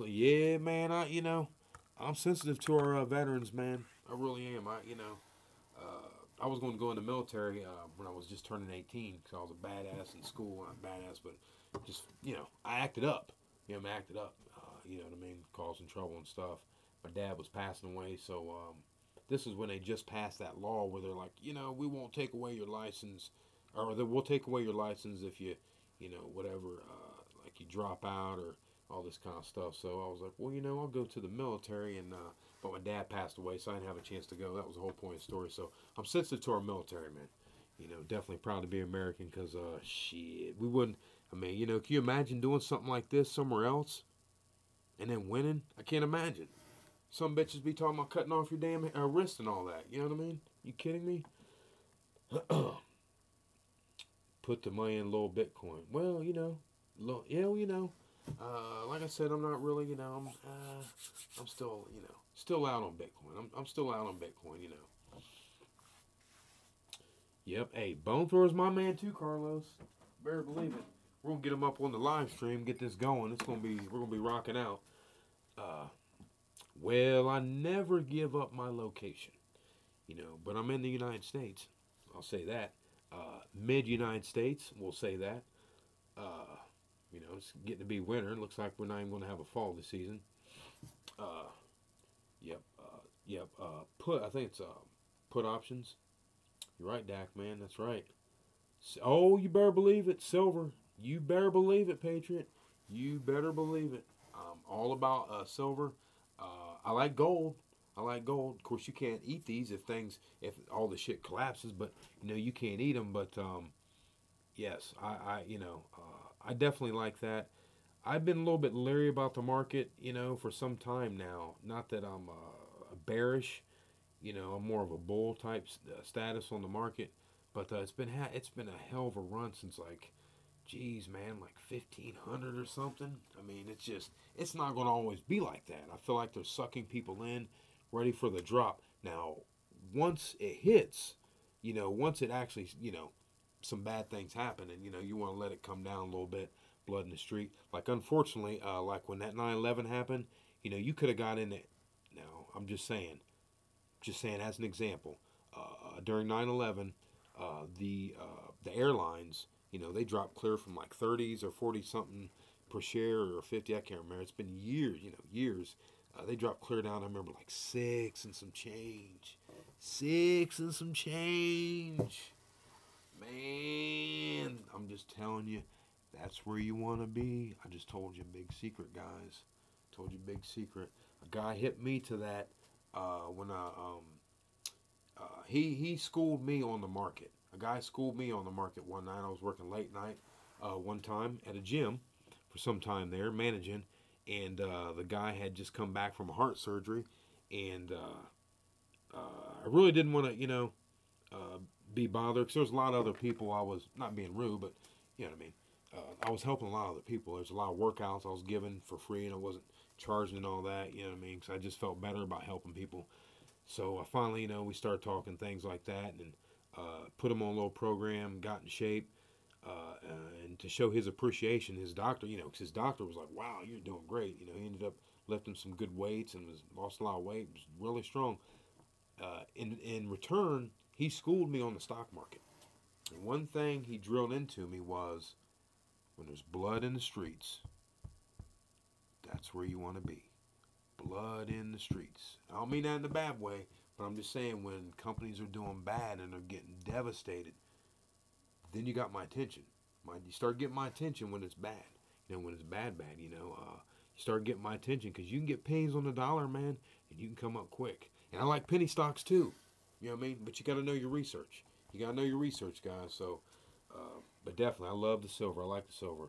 Yeah, man. I'm sensitive to our veterans, man. I really am. I was going to go in the military when I was just turning 18 because I was a badass in school. Not badass, but just, I acted up. I acted up. You know what I mean? Causing trouble and stuff. My dad was passing away, so this is when they just passed that law where they're like, we won't take away your license, or we'll take away your license if you, whatever, like you drop out or all this kind of stuff. So I was like, well, I'll go to the military, and but my dad passed away, so I didn't have a chance to go. That was the whole point of the story. So I'm sensitive to our military, man. Definitely proud to be American because, shit, we wouldn't. I mean, can you imagine doing something like this somewhere else and then winning? I can't imagine. Some bitches be talking about cutting off your damn wrist and all that. You know what I mean? You kidding me? Put the money in little Bitcoin. Well, like I said, I'm not really, I'm still, still out on Bitcoin. I'm still out on Bitcoin, Yep. Hey, Bone Thrower's my man too, Carlos. Better believe it. We're gonna get him up on the live stream, get this going. We're gonna be rocking out. Well, I never give up my location, but I'm in the United States. I'll say that. Mid-United States, we'll say that. It's getting to be winter. It looks like we're not even going to have a fall this season. Yep. I think it's put options. You're right, Dak, man. That's right. Oh, you better believe it. Silver. You better believe it, Patriot. You better believe it. I'm all about silver. I like gold. Of course, you can't eat these if all the shit collapses, but you can't eat them. But yes, I definitely like that. I've been a little bit leery about the market, for some time now. Not that I'm bearish, I'm more of a bull type status on the market, but it's been a hell of a run since geez, man, like 1500 or something. I mean, it's not going to always be like that. I feel like they're sucking people in, ready for the drop. Now, once it hits, once it actually, some bad things happen, and you want to let it come down a little bit, blood in the street. Like unfortunately, like when that 9/11 happened, you could have got in it. Now, I'm just saying as an example, during 9/11, the airlines, they dropped clear from like 30s or 40 something per share or 50. I can't remember. It's been years, years. They dropped clear down. I remember like 6 and some change. 6 and some change. Man, I'm just telling you, that's where you want to be. I just told you a big secret, guys. Told you a big secret. A guy hit me to that when he schooled me on the market. A guy schooled me on the market one night. I was working late night one time at a gym for some time there managing, and the guy had just come back from a heart surgery, and I really didn't want to, uh, be bothered because there's a lot of other people. I was not being rude, but you know what I mean. I was helping a lot of other people. There's a lot of workouts I was giving for free, and I wasn't charging and all that. You know what I mean? Because I just felt better about helping people. So I finally, we started talking things like that, and put him on a little program, got in shape, and to show his appreciation, his doctor, because his doctor was like, "Wow, you're doing great." He ended up lifting some good weights and lost a lot of weight. Was really strong. In return, he schooled me on the stock market. And one thing he drilled into me was, when there's blood in the streets, that's where you want to be. Blood in the streets. I don't mean that in a bad way, but I'm just saying when companies are doing bad and they're getting devastated, then you got my attention. You start getting my attention when it's bad. When it's bad, you start getting my attention because you can get pennies on the dollar, man, and you can come up quick. And I like penny stocks too. You know what I mean? But you got to know your research. You got to know your research, guys. So, but definitely, I love the silver. I like the silver.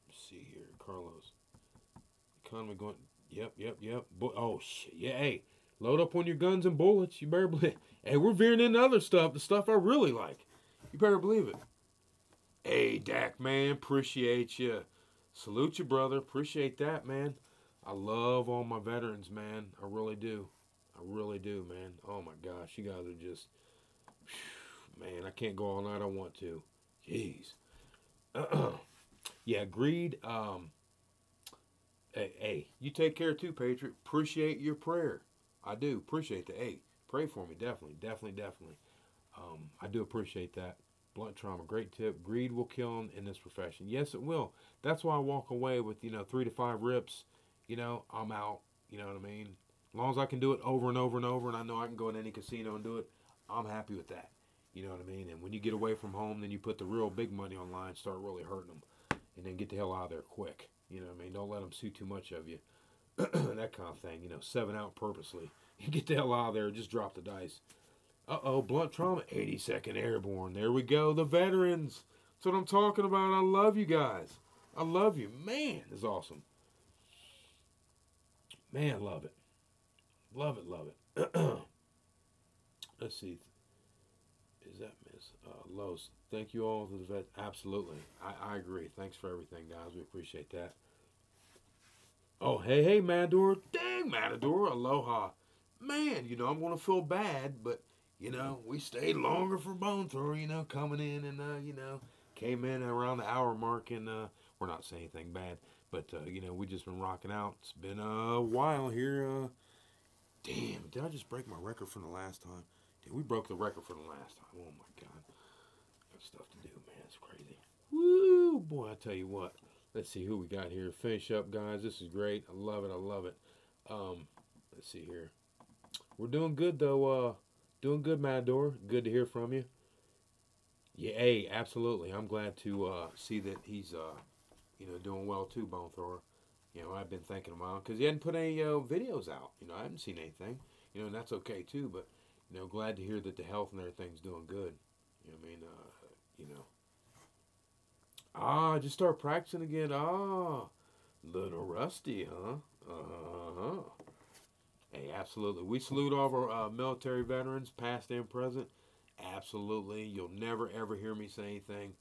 Let's see here, Carlos. Economy going. Yep. Oh shit. Yeah. Hey, load up on your guns and bullets. You better believe. Hey, we're veering into other stuff. The stuff I really like. You better believe it. Hey, Dak, man. Appreciate you. Salute you, brother. Appreciate that, man. I love all my veterans, man. I really do. I really do, man. Oh my gosh, you guys are just, man. I can't go all night. I want to. Jeez. Yeah, greed. Hey, you take care too, Patriot. Appreciate your prayer. I do appreciate that. Hey, pray for me, definitely. I do appreciate that. Blunt trauma, great tip. Greed will kill in this profession. Yes, it will. That's why I walk away with 3 to 5 rips. I'm out. You know what I mean? As long as I can do it over and over and over, and I know I can go in any casino and do it, I'm happy with that. You know what I mean? And when you get away from home, then you put the real big money online, start really hurting them, and then get the hell out of there quick. You know what I mean? Don't let them sue too much of you. That kind of thing. 7 out purposely. You get the hell out of there. Just drop the dice. Uh-oh, blunt trauma. 82nd Airborne. There we go. The veterans. That's what I'm talking about. I love you guys. I love you. Man, it's awesome. Man, love it. Love it. Let's see. Is that Miss Lowe's? Thank you all to the vet. Absolutely. I agree. Thanks for everything, guys. We appreciate that. Oh, hey, Matador. Dang, Matador. Aloha. Man, I'm going to feel bad, but, we stayed longer for Bone Thrower, coming in and, came in around the hour mark, and we're not saying anything bad, but, we just been rocking out. It's been a while here. Damn, did I just break my record from the last time? Dude, we broke the record from the last time. Oh, my God. Got stuff to do, man. It's crazy. Woo, boy, I tell you what. Let's see who we got here. Finish up, guys. This is great. I love it. Let's see here. We're doing good, though. Doing good, Matador. Good to hear from you. Yeah, hey, absolutely. I'm glad to see that he's, doing well, too, Bone Thrower. I've been thinking about him because he hadn't put any videos out. I haven't seen anything. And that's okay, too. But, glad to hear that the health and everything's doing good. Just start practicing again. Little rusty, huh? Uh-huh. Hey, absolutely. We salute all of our military veterans, past and present. Absolutely. You'll never, ever hear me say anything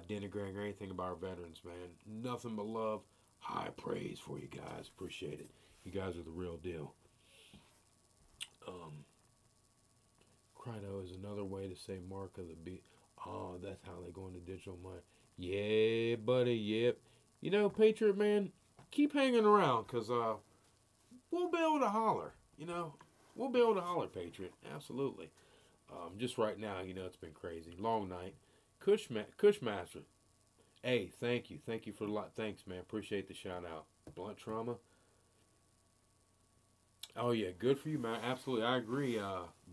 denigrating or anything about our veterans, man. Nothing but love. High praise for you guys. Appreciate it. You guys are the real deal. Crido is another way to say mark of the beat. Oh, that's how they go into digital money. Yeah, buddy, yep. Patriot, man, keep hanging around, because we'll be able to holler, We'll be able to holler, Patriot, absolutely. Just right now, it's been crazy. Long night. Cushmaster. Hey, thank you. Thank you for a lot. Thanks, man. Appreciate the shout out. Blunt trauma. Oh, yeah, good for you, man. Absolutely, I agree.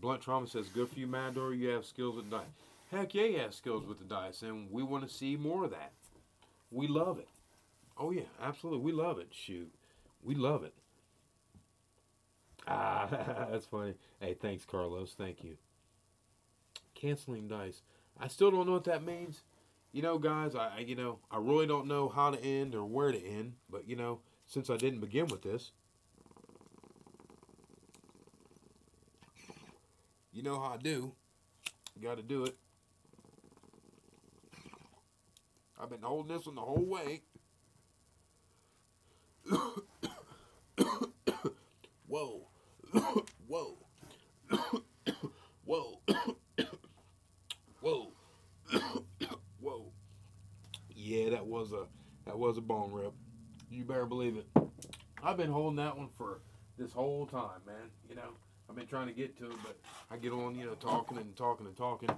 Blunt trauma says, good for you, Matador. You have skills with dice. Heck yeah, you have skills with the dice, and we want to see more of that. We love it. Oh, yeah, absolutely. We love it. Shoot. We love it. Ah, that's funny. Hey, thanks, Carlos. Thank you. Canceling dice. I still don't know what that means. You know, guys, I really don't know how to end or where to end. But since I didn't begin with this, you know how I do. Got to do it. I've been holding this one the whole way. Whoa, whoa, whoa, whoa, whoa. Yeah, that was a bone rip. You better believe it. I've been holding that one for this whole time, man. I've been trying to get to it, but I get on, talking and talking and talking,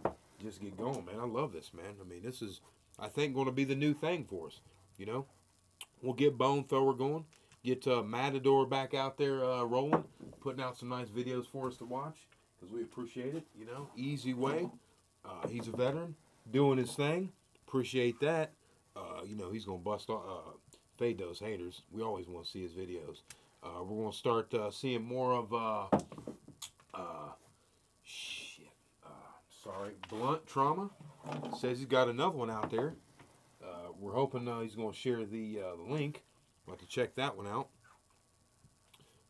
just get going, man. I love this, man. I mean, this is, I think, going to be the new thing for us. You know, we'll get Bone Thrower going, get Matador back out there rolling, putting out some nice videos for us to watch because we appreciate it. Easy way. He's a veteran, doing his thing. Appreciate that. He's gonna fade those haters. We always want to see his videos. We're gonna start seeing more of Blunt Trauma. Says he's got another one out there. We're hoping he's gonna share the link. We'll have to check that one out.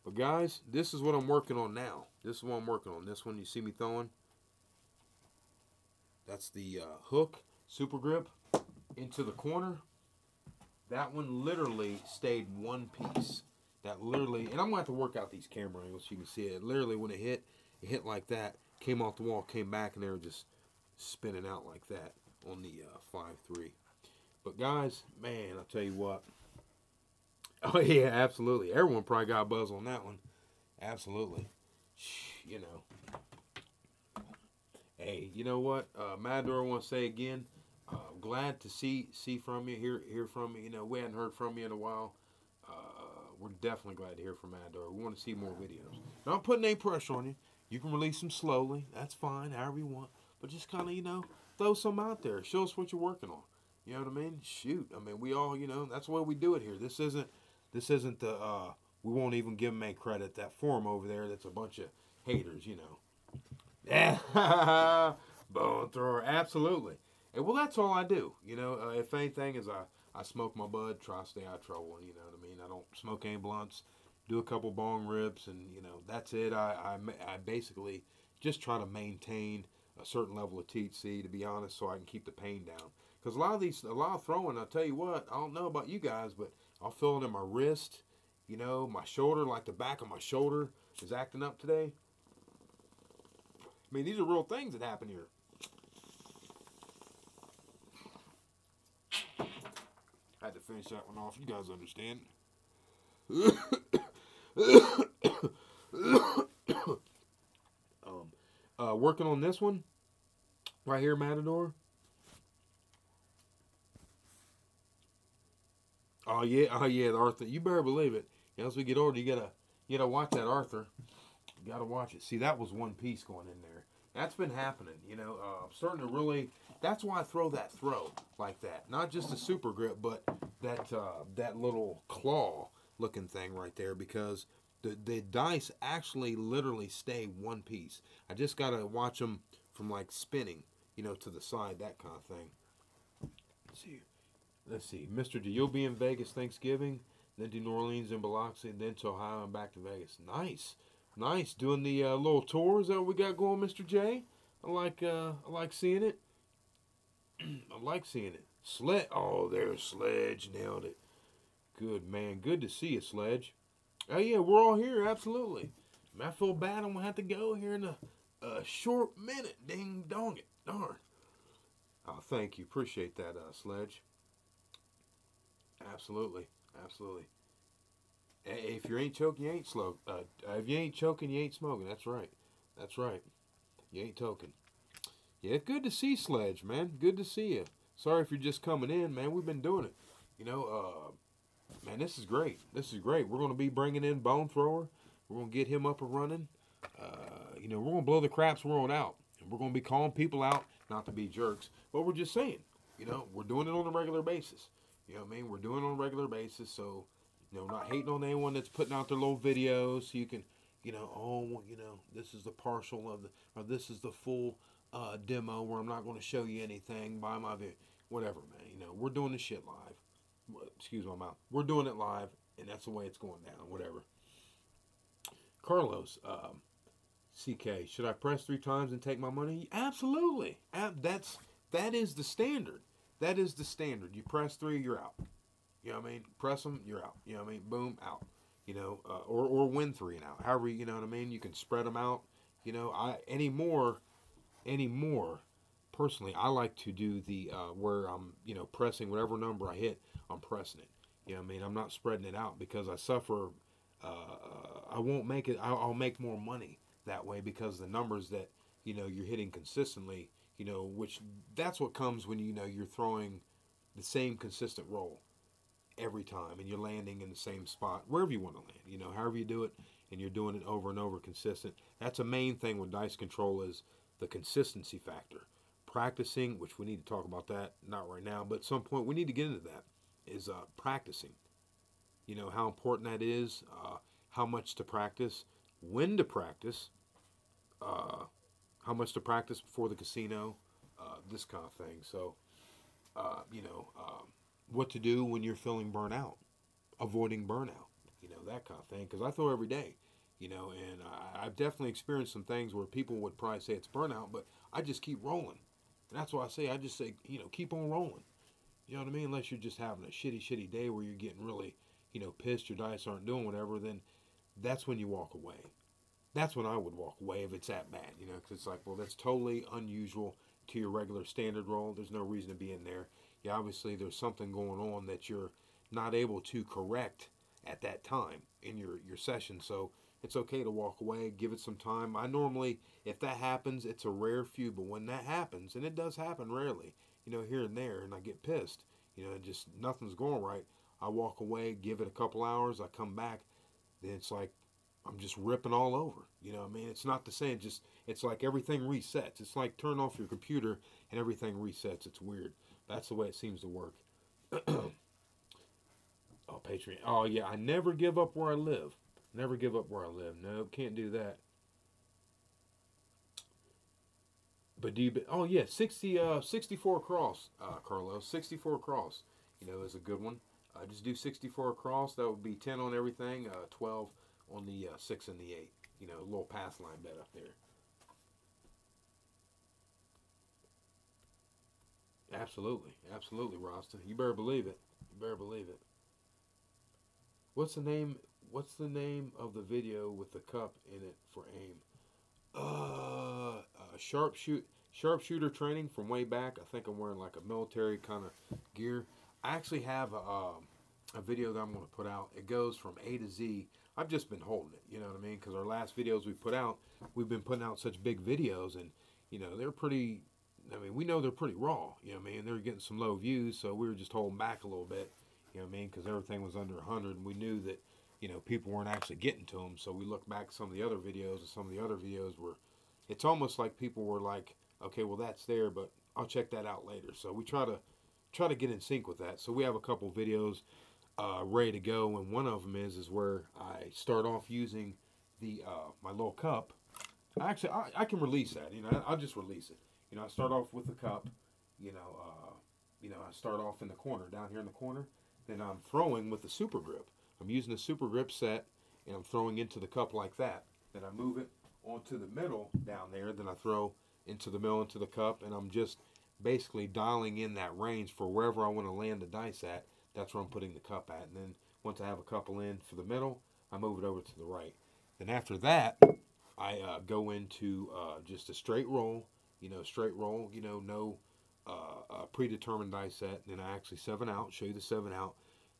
But guys, this is what I'm working on now. This is what I'm working on. This one you see me throwing. That's the hook super grip into the corner. That one literally stayed one piece. That literally, and I'm going to have to work out these camera angles so you can see it. Literally, when it hit like that, came off the wall, came back, and they were just spinning out like that on the 5.3. But guys, man, I'll tell you what. Oh, yeah, absolutely. Everyone probably got a buzz on that one. Absolutely. Hey, you know what? Matador, I want to say again, glad to see from you, hear from you. We hadn't heard from you in a while. We're definitely glad to hear from Matador. We want to see more videos. Not putting any pressure on you. You can release them slowly. That's fine, however you want. But just kind of, throw some out there. Show us what you're working on. You know what I mean? Shoot. I mean, we all, that's the way we do it here. This isn't the, we won't even give them any credit. That forum over there, that's a bunch of haters, Yeah, Bone Thrower, absolutely. And well, that's all I do. If anything, is I smoke my bud, try to stay out of trouble. You know what I mean? I don't smoke any blunts, do a couple bong rips, and that's it. I basically just try to maintain a certain level of THC, to be honest, so I can keep the pain down. Because a lot of throwing, I'll tell you what, I don't know about you guys, but I'll feel it in my wrist, my shoulder, like the back of my shoulder is acting up today. I mean, these are real things that happen here. I had to finish that one off. You guys understand. Working on this one right here, Matador. Oh yeah, the Arthur. You better believe it. As we get older, you gotta watch that Arthur. You gotta watch it. See, that was one piece going in there. That's been happening. I'm starting to really. That's why I throw that throw like that. Not just a super grip, but that little claw looking thing right there, because the dice actually literally stay one piece. I just gotta watch them from like spinning, to the side, that kind of thing. Let's see. Mr. D, you'll be in Vegas Thanksgiving, then to New Orleans and Biloxi, then to Ohio and back to Vegas. Nice. Doing the little tours that we got going, Mr. J. I like seeing it. I like seeing it. Oh, there's Sledge. Nailed it. Good, man. Good to see you, Sledge. Oh, yeah, we're all here. Absolutely. Man, I feel bad. I'm going to have to go here in a short minute. Ding dong it. Darn. Oh, thank you. Appreciate that, Sledge. Absolutely. If you ain't choking, you ain't slow. If you ain't choking, you ain't smoking. That's right. You ain't toking. Yeah, good to see Sledge, man. Good to see you. Sorry if you're just coming in, man. We've been doing it. Man, this is great. We're going to be bringing in Bone Thrower. We're going to get him up and running. We're going to blow the craps world out. And we're going to be calling people out, not to be jerks, but we're just saying, we're doing it on a regular basis. You know what I mean? We're doing it on a regular basis, so, not hating on anyone that's putting out their little videos so you can, You know, oh, well, you know, this is the partial of the, or this is the full demo where I'm not going to show you anything. Buy my video, whatever, man. You know, we're doing this shit live. Excuse my mouth. We're doing it live, and that's the way it's going down. Whatever. Carlos, CK, should I press 3 times and take my money? Absolutely. That is the standard. That is the standard. You press 3, you're out. You know what I mean? Press them, you're out. You know what I mean? Boom, out. You know, or win 3 and out. However, you know what I mean? You can spread them out. You know, anymore. Personally, I like to do the where I'm, you know, pressing whatever number I hit. I'm pressing it. You know what I mean? I'm not spreading it out because I suffer. I won't make it. I'll make more money that way because the numbers that, you know, you're hitting consistently. You know, which that's what comes when, you know, you're throwing the same consistent roll every time and you're landing in the same spot wherever you want to land, you know, however you do it, and you're doing it over and over consistent. That's a main thing with dice control, is the consistency factor. Practicing, which we need to talk about that, not right now, but at some point we need to get into that, is practicing. You know how important that is, how much to practice, when to practice, how much to practice before the casino, this kind of thing. So you know, what to do when you're feeling burnout, avoiding burnout, you know, that kind of thing. Because I throw every day, you know, and I've definitely experienced some things where people would probably say it's burnout, but I just keep rolling. And that's why I just say, you know, keep on rolling. You know what I mean? Unless you're just having a shitty day where you're getting really, you know, pissed, your dice aren't doing whatever, then that's when you walk away. That's when I would walk away if it's that bad, you know, because it's like, well, that's totally unusual to your regular standard roll. There's no reason to be in there. Yeah, obviously there's something going on that you're not able to correct at that time in your session. So it's okay to walk away, give it some time. I normally, if that happens, it's a rare few, but when that happens, and it does happen rarely, you know, here and there, and I get pissed, you know, just nothing's going right, I walk away, give it a couple hours, I come back, then it's like I'm just ripping all over. You know what I mean? It's not the same. Just it's like everything resets. It's like turn off your computer and everything resets. It's weird. That's the way it seems to work. Oh, Patreon. Oh yeah, I never give up where I live. Never give up where I live. No, can't do that. But do you? Oh yeah, 64 across, Carlos. 64 across. You know, is a good one. Just do 64 across. That would be 10 on everything. 12 on the 6 and the 8. You know, a little pass line bet up there. Absolutely, absolutely, Rasta. You better believe it. You better believe it. What's the name? What's the name of the video with the cup in it for aim? Sharpshooter training from way back. I think I'm wearing like a military kind of gear. I actually have a video that I'm going to put out. It goes from A to Z. I've just been holding it, you know what I mean? Because our last videos we put out, we've been putting out such big videos, and you know they're pretty. I mean, we know they're pretty raw, you know what I mean? They're getting some low views, so we were just holding back a little bit, you know what I mean? Because everything was under 100, and we knew that, you know, people weren't actually getting to them. So we looked back at some of the other videos, and some of the other videos were, it's almost like people were like, okay, well that's there, but I'll check that out later. So we try to get in sync with that. So we have a couple videos ready to go, and one of them is where I start off using the my little cup. Actually, I can release that. You know, I'll just release it. You know, I start off with the cup. You know, I start off in the corner, down here in the corner. Then I'm throwing with the super grip. I'm using the super grip set, and I'm throwing into the cup like that. Then I move it onto the middle down there. Then I throw into the middle into the cup, and I'm just basically dialing in that range for wherever I want to land the dice at. That's where I'm putting the cup at. And then once I have a couple in for the middle, I move it over to the right. Then after that, I go into just a straight roll. You know, straight roll. You know, no predetermined dice set. Then I actually 7 out. Show you the 7 out.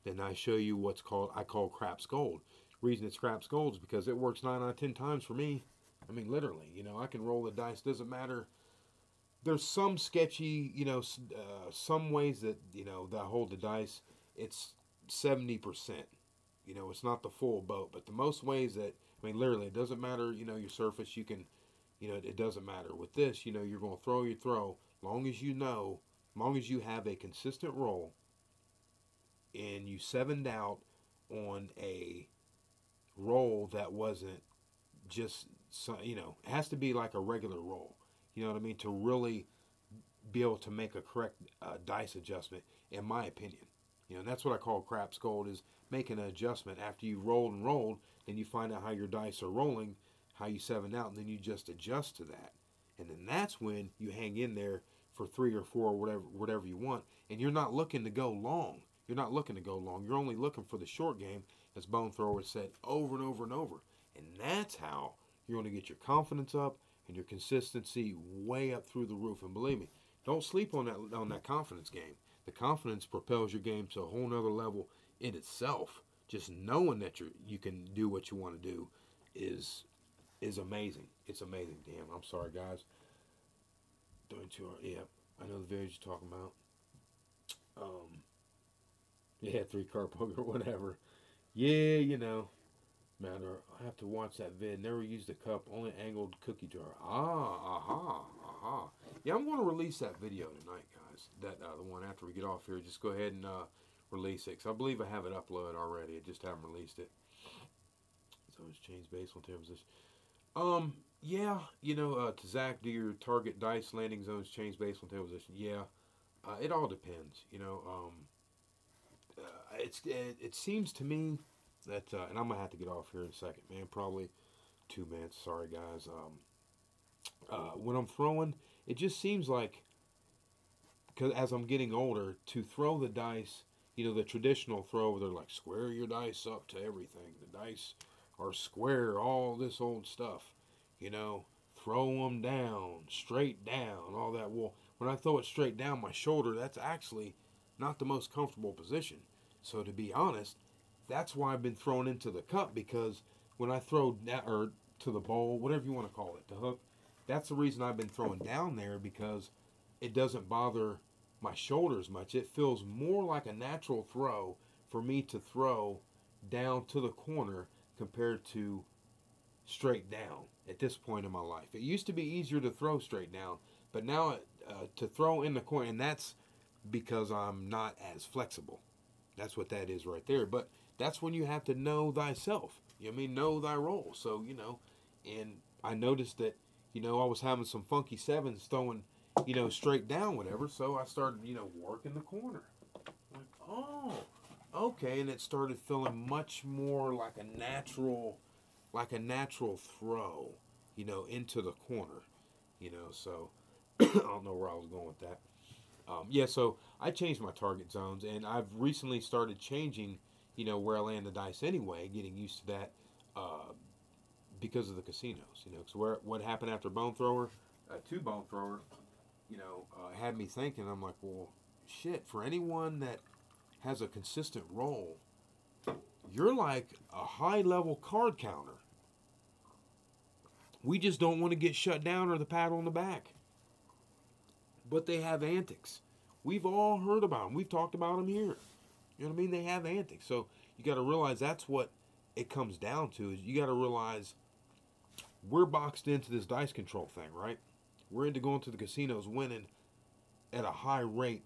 Then I show you what's called, I call craps gold. Reason it's craps gold is because it works 9 out of 10 times for me. I mean, literally. You know, I can roll the dice. Doesn't matter. There's some sketchy, you know, some ways that, you know, that I hold the dice. It's 70%. You know, it's not the full boat, but the most ways that, I mean, literally, it doesn't matter, you know, your surface, you can, you know, it doesn't matter. With this, you know, you're going to throw your throw, long as you know, long as you have a consistent roll, and you 7'd out on a roll that wasn't just, so, you know, it has to be like a regular roll. You know what I mean? To really be able to make a correct dice adjustment, in my opinion. You know, and that's what I call craps gold, is making an adjustment after you rolled and rolled, then you find out how your dice are rolling, how you seven out, and then you just adjust to that. And then that's when you hang in there for 3 or 4 or whatever you want, and you're not looking to go long. You're not looking to go long. You're only looking for the short game, as Bone Thrower said over and over and over. And that's how you're going to get your confidence up and your consistency way up through the roof. And believe me, don't sleep on that confidence game. The confidence propels your game to a whole nother level in itself. Just knowing that you can do what you want to do is amazing. It's amazing. Damn, I'm sorry, guys. Don't you? Yeah, I know the video you're talking about. Yeah, 3-card poker, whatever. Yeah, you know. Matter. I have to watch that vid. Never used a cup, only angled cookie jar. Aha. Yeah, I'm going to release that video tonight, guys. That the one after we get off here. Just go ahead and release it. 'Cause I believe I have it uploaded already. I just haven't released it. So it's changed based on position. Yeah, you know, to Zach, do your target dice landing zones change based on table position? Yeah, it all depends. You know, it seems to me that, and I'm gonna have to get off here in a second, man. Probably 2 minutes. Sorry, guys. When I'm throwing, it just seems like, because as I'm getting older, to throw the dice, you know, the traditional throw, they're like square your dice up to everything. The dice are square, all this old stuff. You know, throw them down, straight down, all that. Well, when I throw it straight down my shoulder, that's actually not the most comfortable position. So to be honest, that's why I've been thrown into the cup, because when I throw that, or to the bowl, whatever you want to call it, the hook, that's the reason I've been throwing down there, because it doesn't bother my shoulders much. It feels more like a natural throw for me to throw down to the corner compared to straight down at this point in my life. It used to be easier to throw straight down, but now to throw in the corner, and that's because I'm not as flexible. That's what that is right there. But that's when you have to know thyself. You know what I mean? Know thy role. So, you know, and I noticed that, you know, I was having some funky sevens throwing, you know, straight down, whatever. So I started, you know, working the corner. Like, oh, okay. And it started feeling much more like a natural throw, you know, into the corner, you know. So I don't know where I was going with that. Yeah, so I changed my target zones, and I've recently started changing, you know, where I land the dice anyway, getting used to that because of the casinos, you know. Because what happened after Bone Thrower, 2 Bone Thrower, you know, had me thinking. I'm like, well, shit, for anyone that has a consistent roll, you're like a high-level card counter. We just don't want to get shut down or the pat on the back. But they have antics. We've all heard about them. We've talked about them here. You know what I mean? They have antics. So you got to realize that's what it comes down to. Is you got to realize we're boxed into this dice control thing, right? We're into going to the casinos, winning at a high rate.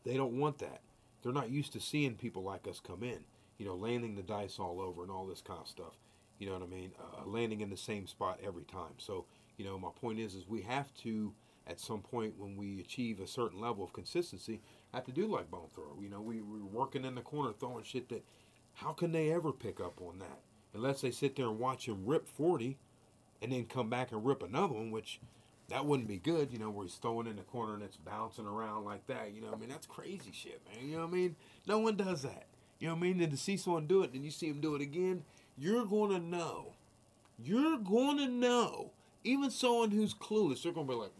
They don't want that. They're not used to seeing people like us come in, you know, landing the dice all over and all this kind of stuff. You know what I mean? Landing in the same spot every time. So, you know, my point is we have to, at some point when we achieve a certain level of consistency, have to do like Bone Thrower. You know, we're working in the corner throwing shit that, how can they ever pick up on that? Unless they sit there and watch him rip 40 and then come back and rip another one, which that wouldn't be good, you know, where he's throwing in the corner and it's bouncing around like that. You know what I mean? That's crazy shit, man. You know what I mean? No one does that. You know what I mean? And to see someone do it and you see him do it again, you're going to know. You're going to know. Even someone who's clueless, they're going to be like,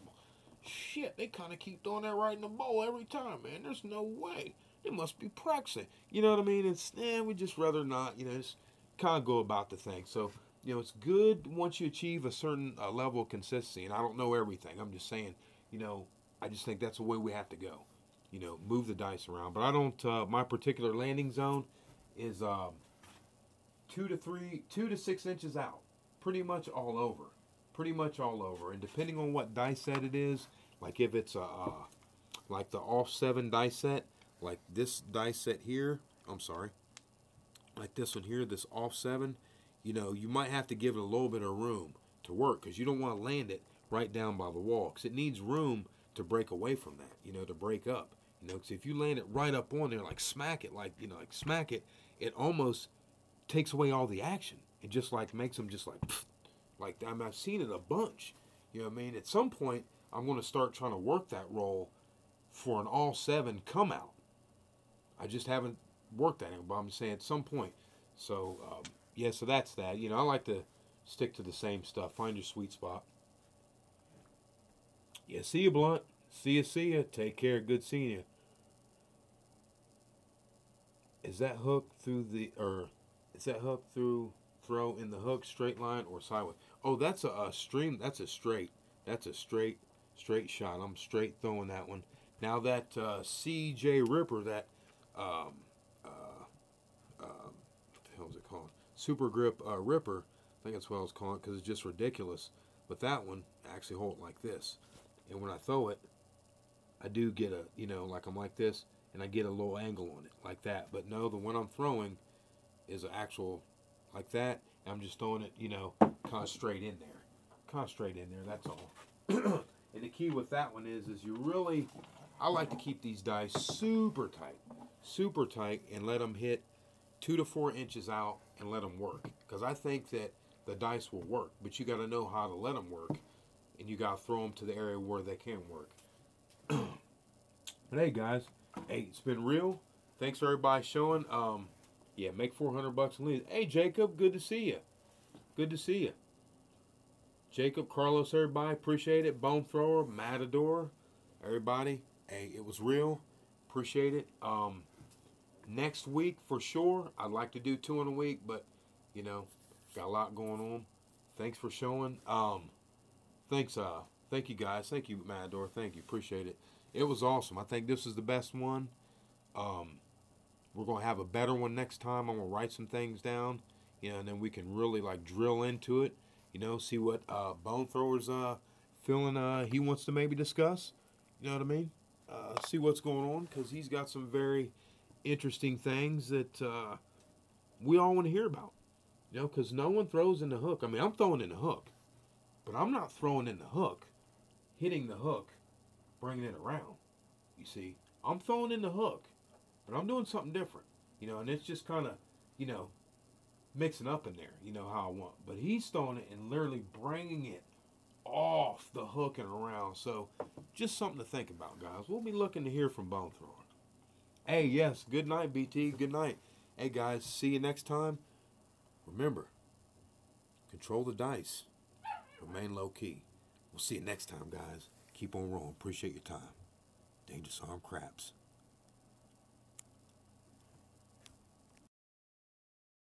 shit, they kind of keep throwing that right in the bowl every time, man. There's no way. They must be practicing. You know what I mean? It's, we just rather not, you know, just kind of go about the thing. So, you know, it's good once you achieve a certain level of consistency. And I don't know everything. I'm just saying, you know, I just think that's the way we have to go. You know, move the dice around. But I don't, my particular landing zone is 2 to 6 inches out. Pretty much all over. And depending on what dice set it is, like if it's like the off 7 dice set, like this dice set here, I'm sorry, like this one here, this off 7, you know, you might have to give it a little bit of room to work, because you don't want to land it right down by the wall, because it needs room to break away from that, you know, to break up. You know, because if you land it right up on there, like smack it, like, you know, like smack it, it almost takes away all the action. It just like makes them just like, pfft, like, I mean, I've seen it a bunch. You know what I mean? At some point, I'm going to start trying to work that roll for an all 7 come out. I just haven't worked that, but I'm saying at some point. So, yeah, so that's that. You know, I like to stick to the same stuff. Find your sweet spot. Yeah, see you, Blunt. See ya. Take care. Good seeing you. Is that hook through the, or is that hook through, throw in the hook, straight line or sideways? Oh, that's a stream. That's a straight. That's a straight shot. I'm straight throwing that one. Now that CJ Ripper, that what the hell is it called? Super Grip Ripper. I think that's what I was calling it, because it's just ridiculous. But that one, I actually hold it like this, and when I throw it, I do get a, you know, like I'm like this, and I get a little angle on it like that. But no, the one I'm throwing is an actual like that. And I'm just throwing it, you know, kind of straight in there. Kind of straight in there, that's all. And the key with that one is you really, I like to keep these dice super tight, and let them hit 2 to 4 inches out and let them work. Because I think that the dice will work, but you got to know how to let them work, and you got to throw them to the area where they can work. But hey, guys, hey, it's been real. Thanks for everybody showing. Yeah, make $400 and leave. Hey, Jacob, good to see you. Good to see you. Jacob, Carlos, everybody, appreciate it. Bone Thrower, Matador, everybody. Hey, it was real. Appreciate it. Next week, for sure, I'd like to do 2 in a week, but, you know, got a lot going on. Thanks for showing. Thanks, thank you, guys. Thank you, Matador. Thank you. Appreciate it. It was awesome. I think this is the best one. We're going to have a better one next time. I'm going to write some things down, you know, and then we can really, like, drill into it, you know, see what Bone Thrower's feeling he wants to maybe discuss. You know what I mean? See what's going on, because he's got some very interesting things that we all want to hear about. You know, because no one throws in the hook. I mean, I'm throwing in the hook, but I'm not throwing in the hook, hitting the hook, bringing it around. You see, I'm throwing in the hook, but I'm doing something different. You know, and it's just kind of, you know, mixing up in there, you know, how I want. But he's throwing it and literally bringing it off the hook and around. So just something to think about, guys. We'll be looking to hear from Bone Thrower. Hey, yes, good night, BT. Good night. Hey, guys, see you next time. Remember, control the dice. Remain low key. We'll see you next time, guys. Keep on rolling. Appreciate your time. Dangerous Arm Craps.